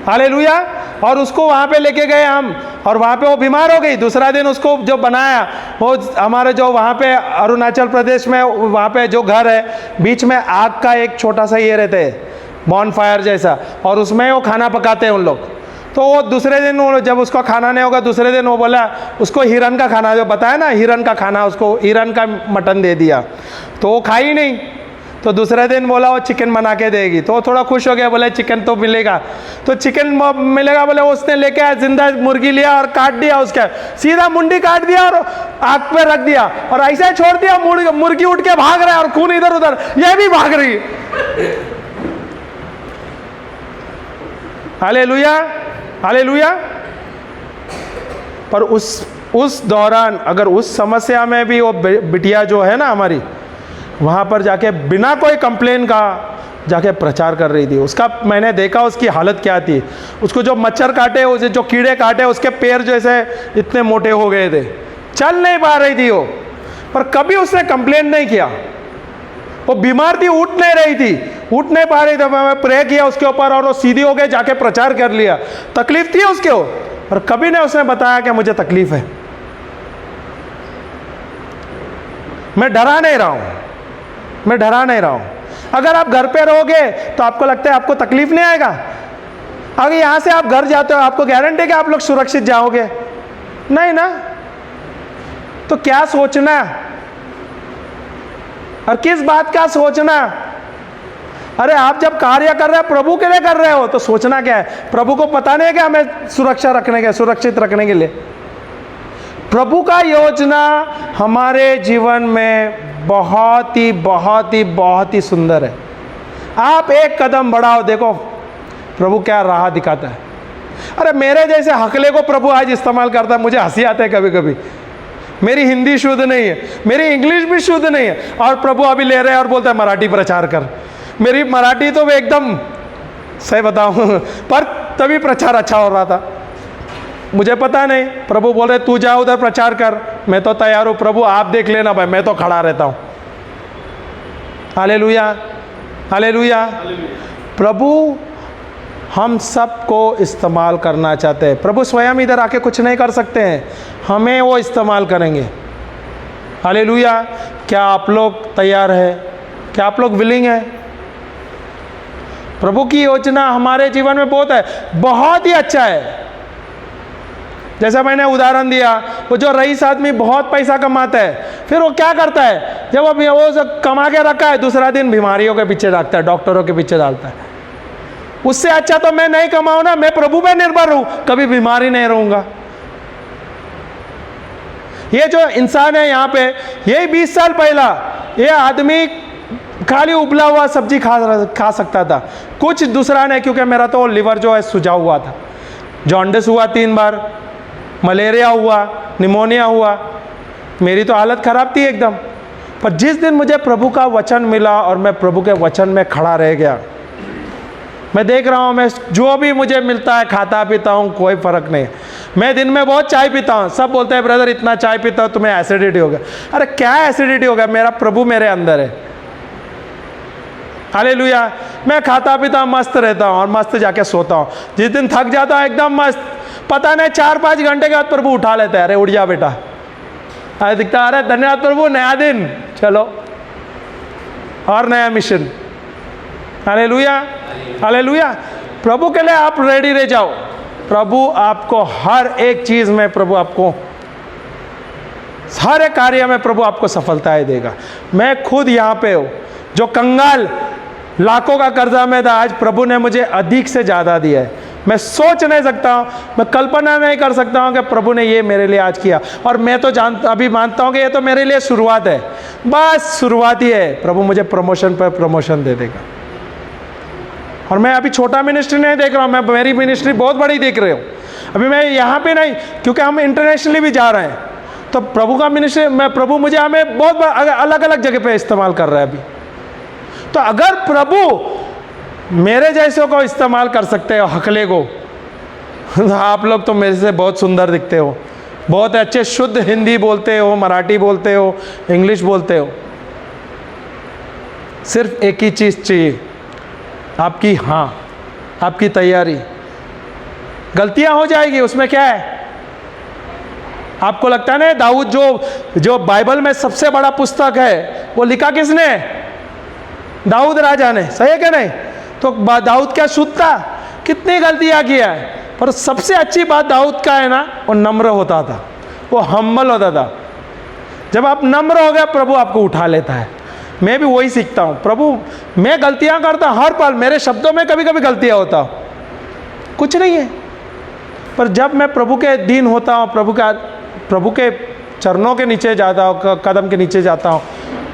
हालेलुया। और उसको वहाँ पे लेके गए हम, और वहाँ पे वो बीमार हो गई। दूसरा दिन उसको जो बनाया, वो हमारे जो वहाँ पे अरुणाचल प्रदेश में वहाँ पे जो घर है, बीच में आग का एक छोटा सा ये रहते है, बॉन फायर जैसा, और उसमें वो खाना पकाते हैं उन लोग। तो वो दूसरे दिन वो जब उसको खाना नहीं होगा, दूसरे दिन वो बोला उसको हिरन का खाना, जो बताया ना हिरन का खाना, उसको हिरन का मटन दे दिया, तो वो खाई नहीं। तो दूसरे दिन बोला वो चिकन बना के देगी, तो वो थोड़ा खुश हो गया, बोले चिकन तो मिलेगा, तो चिकन मिलेगा। बोले उसने लेके आया जिंदा मुर्गी लिया और काट दिया, उसका सीधा मुंडी काट दिया और आग पे रख दिया, और ऐसा ही छोड़ दिया। मुर्गी उठ के भाग रहा है और खून इधर उधर, यह भी भाग रही है। Hallelujah, hallelujah. पर उस दौरान अगर उस समस्या में भी वो बिटिया जो है ना हमारी, वहाँ पर जाके बिना कोई कंप्लेन का जाके प्रचार कर रही थी। उसका मैंने देखा उसकी हालत क्या थी। उसको जो मच्छर काटे, उसे जो कीड़े काटे, उसके पैर जैसे इतने मोटे हो गए थे, चल नहीं पा रही थी वो, पर कभी उसने कंप्लेन नहीं किया। वो बीमार थी, उठ नहीं रही थी, उठ नहीं पा रही थी। मैं प्रे किया उसके ऊपर और वो सीधी हो गई, जाके प्रचार कर लिया। तकलीफ थी उसके, पर कभी नहीं उसने बताया कि मुझे तकलीफ है। मैं डरा नहीं रहा हूँ, मैं डरा नहीं रहा हूँ। अगर आप घर पे रहोगे तो आपको लगता है आपको तकलीफ नहीं आएगा। अगर यहाँ से आप घर जाते हो, आपको गारंटी है कि आप लोग सुरक्षित जाओगे? नहीं ना। तो क्या सोचना, और किस बात का सोचना? अरे आप जब कार्य कर रहे हो, प्रभु के लिए कर रहे हो, तो सोचना क्या है? प्रभु को पता नहीं है कि हमें सुरक्षित रखने के लिए। प्रभु का योजना हमारे जीवन में बहुत ही सुंदर है। आप एक कदम बढ़ाओ, देखो प्रभु क्या राह दिखाता है। अरे मेरे जैसे हकले को प्रभु आज इस्तेमाल करता है। मुझे हंसी आता है कभी कभी। मेरी हिंदी शुद्ध नहीं है, मेरी इंग्लिश भी शुद्ध नहीं है, और प्रभु अभी ले रहे हैं और बोलता है मराठी प्रचार कर। मेरी मराठी तो एकदम सही बताऊं, पर तभी प्रचार अच्छा हो रहा था। मुझे पता नहीं। प्रभु बोल रहे तू जा उधर प्रचार कर, मैं तो तैयार हूँ। प्रभु आप देख लेना भाई, मैं तो खड़ा रहता हूँ। Hallelujah, hallelujah. प्रभु हम सबको इस्तेमाल करना चाहते हैं। प्रभु स्वयं इधर आके कुछ नहीं कर सकते हैं, हमें वो इस्तेमाल करेंगे। हालेलुया। क्या आप लोग तैयार हैं? क्या आप लोग विलिंग हैं? प्रभु की योजना हमारे जीवन में बहुत है, बहुत ही अच्छा है। जैसा मैंने उदाहरण दिया, वो जो रईस आदमी बहुत पैसा कमाता है, फिर वो क्या करता है, जब अब वो कमा के रखा है, दूसरा दिन बीमारियों के पीछे डालता है, डॉक्टरों के पीछे डालता है। उससे अच्छा तो मैं नहीं कमाऊं ना, मैं प्रभु पे निर्भर हूं, कभी बीमारी नहीं रहूंगा। ये जो इंसान है यहाँ पे, यही 20 साल पहला ये आदमी खाली उबला हुआ सब्जी खा सकता था, कुछ दूसरा नहीं, क्योंकि मेरा तो लिवर जो है सूजा हुआ था, जॉन्डिस हुआ 3 बार, मलेरिया हुआ, निमोनिया हुआ, मेरी तो हालत ख़राब थी एकदम। पर जिस दिन मुझे प्रभु का वचन मिला और मैं प्रभु के वचन में खड़ा रह गया, मैं देख रहा हूँ, मैं जो भी मुझे मिलता है खाता पीता हूँ, कोई फ़र्क नहीं। मैं दिन में बहुत चाय पीता हूँ, सब बोलते हैं ब्रदर इतना चाय पीता हो तुम्हें एसिडिटी हो गया। अरे क्या एसिडिटी हो गया, मेरा प्रभु मेरे अंदर है। हालेलुया। मैं खाता पीता मस्त रहता हूँ और मस्त जाके सोता हूँ। जिस दिन थक जाता हूँ एकदम मस्त, पता नहीं 4-5 घंटे के बाद प्रभु उठा लेता है, अरे उठ जा बेटा। अरे दिखता, अरे धन्यवाद प्रभु, नया दिन, चलो और नया मिशन। Hallelujah, hallelujah. प्रभु के लिए आप रेडी रह जाओ। प्रभु आपको हर एक चीज़ में, प्रभु आपको हर एक कार्य में प्रभु आपको सफलताएं देगा। मैं खुद यहाँ पे हूँ, जो कंगाल लाखों का कर्जा में था, आज प्रभु ने मुझे अधिक से ज़्यादा दिया है। मैं सोच नहीं सकता हूँ, मैं कल्पना नहीं कर सकता हूँ कि प्रभु ने ये मेरे लिए आज किया। और मैं तो अभी मानता हूँ कि ये तो मेरे लिए शुरुआत है, बस शुरुआत ही है। प्रभु मुझे प्रमोशन पर प्रमोशन दे देगा। और मैं अभी छोटा मिनिस्ट्री नहीं देख रहा हूँ, मैं मेरी मिनिस्ट्री बहुत बड़ी देख रही हूँ। अभी मैं यहाँ पे नहीं, क्योंकि हम इंटरनेशनली भी जा रहे हैं, तो प्रभु का मिनिस्ट्री, मैं प्रभु मुझे हमें बहुत अलग अलग जगह पे इस्तेमाल कर रहा है अभी। तो अगर प्रभु मेरे जैसे को इस्तेमाल कर सकते हो, हकले को, आप लोग तो मेरे से बहुत सुंदर दिखते हो, बहुत अच्छे शुद्ध हिंदी बोलते हो, मराठी बोलते हो, इंग्लिश बोलते हो। सिर्फ एक ही चीज़ चाहिए, आपकी हाँ, आपकी तैयारी। गलतियां हो जाएगी, उसमें क्या है। आपको लगता है ना, दाऊद जो बाइबल में सबसे बड़ा पुस्तक है, वो लिखा किसने? दाऊद राजा ने, सही है क्या नहीं? तो दाऊद क्या शुद्ध था? कितनी गलतियां किया है, पर सबसे अच्छी बात दाऊद का है ना, वो नम्र होता था, वो हम्बल होता था। जब आप नम्र हो गए, प्रभु आपको उठा लेता है। मैं भी वही सीखता हूँ। प्रभु, मैं गलतियाँ करता हर पल, मेरे शब्दों में कभी कभी गलतियाँ होता, कुछ नहीं है, पर जब मैं प्रभु के अधीन होता हूँ, प्रभु के चरणों के नीचे जाता हूँ, कदम के नीचे जाता हूँ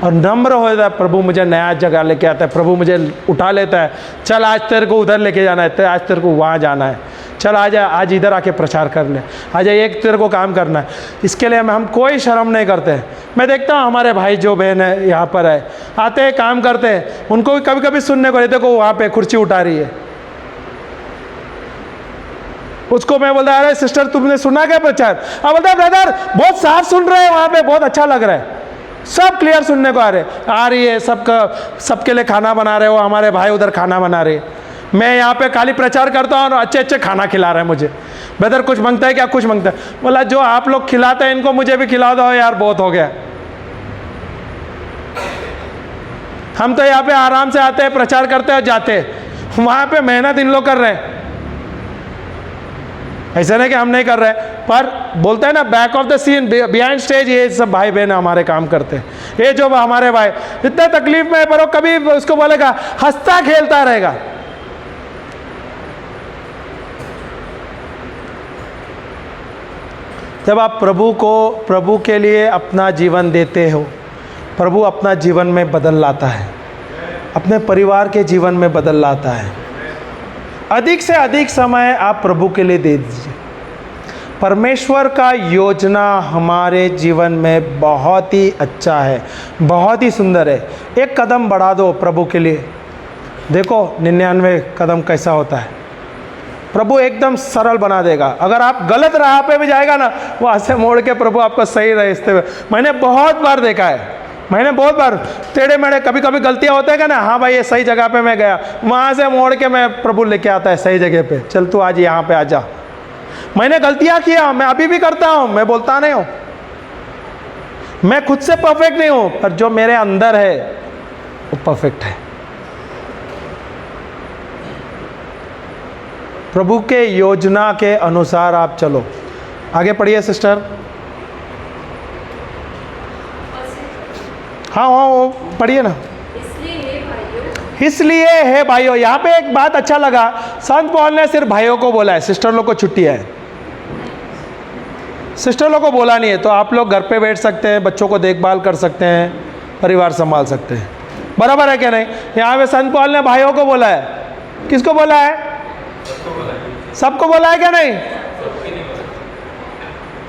और नम्र हो जाता है, प्रभु मुझे नया जगह लेके आता है, प्रभु मुझे उठा लेता है। चल आज तेरे को उधर लेके जाना है, आज तेरे को वहाँ जाना है, चल आज इधर आके प्रचार कर ले, आज एक तेरे को काम करना है। इसके लिए हम कोई शर्म नहीं करते। मैं देखता हूँ हमारे भाई जो बहन है यहाँ पर है, आते हैं काम करते हैं, उनको भी कभी कभी सुनने को, देखो वहाँ पे कुर्सी उठा रही है, उसको मैं बोलता अरे सिस्टर तुमने सुना क्या प्रचार? अब बोलता ब्रदर बहुत साफ सुन रहे हैं, वहाँ पे बहुत अच्छा लग रहा है, सब क्लियर सुनने को आ रही है, सबके लिए खाना बना रहे हो, हमारे भाई उधर खाना बना रहे, मैं यहाँ पे खाली प्रचार करता हूँ और अच्छे अच्छे खाना खिला रहे हैं मुझे। ब्रदर कुछ मांगता है क्या? कुछ मांगता है? बोला जो आप लोग खिलाते हैं इनको मुझे भी खिला दो यार, बहुत हो गया। हम तो यहाँ पे आराम से आते हैं, प्रचार करते हैं, जाते हैं, वहाँ पे मेहनत इन लोग कर रहे हैं। ऐसा नहीं कि हम नहीं कर रहे, पर बोलते हैं ना back of the scene, behind stage, ये सब भाई बहन हमारे काम करते हैं। ये जो हमारे भाई इतने तकलीफ में है, पर वो कभी उसको बोलेगा हंसता खेलता रहेगा। जब आप प्रभु के लिए अपना जीवन देते हो, प्रभु अपना जीवन में बदल लाता है, अपने परिवार के जीवन में बदल लाता है। अधिक से अधिक समय आप प्रभु के लिए दे दीजिए। परमेश्वर का योजना हमारे जीवन में बहुत ही अच्छा है, बहुत ही सुंदर है। एक कदम बढ़ा दो प्रभु के लिए, देखो 99 कदम कैसा होता है। प्रभु एकदम सरल बना देगा। अगर आप गलत राह पे भी जाएगा ना, वहाँ से मोड़ के प्रभु आपको सही रास्ते पे। मैंने बहुत बार देखा है, मैंने बहुत बार टेढ़े मेढ़े कभी कभी गलतियाँ होते हैं ना, हाँ भाई ये सही जगह पे मैं गया, वहाँ से मोड़ के मैं प्रभु लेके आता है सही जगह पे, चल तू आज यहाँ पे आ जा। मैंने गलतियाँ किया, मैं अभी भी करता हूँ, मैं बोलता नहीं हूँ, मैं खुद से परफेक्ट नहीं हूँ, पर जो मेरे अंदर है वो परफेक्ट है। प्रभु के योजना के अनुसार आप चलो। आगे पढ़िए सिस्टर। हाँ वो पढ़िए ना। इसलिए है भाइयों, यहाँ पे एक बात अच्छा लगा, संत पौल ने सिर्फ भाइयों को बोला है, सिस्टर लोग को छुट्टी है, सिस्टर लोग को बोला नहीं है। तो आप लोग घर पे बैठ सकते हैं, बच्चों को देखभाल कर सकते हैं, परिवार संभाल सकते हैं, बराबर है क्या नहीं? यहाँ पे संत पौल ने भाइयों को बोला है, किसको बोला है? सबको बोला है क्या नहीं?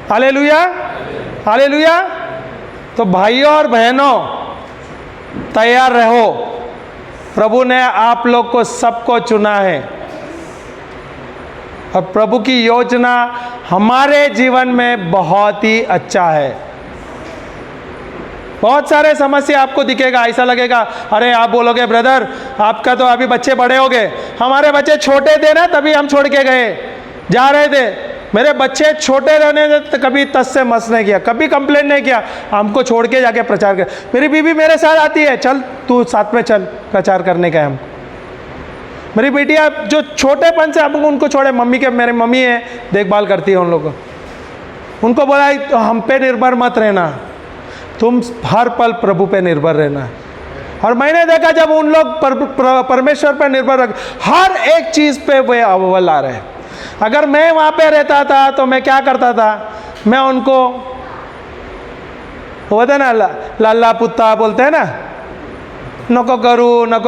Hallelujah, hallelujah. तो भाइयों और बहनों तैयार रहो, प्रभु ने आप लोग को सबको चुना है और प्रभु की योजना हमारे जीवन में बहुत ही अच्छा है। बहुत सारे समस्या आपको दिखेगा, ऐसा लगेगा अरे आप बोलोगे ब्रदर आपका तो अभी बच्चे बड़े हो गए, हमारे बच्चे छोटे थे ना तभी हम छोड़ के गए, जा रहे थे, मेरे बच्चे छोटे रहने थे तो कभी तस से मस नहीं किया, कभी कंप्लेंट नहीं किया, हमको छोड़ के जाके प्रचार कर। मेरी बीवी मेरे साथ आती है, चल तू साथ में चल, प्रचार करने का है हमको। मेरी बेटियाँ जो छोटेपन से हम उनको छोड़े, मम्मी के, मेरी मम्मी है देखभाल करती है उन लोगों को, उनको बोला तो हम पे निर्भर मत रहना, तुम हर पल प्रभु पे निर्भर रहना। और मैंने देखा जब उन लोग परमेश्वर पर निर्भर रख, हर एक चीज़ पे वे अव्वल आ रहे। अगर मैं वहाँ पे रहता था तो मैं क्या करता था, मैं उनको होता ना लाला पुत्ता बोलते हैं ना, नको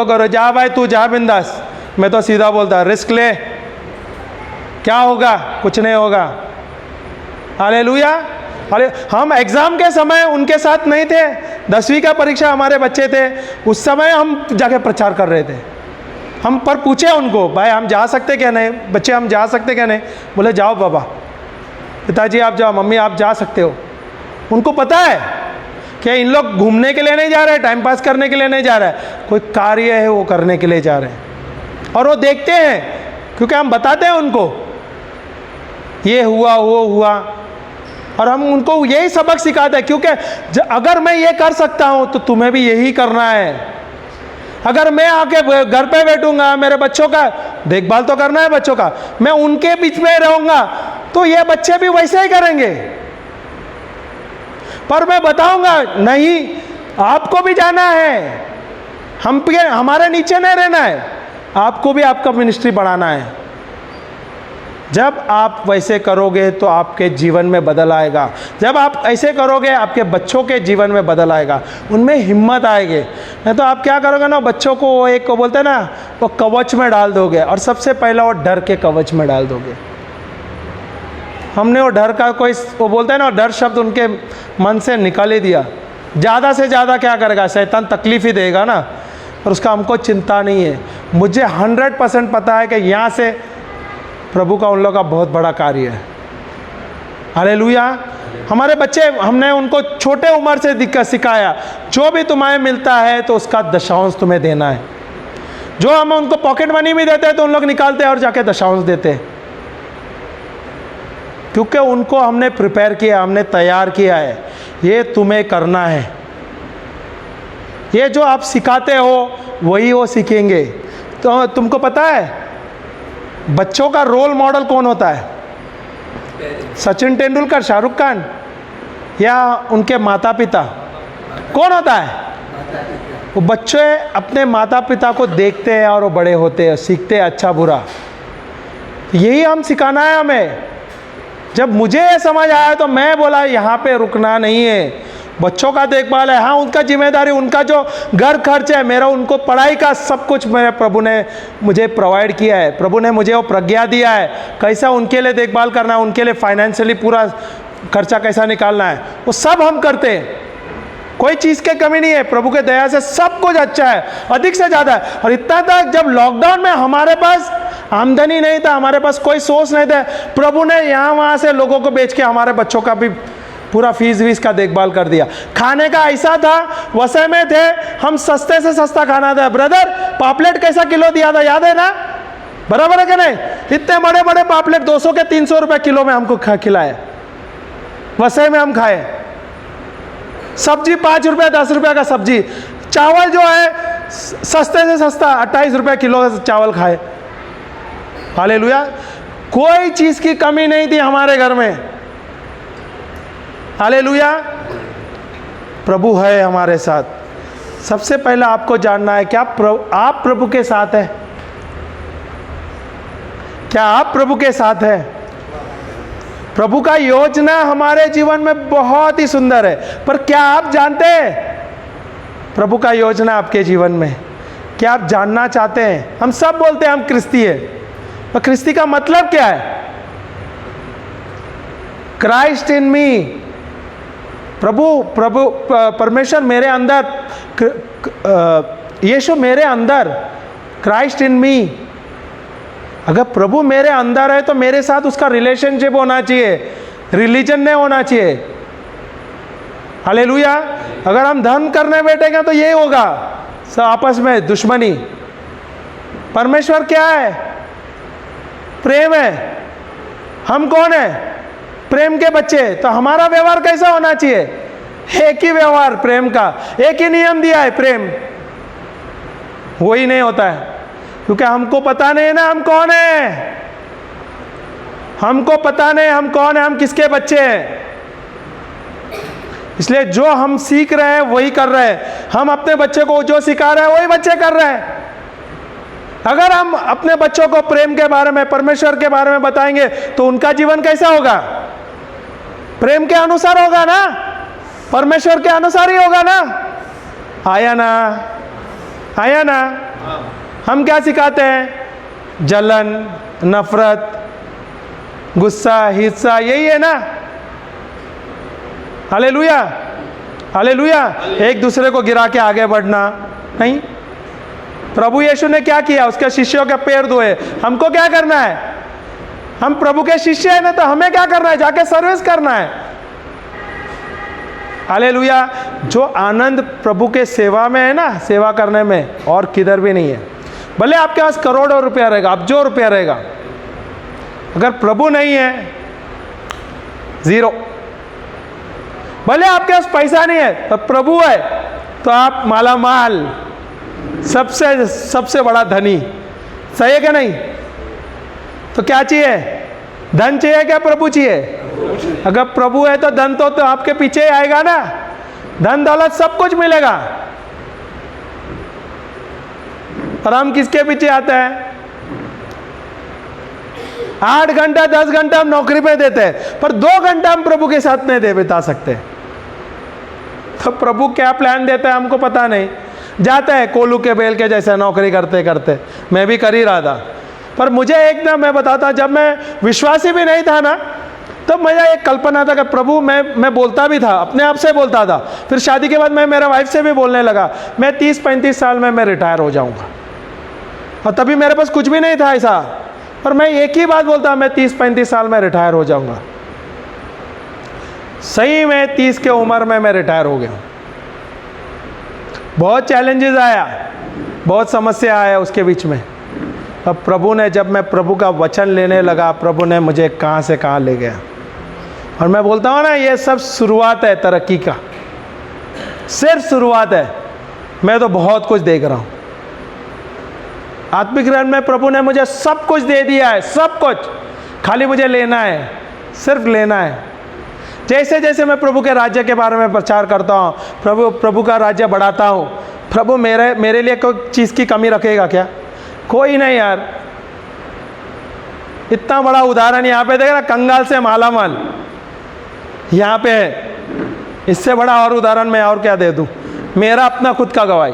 करो, जा भाई तू जा बिंदास। मैं तो सीधा बोलता रिस्क ले, क्या होगा, कुछ नहीं होगा। हालेलुया। अरे हम एग्ज़ाम के समय उनके साथ नहीं थे, 10वीं का परीक्षा हमारे बच्चे थे, उस समय हम जाके प्रचार कर रहे थे। हम पर पूछे उनको, भाई हम जा सकते क्या नहीं, बच्चे हम जा सकते क्या नहीं? बोले जाओ बाबा, पिताजी आप जाओ, मम्मी आप जा सकते हो। उनको पता है कि इन लोग घूमने के लिए नहीं जा रहे, टाइम पास करने के लिए नहीं जा रहे, कोई कार्य है वो करने के लिए जा रहे हैं। और वो देखते हैं क्योंकि हम बताते हैं उनको ये हुआ वो हुआ, और हम उनको यही सबक सिखाते हैं, क्योंकि अगर मैं ये कर सकता हूँ तो तुम्हें भी यही करना है। अगर मैं आके घर पे बैठूंगा, मेरे बच्चों का देखभाल तो करना है, बच्चों का, मैं उनके बीच में रहूंगा तो ये बच्चे भी वैसे ही करेंगे। पर मैं बताऊंगा नहीं, आपको भी जाना है, हमारे नीचे नहीं रहना है, आपको भी आपका मिनिस्ट्री बढ़ाना है। जब आप वैसे करोगे तो आपके जीवन में बदल आएगा, जब आप ऐसे करोगे आपके बच्चों के जीवन में बदल आएगा, उनमें हिम्मत आएगी। नहीं तो आप क्या करोगे ना, बच्चों को वो एक को बोलते हैं ना, वो कवच में डाल दोगे, और सबसे पहला वो डर के कवच में डाल दोगे। हमने वो डर का कोई, वो बोलते हैं ना, डर शब्द उनके मन से निकाल ही दिया। ज़्यादा से ज़्यादा क्या करेगा, शैतान तकलीफ ही देगा ना, और उसका हमको चिंता नहीं है। मुझे 100% पता है कि यहाँ से प्रभु का उन लोगों का बहुत बड़ा कार्य है। हालेलुया। हमारे बच्चे, हमने उनको छोटे उम्र से सिखाया, जो भी तुम्हें मिलता है तो उसका दशांश तुम्हें देना है। जो हम उनको पॉकेट मनी भी देते हैं तो उन लोग निकालते हैं और जाके दशांश देते हैं, क्योंकि उनको हमने प्रिपेयर किया, हमने तैयार किया है, ये तुम्हें करना है। ये जो आप सिखाते हो वही वो सीखेंगे। तो तुमको पता है बच्चों का रोल मॉडल कौन होता है? सचिन तेंदुलकर, शाहरुख खान, या उनके माता पिता? कौन होता है? वो बच्चे अपने माता पिता को देखते हैं और वो बड़े होते हैं, सीखते हैं अच्छा बुरा। यही हम सिखाना है हमें। जब मुझे ये समझ आया तो मैं बोला यहाँ पे रुकना नहीं है, बच्चों का देखभाल है, हाँ उनका जिम्मेदारी, उनका जो घर खर्च है मेरा, उनको पढ़ाई का सब कुछ मेरे प्रभु ने मुझे प्रोवाइड किया है। प्रभु ने मुझे वो प्रज्ञा दिया है कैसा उनके लिए देखभाल करना है, उनके लिए फाइनेंशियली पूरा खर्चा कैसा निकालना है, वो सब हम करते हैं। कोई चीज़ की कमी नहीं है, प्रभु के दया से सब कुछ अच्छा है, अधिक से ज़्यादा है। और इतना तक जब लॉकडाउन में हमारे पास आमदनी नहीं था, हमारे पास कोई सोर्स नहीं था। प्रभु ने यहाँ वहाँ से लोगों को बेच के हमारे बच्चों का भी पूरा फीस वीस का देखभाल कर दिया। खाने का ऐसा था, वसई में थे हम, सस्ते से सस्ता खाना था। ब्रदर पापलेट कैसा किलो दिया था, याद है ना? बराबर है कि नहीं? इतने बड़े बड़े पापलेट 200 के 300 रुपए किलो में हमको खिलाए। वसई में हम खाए। सब्जी 5 रुपये 10 रुपये का सब्जी। चावल जो है सस्ते से सस्ता 28 रुपये किलो का चावल खाए। हालेलुया। कोई चीज़ की कमी नहीं थी हमारे घर में। हालेलुया। प्रभु है हमारे साथ। सबसे पहले आपको जानना है, क्या आप प्रभु के साथ हैं? क्या आप प्रभु के साथ हैं? प्रभु का योजना हमारे जीवन में बहुत ही सुंदर है, पर क्या आप जानते हैं प्रभु का योजना आपके जीवन में? क्या आप जानना चाहते हैं? हम सब बोलते हैं हम क्रिस्ती है, पर क्रिस्ती का मतलब क्या है? क्राइस्ट इन मी, प्रभु परमेश्वर मेरे अंदर, यीशु मेरे अंदर, क्राइस्ट इन मी। अगर प्रभु मेरे अंदर है तो मेरे साथ उसका रिलेशनशिप होना चाहिए, रिलीजन नहीं होना चाहिए। हालेलुया। अगर हम धर्म करने बैठेंगे तो यही होगा, सब आपस में दुश्मनी। परमेश्वर क्या है? प्रेम है। हम कौन है? प्रेम के बच्चे। तो हमारा व्यवहार कैसा होना चाहिए? एक ही व्यवहार प्रेम का, एक ही नियम दिया है प्रेम। वही नहीं होता है, क्योंकि हमको पता नहीं है ना हम कौन है। हमको पता नहीं हम कौन है, हम किसके बच्चे हैं। इसलिए जो हम सीख रहे हैं वही कर रहे हैं। हम अपने बच्चे को जो सिखा रहे हैं वही बच्चे कर रहे हैं। अगर हम अपने बच्चों को प्रेम के बारे में, परमेश्वर के बारे में बताएंगे तो उनका जीवन कैसा होगा? प्रेम के अनुसार होगा ना, परमेश्वर के अनुसार ही होगा ना। आया ना? आया ना? हम क्या सिखाते हैं? जलन, नफरत, गुस्सा, हिस्सा, यही है ना। हालेलुया। हालेलुया। एक दूसरे को गिरा के आगे बढ़ना नहीं। प्रभु यीशु ने क्या किया? उसके शिष्यों के पैर धोए। हमको क्या करना है? हम प्रभु के शिष्य हैं ना, तो हमें क्या करना है? जाके सर्विस करना है। हालेलुया। जो आनंद प्रभु के सेवा में है ना, सेवा करने में, और किधर भी नहीं है। भले आपके पास करोड़ों रुपया रहेगा, अब्जों रुपया रहेगा, अगर प्रभु नहीं है, जीरो। भले आपके पास पैसा नहीं है, पर प्रभु है तो आप माला माल, सबसे बड़ा धनी। सही है क्या नहीं? तो क्या चाहिए? धन चाहिए क्या प्रभु चाहिए? अगर प्रभु है तो धन तो आपके पीछे ही आएगा ना। धन दौलत सब कुछ मिलेगा। और हम किसके पीछे आते हैं? 8 घंटा 10 घंटा हम नौकरी पे देते हैं, पर 2 घंटा हम प्रभु के साथ नहीं दे बिता सकते। तो प्रभु क्या प्लान देता है हमको पता नहीं। जाता है कोलू के बेल के जैसे नौकरी करते करते। मैं भी कर ही रहा था, पर मुझे एक ना, मैं बताता, जब मैं विश्वासी भी नहीं था ना, तब मुझे एक कल्पना था कि प्रभु, मैं बोलता भी था, अपने आप से बोलता था। फिर शादी के बाद मैं मेरा वाइफ से भी बोलने लगा, मैं 30-35 साल में मैं रिटायर हो जाऊंगा। और तभी मेरे पास कुछ भी नहीं था ऐसा, पर मैं एक ही बात बोलता, मैं 30-35 साल में रिटायर हो जाऊंगा। सही में 30 के उम्र में मैं रिटायर हो गया। बहुत चैलेंजेस आया, बहुत समस्या आया उसके बीच में। अब प्रभु ने, जब मैं प्रभु का वचन लेने लगा, प्रभु ने मुझे कहाँ से कहाँ ले गया। और मैं बोलता हूँ ना, ये सब शुरुआत है तरक्की का, सिर्फ शुरुआत है। मैं तो बहुत कुछ देख रहा हूँ। आत्मिक ज्ञान में प्रभु ने मुझे सब कुछ दे दिया है, सब कुछ। खाली मुझे लेना है, सिर्फ लेना है। जैसे जैसे मैं प्रभु के राज्य के बारे में प्रचार करता हूँ, प्रभु का राज्य बढ़ाता हूँ, प्रभु मेरे लिए कोई चीज़ की कमी रखेगा क्या? कोई नहीं यार। इतना बड़ा उदाहरण यहाँ पे देख रहा, कंगाल से मालामाल यहाँ पे है। इससे बड़ा और उदाहरण मैं और क्या दे दूँ? मेरा अपना खुद का गवाही।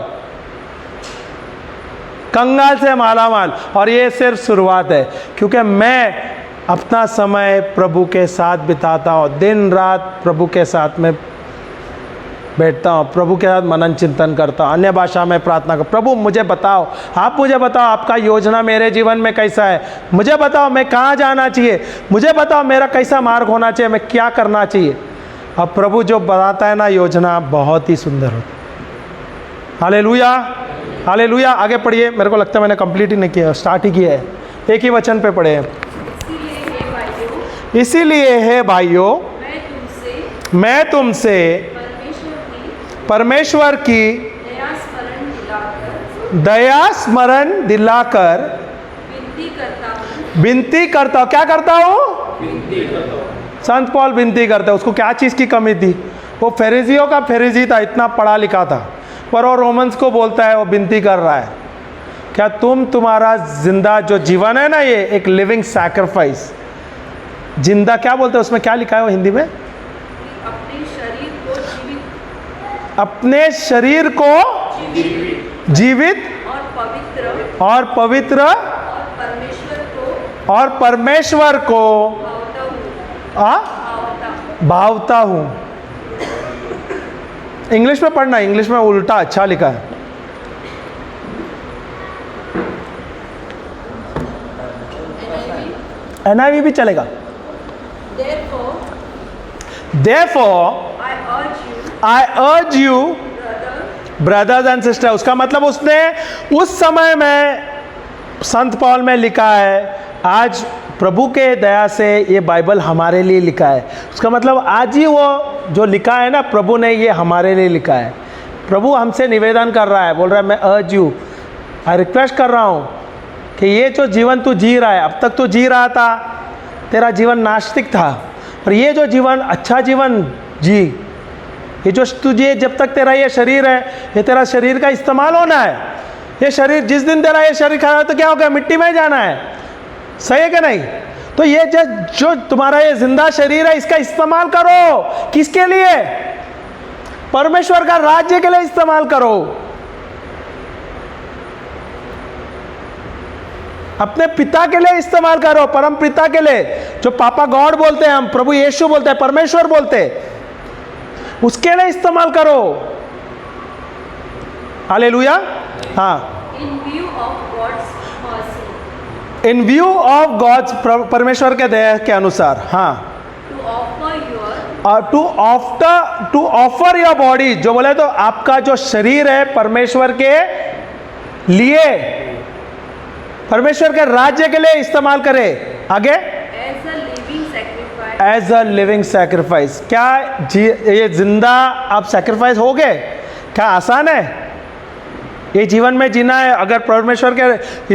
कंगाल से मालामाल, और ये सिर्फ शुरुआत है, क्योंकि मैं अपना समय प्रभु के साथ बिताता हूँ। दिन रात प्रभु के साथ में बैठता हूँ, प्रभु के साथ मनन चिंतन करता हूँ, अन्य भाषा में प्रार्थना कर, प्रभु मुझे बताओ, आप मुझे बताओ आपका योजना मेरे जीवन में कैसा है, मुझे बताओ मैं कहाँ जाना चाहिए, मुझे बताओ मेरा कैसा मार्ग होना चाहिए, मैं क्या करना चाहिए। अब प्रभु जो बताता है ना योजना, बहुत ही सुंदर होती है। Hallelujah, hallelujah. आगे पढ़िए, मेरे को लगता है मैंने कंप्लीट ही नहीं किया, स्टार्ट ही किया है, एक ही वचन पे पढ़े हैं। इसीलिए हे भाइयों मैं तुमसे परमेश्वर की दया स्मरण दिलाकर विनती करता हूँ। क्या करता हूँ? संत पौल विनती करता है। उसको क्या चीज़ की कमी थी? वो फरीसियों का फरीसी था, इतना पढ़ा लिखा था, पर वो रोमन्स को बोलता है, वो विनती कर रहा है, क्या तुम्हारा जिंदा जो जीवन है ना, ये एक लिविंग सैक्रिफाइस, जिंदा क्या बोलते हैं उसमें, क्या लिखा है वो हिंदी में? अपने शरीर को जीवित और पवित्र और परमेश्वर को भावता हूँ। इंग्लिश में पढ़ना, इंग्लिश में उल्टा अच्छा लिखा है। NIV भी चलेगा। Therefore I urge you brothers and sisters। उसका मतलब उसने उस समय में संत पौल में लिखा है, आज प्रभु के दया से ये बाइबल हमारे लिए लिखा है। उसका मतलब आज ही वो जो लिखा है ना, प्रभु ने ये हमारे लिए लिखा है। प्रभु हमसे निवेदन कर रहा है, बोल रहा है मैं अर्ज यू, मैं रिक्वेस्ट कर रहा हूँ कि ये जो जीवन तू जी रहा है, अब तक तू जी रहा था, तेरा जीवन नास्तिक था, पर ये जो जीवन अच्छा जीवन जी, ये जो तुझे जब तक तेरा ये शरीर है, ये तेरा शरीर का इस्तेमाल होना है। ये शरीर जिस दिन तेरा ये शरीर खा तो क्या हो गया? मिट्टी में जाना है, सही है कि नहीं? तो ये जो तुम्हारा ये जिंदा शरीर है, इसका इस्तेमाल करो। किसके लिए? परमेश्वर का राज्य के लिए इस्तेमाल करो, अपने पिता के लिए इस्तेमाल करो, परम पिता के लिए, जो पापा गॉड बोलते हैं, हम प्रभु यीशु बोलते हैं, परमेश्वर बोलते हैं, उसके लिए इस्तेमाल करो। हालेलुया। हाँ, इन व्यू ऑफ गॉड्स, परमेश्वर के दया के अनुसार। हाँ, टू ऑफर योर बॉडी, जो बोले तो आपका जो शरीर है परमेश्वर के लिए, परमेश्वर के राज्य के लिए इस्तेमाल करे। आगे, एज अ लिविंग सेक्रीफाइस। क्या ये जिंदा आप सेक्रीफाइस हो गए? क्या आसान है ये जीवन में जीना? है अगर परमेश्वर के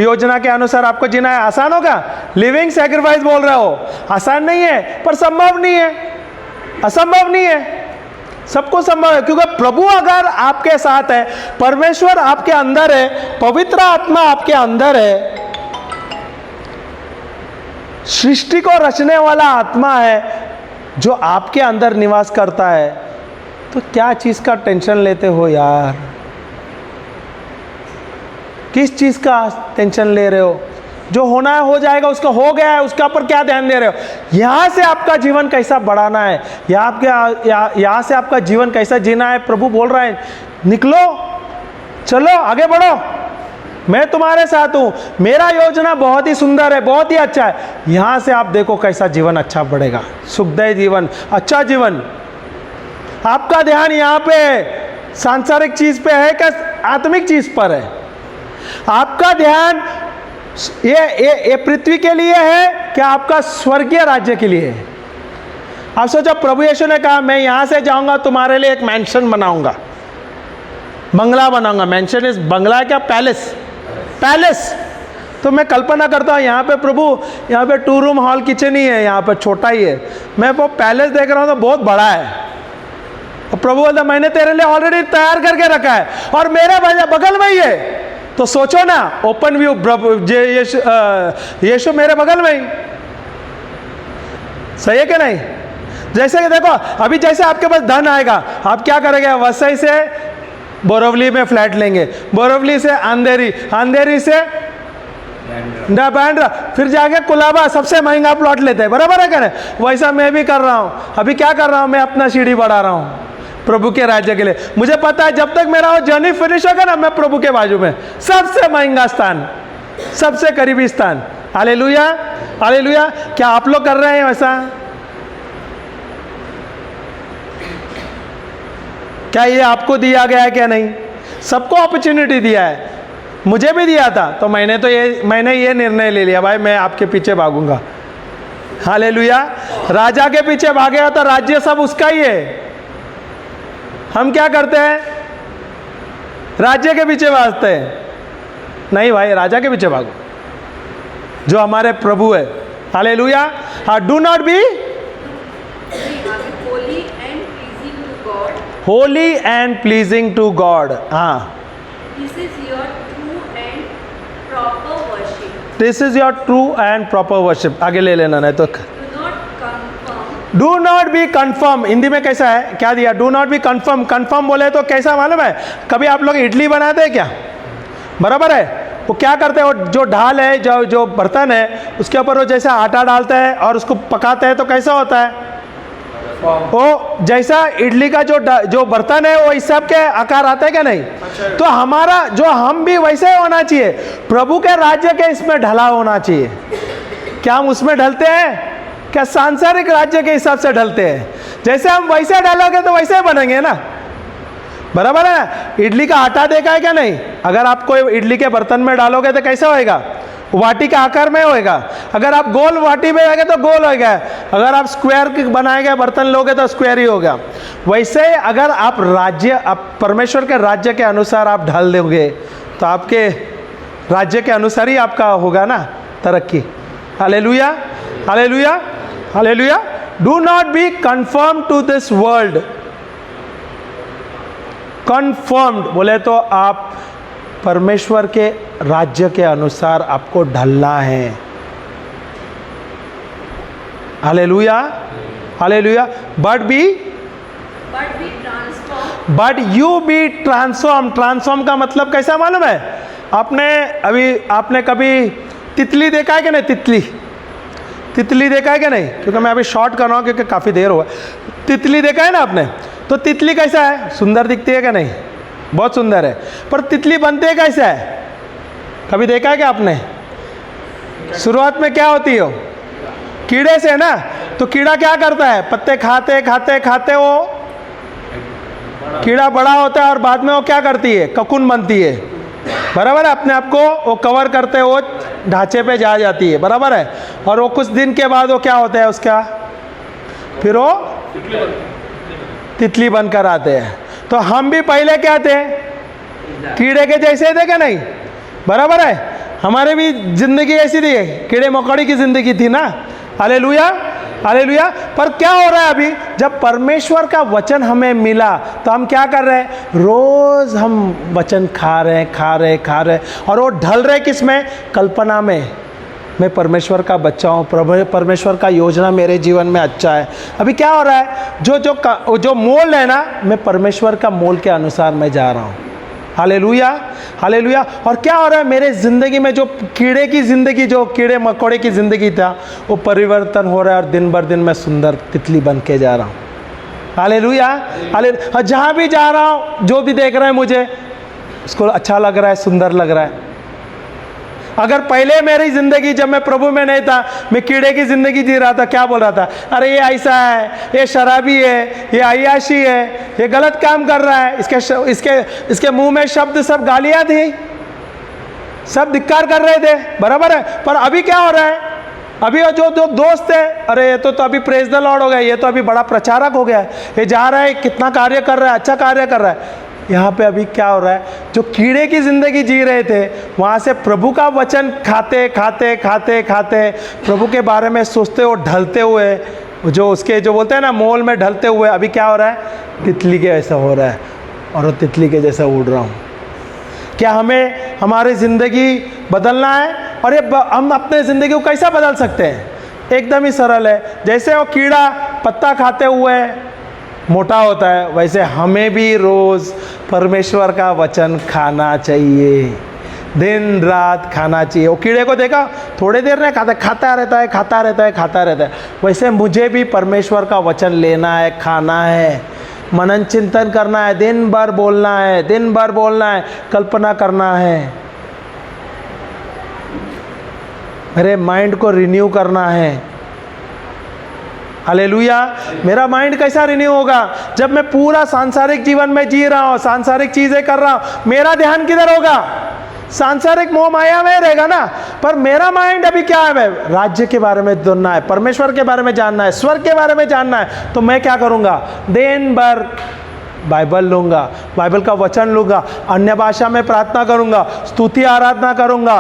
योजना के अनुसार आपको जीना है, आसान होगा? लिविंग सेक्रीफाइस बोल रहे हो, आसान नहीं है, पर संभव नहीं है, असंभव नहीं है, सबको संभव है। क्योंकि प्रभु अगर आपके साथ है, परमेश्वर आपके अंदर है, पवित्र आत्मा आपके अंदर है, सृष्टि को रचने वाला आत्मा है जो आपके अंदर निवास करता है, तो क्या चीज का टेंशन लेते हो यार? किस चीज का टेंशन ले रहे हो? जो होना है हो जाएगा, उसका हो गया है, उसके ऊपर क्या ध्यान दे रहे हो? यहाँ से आपका जीवन कैसा बढ़ाना है, यहाँ से आपका जीवन कैसा जीना है, प्रभु बोल रहा है निकलो, चलो आगे बढ़ो, मैं तुम्हारे साथ हूँ, मेरा योजना बहुत ही सुंदर है, बहुत ही अच्छा है। यहाँ से आप देखो कैसा जीवन अच्छा बढ़ेगा, सुखदायी जीवन, अच्छा जीवन। आपका ध्यान यहाँ पे सांसारिक चीज पे है क्या आत्मिक चीज पर है? आपका ध्यान ये पृथ्वी के लिए है क्या आपका स्वर्गीय राज्य के लिए है? आप सोचो, प्रभु यीशु ने कहा मैं यहाँ से जाऊँगा, तुम्हारे लिए एक मैंशन बनाऊँगा, बंगला बनाऊँगा। मैंशन इस बंगला है क्या? Palace, palace. तो मैं कल्पना करता हूँ यहाँ पे प्रभु, यहाँ पे 2 रूम हॉल किचन ही है, यहाँ पे छोटा ही है, मैं वो पैलेस देख रहा हूँ तो बहुत बड़ा है। और प्रभु बोलता मैंने तेरे लिए ऑलरेडी तैयार करके रखा है और मेरे बगल में ही है। तो सोचो ना, ओपन व्यू, यीशु मेरे बगल में ही, सही है कि नहीं? जैसे कि देखो, अभी जैसे आपके पास धन आएगा, आप क्या करेंगे? वसई से बोरवली में फ्लैट लेंगे, बोरवली से अंधेरी, अंधेरी से बैंड्रा, फिर जाके कुलाबा, सबसे महंगा प्लॉट लेते हैं, बराबर है क्या? वैसा मैं भी कर रहा हूँ। अभी क्या कर रहा हूँ? मैं अपना सीढ़ी बढ़ा रहा हूँ, प्रभु के राज्य के लिए। मुझे पता है जब तक मेरा वो जर्नी फिनिश होगा ना, मैं प्रभु के बाजू में, सबसे महंगा स्थान, सबसे करीबी स्थान। Hallelujah, hallelujah. क्या आप लोग कर रहे हैं वैसा? क्या ये आपको दिया गया है क्या? नहीं, सबको अपॉर्चुनिटी दिया है, मुझे भी दिया था। तो मैंने ये निर्णय ले लिया, भाई मैं आपके पीछे भागूंगा। हालेलुया। राजा के पीछे भागेगा तो राज्य सब उसका ही है। हम क्या करते हैं? राज्य के पीछे भागते हैं। नहीं भाई, राजा के पीछे भागो जो हमारे प्रभु है। हालेलुया। हाँ, do not be holy and pleasing to God. हाँ, This is your true and proper worship. This is your true and proper worship. आगे ले लेना, नहीं तो Do not confirm. Do not be confirm. Hindi में कैसा है, क्या दिया? Do not be confirm. Confirm बोले तो कैसा मालूम है? कभी आप लोग इडली बनाते हैं क्या? बराबर है। वो क्या करते हैं, वो जो ढाल है, जो बर्तन है, उसके ऊपर वो जैसा आटा डालते हैं और उसको पकाते हैं तो कैसा होता है? वो जैसा इडली का जो बर्तन है वो इस सब के आकार आता है क्या? नहीं। तो हमारा जो हम भी वैसे होना चाहिए, प्रभु के राज्य के इसमें ढला होना चाहिए। क्या हम उसमें ढलते हैं? क्या सांसारिक राज्य के हिसाब से ढलते हैं? जैसे हम वैसे डालोगे तो वैसे बनेंगे ना, बराबर है ना। इडली का आटा देखा है क्या? नहीं। अगर आप कोई इडली के बर्तन में डालोगे तो कैसा होएगा? वाटी के आकार में होएगा। अगर आप गोल वाटी में आएगा तो गोल होएगा। अगर आप स्क्वायर बनाए गए बर्तन लोगे तो स्क्वायर ही होगा। वैसे अगर आप परमेश्वर के राज्य के अनुसार आप ढाल दोगे तो आपके राज्य के अनुसार ही आपका होगा ना तरक्की। Hallelujah, hallelujah, hallelujah. Do not be confirm to this world. Confirmed बोले तो आप परमेश्वर के राज्य के अनुसार आपको ढलना है। Hallelujah, hallelujah. But you be transform. Transform का मतलब कैसा मालूम है? आपने कभी तितली देखा है कि नहीं? तितली देखा है कि नहीं? क्योंकि मैं अभी शॉर्ट कर रहा हूँ क्योंकि काफ़ी देर हुआ। तितली देखा है ना आपने? तो तितली कैसा है? सुंदर दिखती है क्या? नहीं, बहुत सुंदर है। पर तितली बनती है कैसा है? कभी देखा है क्या आपने? शुरुआत में क्या होती है? कीड़े से ना। तो कीड़ा क्या करता है? पत्ते खाते खाते खाते वो कीड़ा बड़ा होता है और बाद में वो क्या करती है? ककून बनती है, बराबर है। अपने आप को वो कवर करते वो ढांचे पे जा जाती है, बराबर है। और वो कुछ दिन के बाद वो क्या होता है उसका? फिर वो तितली बनकर आते हैं। तो हम भी पहले क्या थे? कीड़े के जैसे थे क्या? नहीं, बराबर है। हमारे भी जिंदगी ऐसी थी, कीड़े मकोड़े की जिंदगी थी ना। Hallelujah, hallelujah. पर क्या हो रहा है अभी? जब परमेश्वर का वचन हमें मिला तो हम क्या कर रहे हैं? रोज हम वचन खा रहे और वो ढल रहे किस में? कल्पना में। मैं परमेश्वर का बच्चा हूँ, परमेश्वर का योजना मेरे जीवन में अच्छा है। अभी क्या हो रहा है? जो मोल है ना, मैं परमेश्वर का मोल के अनुसार मैं जा रहा हूँ। Hallelujah, hallelujah. और क्या हो रहा है मेरे ज़िंदगी में? जो कीड़े की ज़िंदगी, जो कीड़े मकोड़े की ज़िंदगी था, वो परिवर्तन हो रहा है और दिन भर दिन मैं सुंदर तितली बन के जा रहा हूँ। Hallelujah, hallelujah. जहाँ भी जा रहा हूँ, जो भी देख रहा है मुझे उसको अच्छा लग रहा है, सुंदर लग रहा है। अगर पहले मेरी ज़िंदगी जब मैं प्रभु में नहीं था, मैं कीड़े की ज़िंदगी जी रहा था, क्या बोल रहा था? अरे ये ऐसा है, ये शराबी है, ये अय्याशी है, ये गलत काम कर रहा है, इसके मुंह में शब्द सब गालियाँ थी, सब धिक्कार कर रहे थे, बराबर है। पर अभी क्या हो रहा है? अभी जो दोस्त है, अरे ये तो अभी प्रेज द लॉर्ड हो गया, ये तो अभी बड़ा प्रचारक हो गया है, ये जा रहा है, कितना कार्य कर रहा है, अच्छा कार्य कर रहा है। यहाँ पे अभी क्या हो रहा है? जो कीड़े की ज़िंदगी जी रहे थे, वहाँ से प्रभु का वचन खाते खाते प्रभु के बारे में सोचते और ढलते हुए, जो बोलते हैं ना मोल में ढलते हुए, अभी क्या हो रहा है? तितली के जैसा हो रहा है और वो तितली के जैसा उड़ रहा हूँ। क्या हमें हमारी ज़िंदगी बदलना है? और ये हम अपने ज़िंदगी को कैसा बदल सकते हैं? एकदम ही सरल है। जैसे वो कीड़ा पत्ता खाते हुए मोटा होता है, वैसे हमें भी रोज़ परमेश्वर का वचन खाना चाहिए, दिन रात खाना चाहिए। वो कीड़े को देखा, थोड़ी देर नहीं खाता रहता है। वैसे मुझे भी परमेश्वर का वचन लेना है, खाना है। मनन चिंतन करना है, दिन भर बोलना है, दिन भर बोलना है, कल्पना करना है, मेरे माइंड को रिन्यू करना है। हालेलुया। मेरा माइंड कैसा रिन्यू होगा? जब मैं पूरा सांसारिक जीवन में जी रहा हूँ, सांसारिक चीजें कर रहा हूँ, मेरा ध्यान किधर होगा? सांसारिक मोह माया में रहेगा ना। पर मेरा माइंड अभी क्या है? राज्य के बारे में सुनना है, परमेश्वर के बारे में जानना है, स्वर्ग के बारे में जानना है। तो मैं क्या करूँगा? दिन भर बाइबल लूँगा, बाइबल का वचन लूँगा, अन्य भाषा में प्रार्थना करूँगा, स्तुति आराधना करूँगा,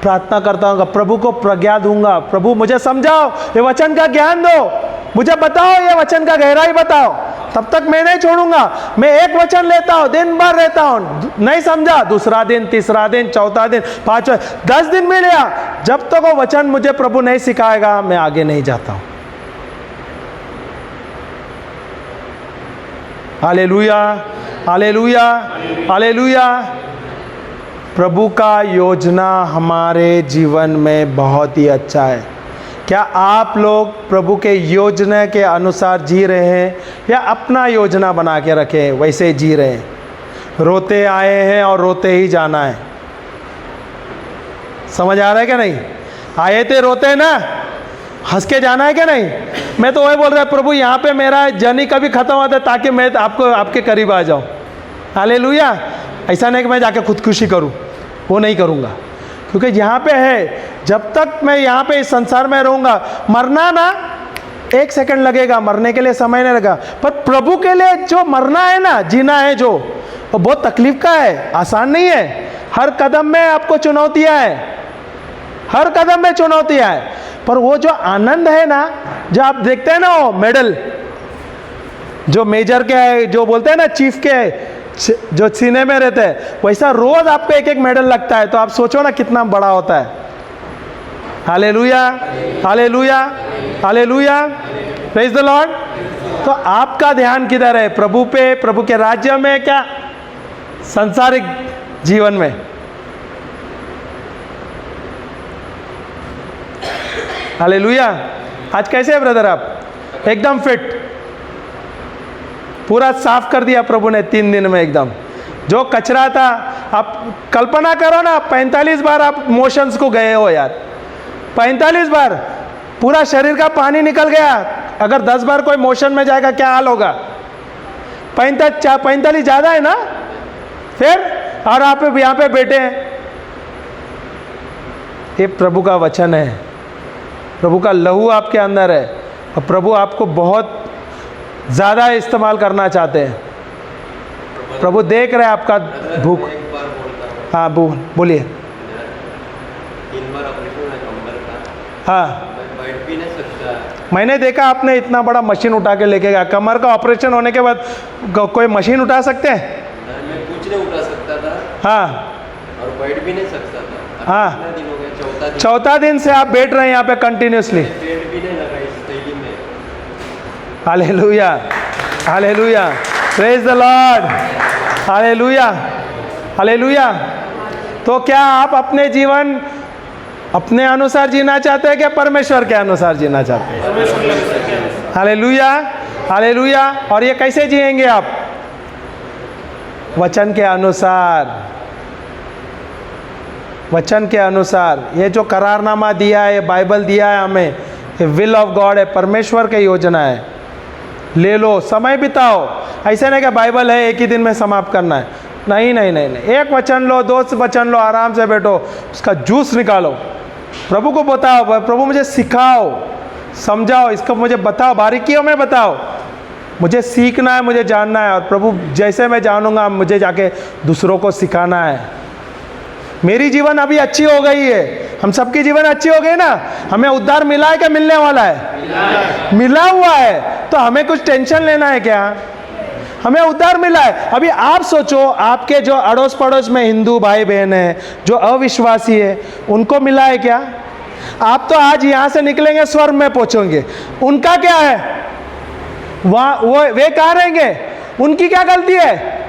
प्रार्थना करता हूँ, प्रभु को प्रज्ञा दूंगा। प्रभु मुझे समझाओ, ये वचन का ज्ञान दो, मुझे बताओ, ये वचन का गहराई बताओ। तब तक मैं नहीं छोड़ूंगा। मैं एक वचन लेता हूँ, दिन भर रहता हूँ, नहीं समझा, दूसरा दिन, तीसरा दिन, चौथा दिन, पांचवा, 10 दिन मिल गया, जब तक वो वचन मुझे प्रभु नहीं सिखाएगा मैं आगे नहीं जाता हूँ। Hallelujah, hallelujah, hallelujah. प्रभु का योजना हमारे जीवन में बहुत ही अच्छा है। क्या आप लोग प्रभु के योजना के अनुसार जी रहे हैं या अपना योजना बना के रखे वैसे जी रहे हैं? रोते आए हैं और रोते ही जाना है। समझ आ रहा है क्या? नहीं आए थे रोते ना, हंस के जाना है क्या? नहीं। मैं तो वही बोल रहा प्रभु यहाँ पे मेरा जर्नी कभी खत्म होता है ताकि मैं आपको आपके करीब आ जाऊँ। हालेलुया। ऐसा नहीं कि मैं जाके खुदकुशी करूँ, वो नहीं करूँगा, क्योंकि यहाँ पे है, जब तक मैं यहाँ पे इस संसार में रहूँगा, मरना ना 1 सेकंड लगेगा, मरने के लिए समय नहीं लगा, पर प्रभु के लिए जो मरना है ना, जीना है जो, वो बहुत तकलीफ का है, आसान नहीं है। हर कदम में आपको चुनौतियाँ है, हर कदम में चुनौतियाँ है, पर वो जो आनंद है ना, जो आप देखते हैं ना, वो मेडल जो मेजर के है, जो बोलते हैं ना चीफ के है, जो सीने में रहते हैं, वैसा रोज आपको एक एक मेडल लगता है। तो आप सोचो ना कितना बड़ा होता है। Hallelujah, hallelujah, hallelujah, praise the Lord. तो आपका ध्यान किधर है? प्रभु पे, प्रभु के राज्य में, क्या संसारिक जीवन में? हालेलुया। आज कैसे है ब्रदर आप? एकदम फिट, पूरा साफ कर दिया प्रभु ने 3 दिन में एकदम। जो कचरा था, आप कल्पना करो ना, 45 बार आप मोशंस को गए हो यार, 45 बार पूरा शरीर का पानी निकल गया। अगर 10 बार कोई मोशन में जाएगा क्या हाल होगा? 45 ज़्यादा है ना? फिर और आप यहाँ पे बैठे हैं। ये प्रभु का वचन है, प्रभु का लहू आपके अंदर है, और प्रभु आपको बहुत ज़्यादा इस्तेमाल करना चाहते हैं। प्रभु देख रहे हैं आपका भूख। हाँ बोलिए। 3 बार ऑपरेशन है कमर का। हाँ, बैठ भी नहीं सकता। मैंने देखा आपने इतना बड़ा मशीन उठा के लेके गया। कमर का ऑपरेशन होने के बाद कोई मशीन उठा सकते हैं? मैं कुछ नहीं उठा सकता था। हाँ, और बैठ भी नहीं सकता था। हाँ, कितना दिन हो गया? चौथा दिन से आप बैठ रहे हैं यहाँ पे कंटिन्यूसली। पेट भी नहीं लगा इस तैली में। Hallelujah, hallelujah, praise the Lord, hallelujah, hallelujah. तो क्या आप अपने जीवन अपने अनुसार जीना चाहते हैं क्या परमेश्वर के अनुसार जीना चाहते हैं? Hallelujah, hallelujah. और ये कैसे जिएंगे आप? वचन के अनुसार, वचन के अनुसार। ये जो करारनामा दिया है, बाइबल दिया है हमें, ये विल ऑफ गॉड है, परमेश्वर की योजना है। ले लो, समय बिताओ। ऐसे नहीं कि बाइबल है एक ही दिन में समाप्त करना है। नहीं नहीं नहीं नहीं, एक वचन लो, 2 वचन लो, आराम से बैठो, उसका जूस निकालो, प्रभु को बताओ, प्रभु मुझे सिखाओ, समझाओ, इसको मुझे बताओ, बारीकियों में बताओ, मुझे सीखना है, मुझे जानना है। और प्रभु जैसे मैं जानूंगा मुझे जाके दूसरों को सिखाना है। मेरी जीवन अभी अच्छी हो गई है, हम सबकी जीवन अच्छी हो गई ना। हमें उद्धार मिला है क्या मिलने वाला है? मिला हुआ है। तो हमें कुछ टेंशन लेना है क्या? हमें उद्धार मिला है। अभी आप सोचो, आपके जो अड़ोस पड़ोस में हिंदू भाई बहन है, जो अविश्वासी है, उनको मिला है क्या? आप तो आज यहाँ से निकलेंगे स्वर्ग में पहुँचेंगे, उनका क्या है? वहाँ वे कहाँ रहेंगे? उनकी क्या गलती है?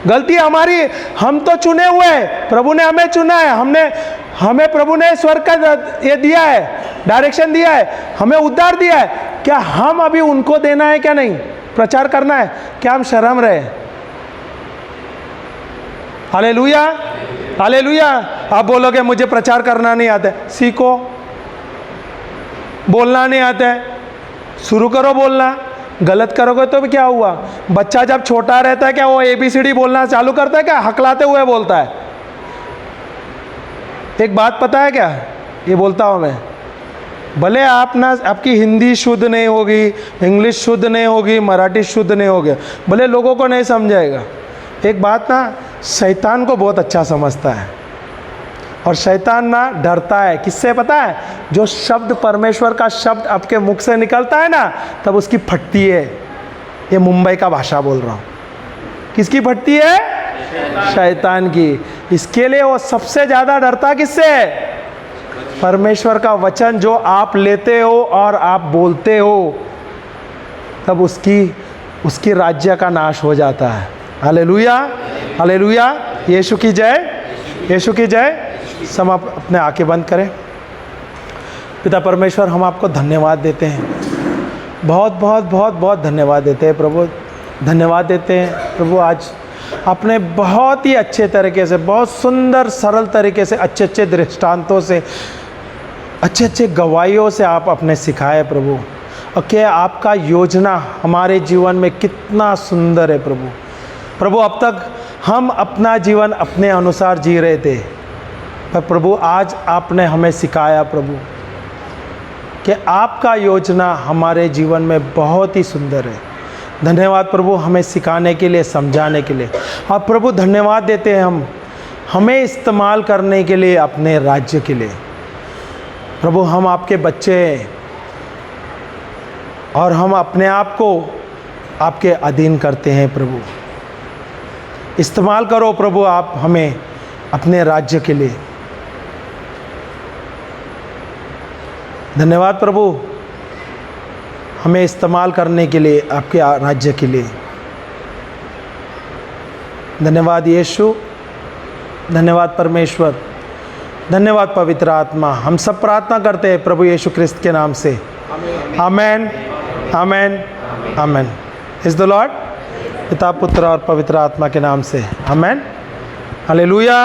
गलती हमारी, हम तो चुने हुए हैं, प्रभु ने हमें चुना है, हमें प्रभु ने स्वर्ग का ये दिया है, डायरेक्शन दिया है, हमें उद्धार दिया है। क्या हम अभी उनको देना है क्या? नहीं, प्रचार करना है, क्या हम शर्म रहे? Hallelujah, hallelujah. आप बोलोगे मुझे प्रचार करना नहीं आता है, सीखो। बोलना नहीं आता है, शुरू करो बोलना। गलत करोगे तो भी क्या हुआ? बच्चा जब छोटा रहता है क्या वो ABCD बोलना चालू करता है क्या? हकलाते हुए बोलता है। एक बात पता है क्या, ये बोलता हूँ मैं, भले आपकी हिंदी शुद्ध नहीं होगी, इंग्लिश शुद्ध नहीं होगी, मराठी शुद्ध नहीं होगी, भले लोगों को नहीं समझाएगा। एक बात ना, शैतान को बहुत अच्छा समझता है, और शैतान ना डरता है किससे पता है? जो शब्द, परमेश्वर का शब्द आपके मुख से निकलता है ना, तब उसकी फटती है। ये मुंबई का भाषा बोल रहा हूँ। किसकी फटती है? शैतान की। इसके लिए वो सबसे ज़्यादा डरता किससे? परमेश्वर का वचन जो आप लेते हो और आप बोलते हो, तब उसकी राज्य का नाश हो जाता है। Hallelujah, hallelujah. यीशु की जय, यीशु की जय। सब आप अपने आंखें बंद करें। पिता परमेश्वर, हम आपको धन्यवाद देते हैं, बहुत बहुत बहुत बहुत धन्यवाद देते हैं प्रभु, धन्यवाद देते हैं प्रभु। आज आपने बहुत ही अच्छे तरीके से, बहुत सुंदर सरल तरीके से, अच्छे अच्छे दृष्टांतों से, अच्छे अच्छे गवाहियों से आप अपने सिखाए प्रभु। और क्या आपका योजना हमारे जीवन में कितना सुंदर है प्रभु। प्रभु अब तक हम अपना जीवन अपने अनुसार जी रहे थे, पर प्रभु आज आपने हमें सिखाया प्रभु कि आपका योजना हमारे जीवन में बहुत ही सुंदर है। धन्यवाद प्रभु हमें सिखाने के लिए, समझाने के लिए। और प्रभु धन्यवाद देते हैं हम हमें इस्तेमाल करने के लिए अपने राज्य के लिए। प्रभु हम आपके बच्चे हैं और हम अपने आप को आपके अधीन करते हैं प्रभु। इस्तेमाल करो प्रभु आप हमें अपने राज्य के लिए। धन्यवाद प्रभु हमें इस्तेमाल करने के लिए आपके राज्य के लिए। धन्यवाद यीशु, धन्यवाद परमेश्वर, धन्यवाद पवित्र आत्मा। हम सब प्रार्थना करते हैं प्रभु यीशु क्रिस्त के नाम से। आमेन, आमेन, आमेन। Is the Lord. पिता, पुत्र और पवित्र आत्मा के नाम से आमेन। हालेलुया।